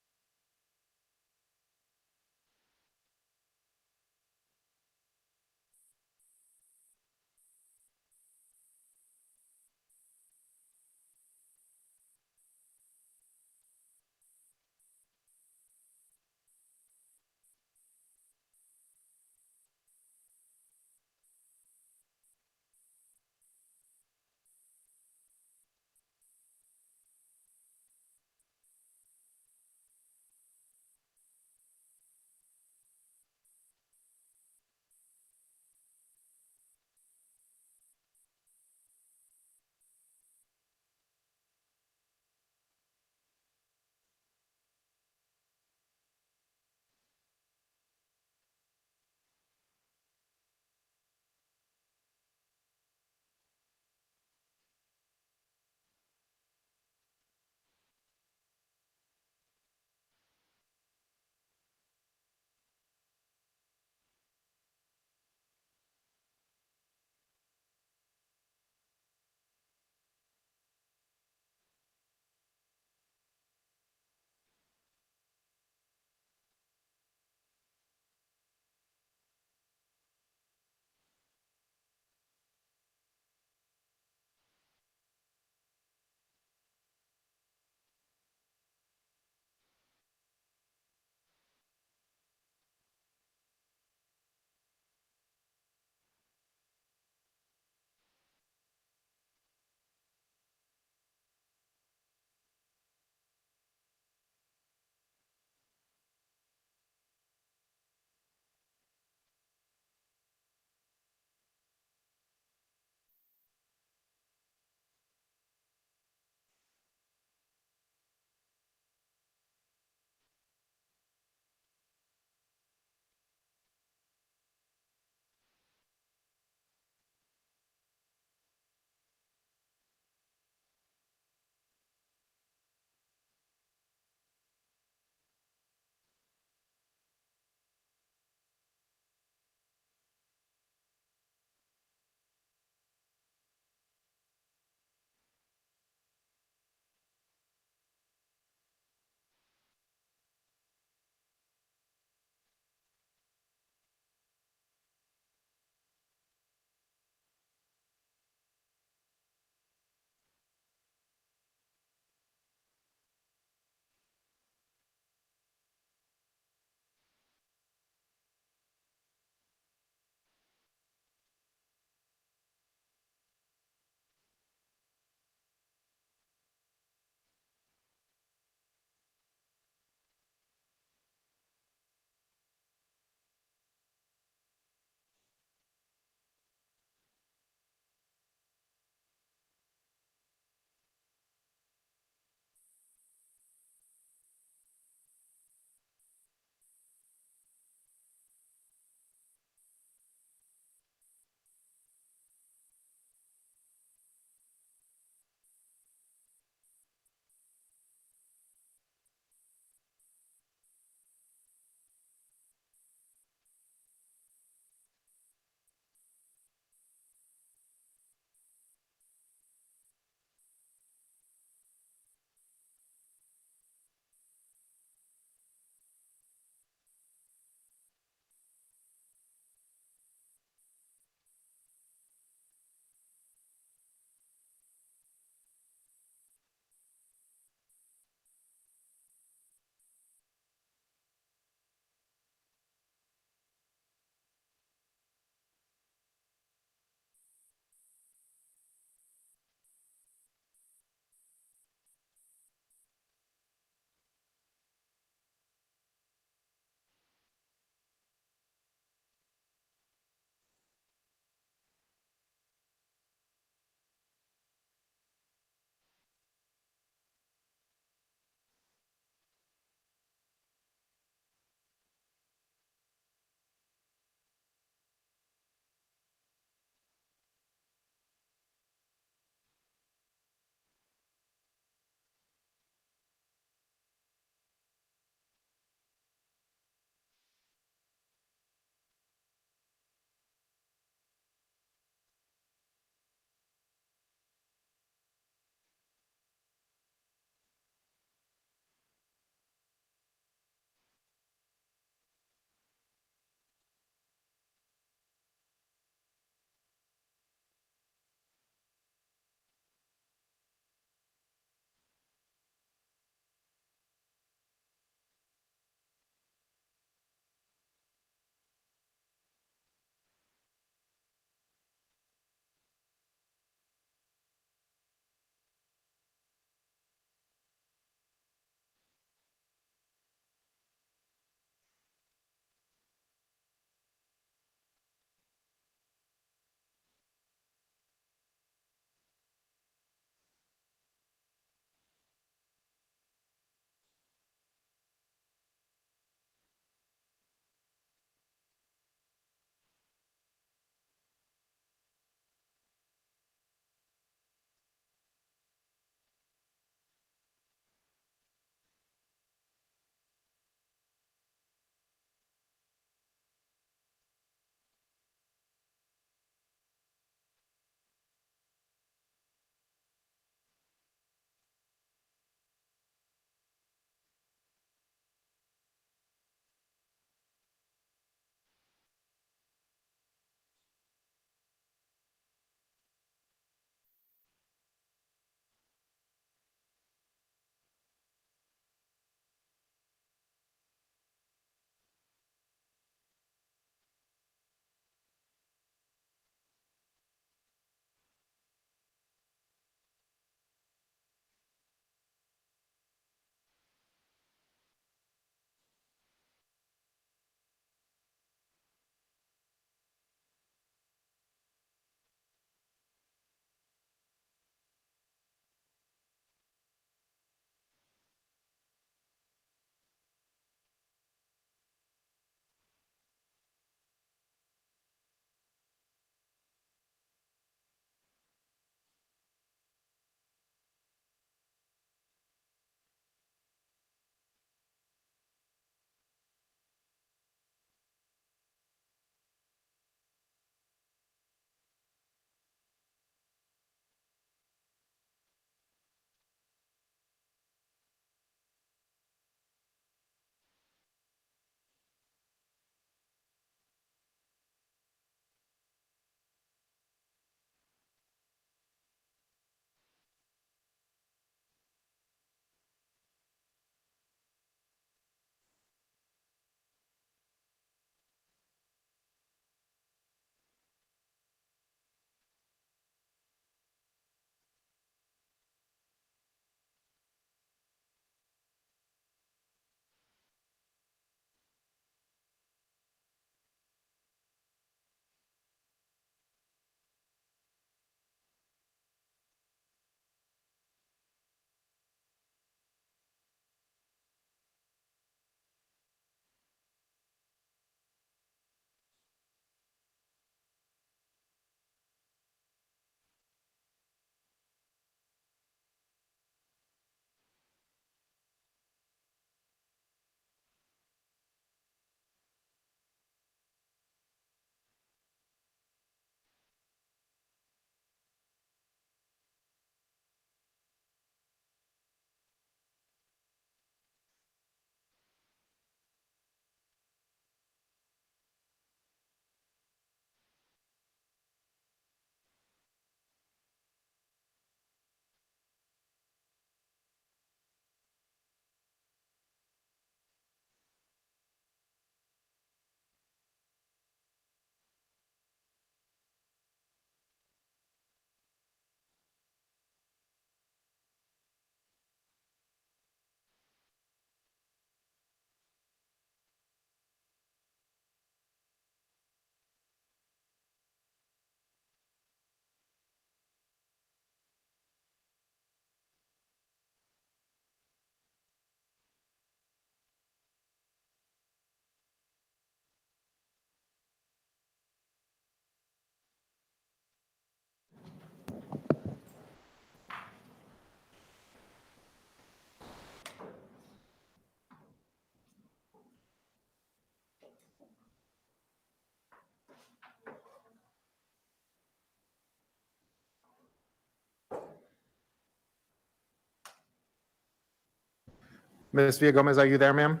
[SPEAKER 4] Ms. Villagomez, are you there, ma'am?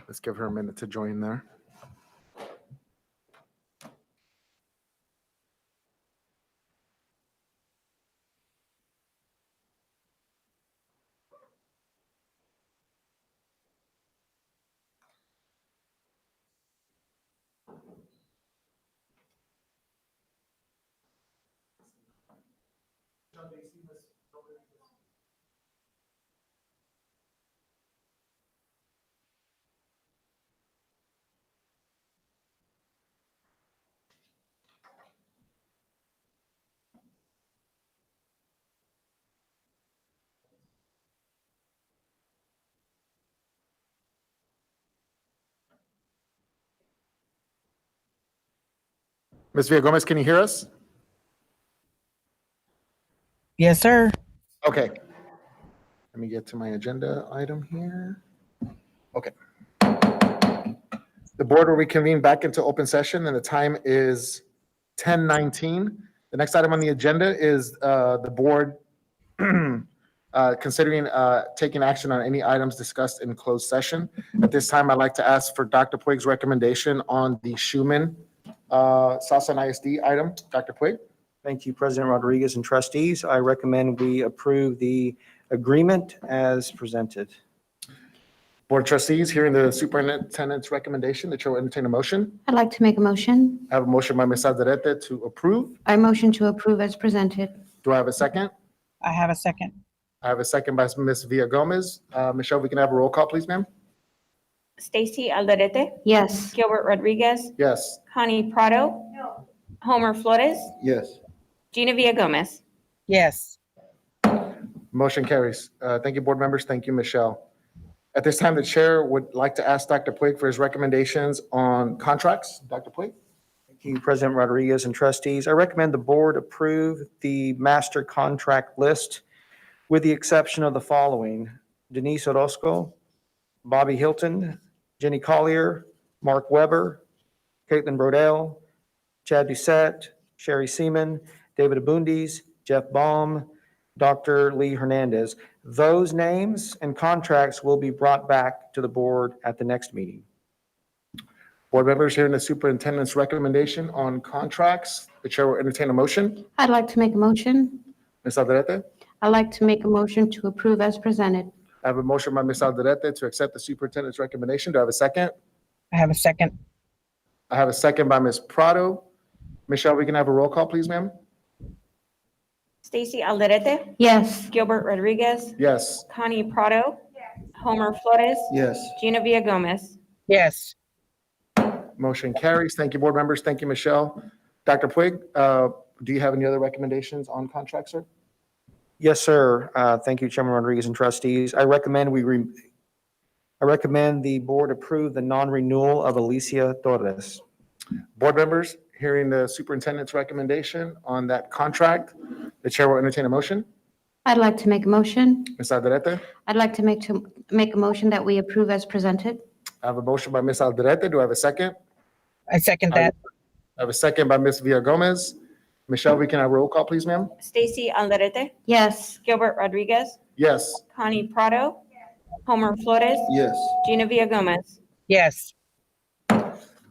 [SPEAKER 4] Let's give her a minute to join there. Ms. Villagomez, can you hear us?
[SPEAKER 6] Yes, sir.
[SPEAKER 4] Okay. Let me get to my agenda item here. Okay. The board will reconvene back into open session and the time is 10:19. The next item on the agenda is the board considering taking action on any items discussed in closed session. At this time, I'd like to ask for Dr. Puig's recommendation on the Schuman Southside ISD item. Dr. Puig?
[SPEAKER 9] Thank you, President Rodriguez and trustees. I recommend we approve the agreement as presented.
[SPEAKER 4] Board of Trustees, hearing the superintendent's recommendation, the chair will entertain a motion.
[SPEAKER 14] I'd like to make a motion.
[SPEAKER 4] I have a motion by Ms. Alderete to approve.
[SPEAKER 14] I motion to approve as presented.
[SPEAKER 4] Do I have a second?
[SPEAKER 6] I have a second.
[SPEAKER 4] I have a second by Ms. Villagomez. Michelle, we can have a roll call, please, ma'am?
[SPEAKER 5] Stacy Alderete,
[SPEAKER 14] Yes.
[SPEAKER 5] Gilbert Rodriguez,
[SPEAKER 4] Yes.
[SPEAKER 5] Connie Prado, Homer Flores,
[SPEAKER 4] Yes.
[SPEAKER 5] Gina Villagomez.
[SPEAKER 6] Yes.
[SPEAKER 4] Motion carries. Thank you, board members. Thank you, Michelle. At this time, the chair would like to ask Dr. Puig for his recommendations on contracts. Dr. Puig?
[SPEAKER 9] Thank you, President Rodriguez and trustees. I recommend the board approve the master contract list with the exception of the following: Denise Orozco, Bobby Hilton, Jenny Collier, Mark Weber, Caitlin Brodell, Chad Doucette, Sherry Seaman, David Abundis, Jeff Baum, Dr. Lee Hernandez. Those names and contracts will be brought back to the board at the next meeting.
[SPEAKER 4] Board members, hearing the superintendent's recommendation on contracts, the chair will entertain a motion.
[SPEAKER 14] I'd like to make a motion.
[SPEAKER 4] Ms. Alderete?
[SPEAKER 14] I'd like to make a motion to approve as presented.
[SPEAKER 4] I have a motion by Ms. Alderete to accept the superintendent's recommendation. Do I have a second?
[SPEAKER 6] I have a second.
[SPEAKER 4] I have a second by Ms. Prado. Michelle, we can have a roll call, please, ma'am?
[SPEAKER 5] Stacy Alderete,
[SPEAKER 14] Yes.
[SPEAKER 5] Gilbert Rodriguez,
[SPEAKER 4] Yes.
[SPEAKER 5] Connie Prado, Homer Flores,
[SPEAKER 9] Yes.
[SPEAKER 5] Gina Villagomez.
[SPEAKER 6] Yes.
[SPEAKER 4] Motion carries. Thank you, board members. Thank you, Michelle. Dr. Puig, do you have any other recommendations on contracts, sir?
[SPEAKER 9] Yes, sir. Thank you, Chairman Rodriguez and trustees. I recommend the board approve the non-renewal of Alicia Torres.
[SPEAKER 4] Board members, hearing the superintendent's recommendation on that contract, the chair will entertain a motion.
[SPEAKER 14] I'd like to make a motion.
[SPEAKER 4] Ms. Alderete?
[SPEAKER 14] I'd like to make a motion that we approve as presented.
[SPEAKER 4] I have a motion by Ms. Alderete. Do I have a second?
[SPEAKER 6] I second that.
[SPEAKER 4] I have a second by Ms. Villagomez. Michelle, we can have a roll call, please, ma'am?
[SPEAKER 5] Stacy Alderete,
[SPEAKER 14] Yes.
[SPEAKER 5] Gilbert Rodriguez,
[SPEAKER 4] Yes.
[SPEAKER 5] Connie Prado, Homer Flores,
[SPEAKER 9] Yes.
[SPEAKER 5] Gina Villagomez.
[SPEAKER 6] Yes.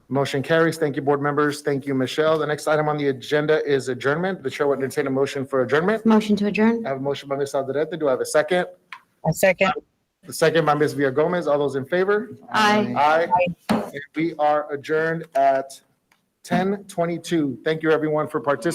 [SPEAKER 4] Motion carries. Thank you, board members. Thank you, Michelle. The next item on the agenda is adjournment. The chair will entertain a motion for adjournment.
[SPEAKER 14] Motion to adjourn.
[SPEAKER 4] I have a motion by Ms. Alderete. Do I have a second?
[SPEAKER 6] A second.
[SPEAKER 4] The second by Ms. Villagomez. All those in favor?
[SPEAKER 14] Aye.
[SPEAKER 4] Aye. And we are adjourned at 10:22. Thank you, everyone, for participating.